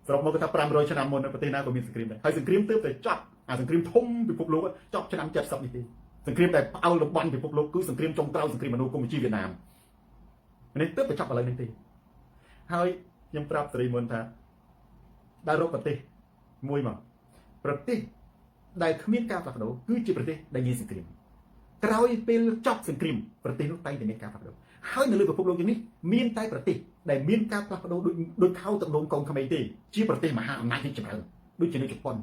Speaker 1: សរុបមកគឺថា500ឆ្នាំមុននៅប្រទេសណាក៏មានសង្គ្រាមដែរហើយសង្គ្រាមទើបតែចប់អាសង្គ្រាមធំពិភពលោកចប់ឆ្នាំ70នេះទេសង្គ្រាមដែលផ្អើលរំបាញ់ពិភពលោកគឺសង្គ្រាមចុងក្រោយសង្គ្រាមមនុស្សកម្ពុជាវៀតណាមនេះទើបតែចប់ឥឡូវនេះទេហើយខ្ញុំប្រាប់សេរីមុនថាដើររកប្រទេសមួយមកប្រទេសដែលគ្មានការផ្លាស់ប្ដូរគឺជាប្រទេសដែលមានសង្គ្រាមក្រោយពេលចប់សង្គ្រាមប្រទេសនោះតែងតែមានការផ្លាស់ប្ដូរហើយនៅលើពិភពលោកនេះមានតែប្រទេសដែលមានការផ្លាស់ប្ដូរដូចខោទឹកនោមកូនក្មេងទេជាប្រទេសមហាអំណាចនេះចម្រើនដូចជានៅជប៉ុន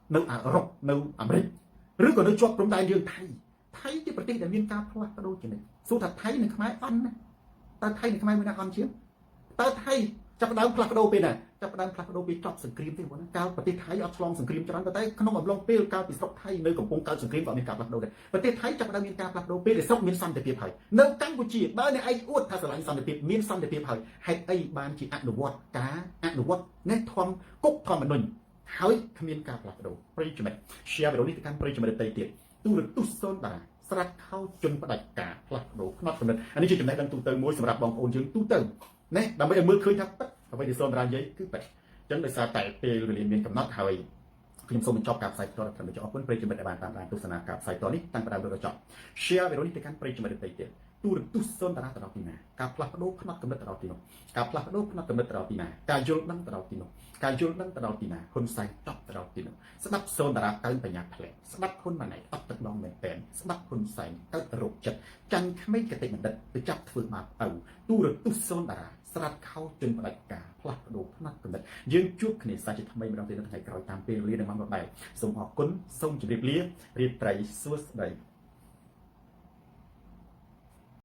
Speaker 1: នៅអឺរ៉ុបនៅអាមេរិកឬក៏នៅជាប់ព្រំដែនយើងថៃជាប្រទេសដែលមានការផ្លាស់ប្ដូរជានិច្ចសួរថាថៃនិងខ្មែរអន់ណាតើថៃនិងខ្មែរមួយណាអន់ជាងតើថៃ ចាប់ដើមផ្លាស់ប្ដូរពេលណាចាប់ដើមផ្លាស់ប្ដូរពេលចប់សង្គ្រាមទេបងណាកាលប្រទេសថៃអត់ឆ្លងសង្គ្រាមច្រើនតែក្នុងអំឡុងពេលកាលពីស្រុកថៃនៅកំពុងកើតសង្គ្រាមក៏មានការផ្លាស់ប្ដូរដែរប្រទេសថៃចាប់ដើមមានការផ្លាស់ប្ដូរពេលដែលស្រុកមានសន្តិភាពហើយនៅកម្ពុជាបើអ្នកឯងអួតថាស្រឡាញ់សន្តិភាពមានសន្តិភាពហើយហេតុអីបានជាអនុវត្តការអនុវត្តនេះធម្មគុកធម្មនុញ្ញហើយគ្មានការផ្លាស់ប្ដូរប្រិយមិត្ត share វីដេអូនេះទៅកាន់ប្រិយមិត្តដទៃទៀតទូរទស្សន៍សូនតាស្រាត់ខោជន់ផ្ដាច់ការផ្លាស់ប្ដូរផ្នត់គំនិតអានេះជាចំណេះដឹងទូទៅមួយសម្រាប់បងប្អូនយើងទូទៅណាដើម្បីឲ្យមើលឃើញថាប៉ិតអ្វីដែលសូនតានិយាយគឺប៉ិតអញ្ចឹងដោយសារតែពេលវេលាមានកំណត់ហើយខ្ញុំសូមបញ្ចប់ការផ្សាយផ្ទាល់ត្រឹមនេះអរគុណប្រិយមិត្តដែលបានតាមដានទស្សនាការផ្សាយផ្ទាល់នេះតាំងពីដើមដល់ចប់ share វីដេអូនេះទៅកាន់ប្រិយមិត្តដទៃទៀតទូរទស្សន៍សូនតាទៅដល់ទីណាការផ្លាស់ប្ដូរផ្នត់គំនិតទៅដល់ទីនោះការផ្លាស់ប្ដូរផ្នត់គំនិតទៅដល់ទីណាការយល់ដឹងទៅដល់ទីនោះការយល់ដឹងទៅដល់ទីណាហ៊ុនសែនចប់ទៅដល់ទីនោះស្ដាប់សូនតាទៅបញ្ញាផ្លែស្ដាប់ហ៊ុនម៉ាណែតអត់ទឹកដងមែនតែនស្ដាប់ហ៊ុនសែនទៅរោគចិត្តចាញ់ក្មេងកតិបណ្ឌិតទៅចាប់ធ្វើបាបឪទូរទស្សន៍សូនតាស្រាត់ខោជន់ផ្ដាច់ការផ្លាស់ប្ដូរផ្នត់គំនិតយើងជួបគ្នាសាជាថ្មីម្ដងទៀតនៅថ្ងៃក្រោយតាមពេលវេលានឹងមកដល់ដែរសូមអរគុណសូមជម្រាបលារាត្រីសួស្ដី